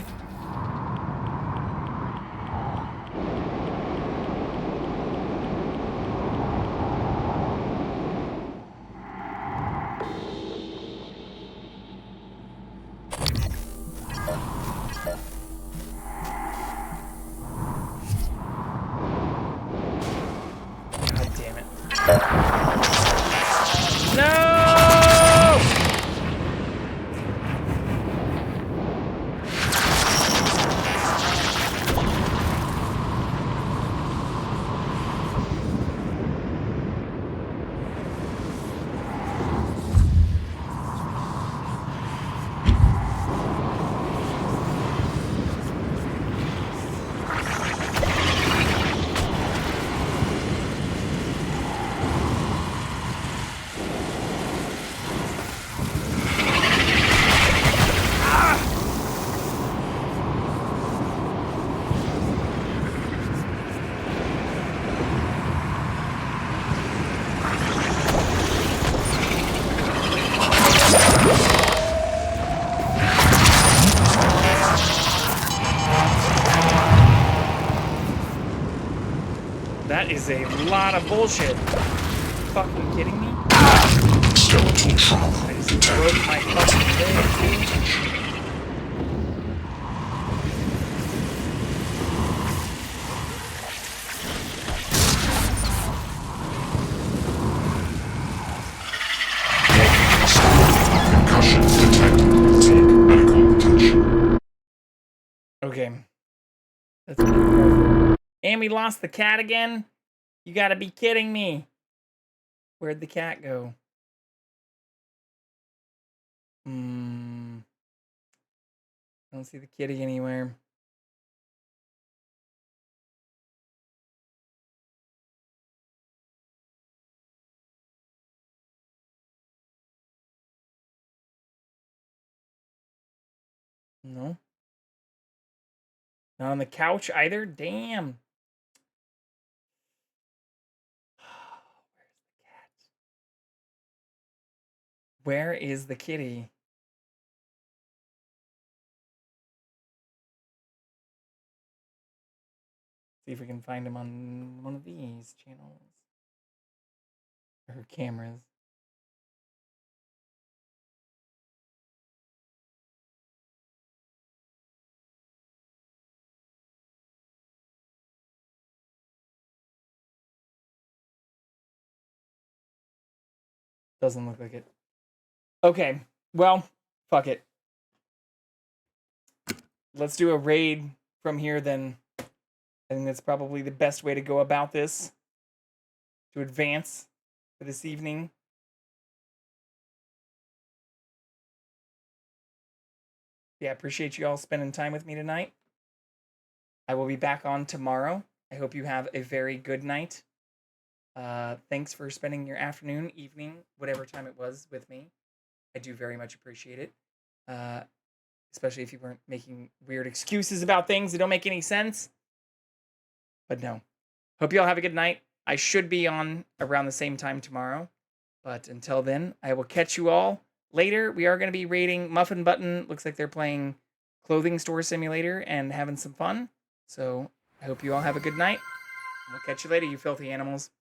God damn it. No! That is a lot of bullshit. Fucking kidding me? Skeletal trauma I just broke my fucking leg, dude. concussion detected. Seek medical attention. Okay. That's enough. And we lost the cat again? You gotta be kidding me. Where'd the cat go? I don't see the kitty anywhere. No. Not on the couch either? Damn. Where is the kitty? See if we can find him on one of these channels. Or cameras. Doesn't look like it. Okay, well, fuck it. Let's do a raid from here then. I think that's probably the best way to go about this. To advance for this evening. Yeah, appreciate you all spending time with me tonight. I will be back on tomorrow. I hope you have a very good night. Thanks for spending your afternoon, evening, whatever time it was with me. I do very much appreciate it. Especially if you weren't making weird excuses about things that don't make any sense. But no. Hope you all have a good night. I should be on around the same time tomorrow. But until then, I will catch you all later. We are going to be raiding Muffin Button. Looks like they're playing Clothing Store Simulator and having some fun. So I hope you all have a good night. We'll catch you later, you filthy animals.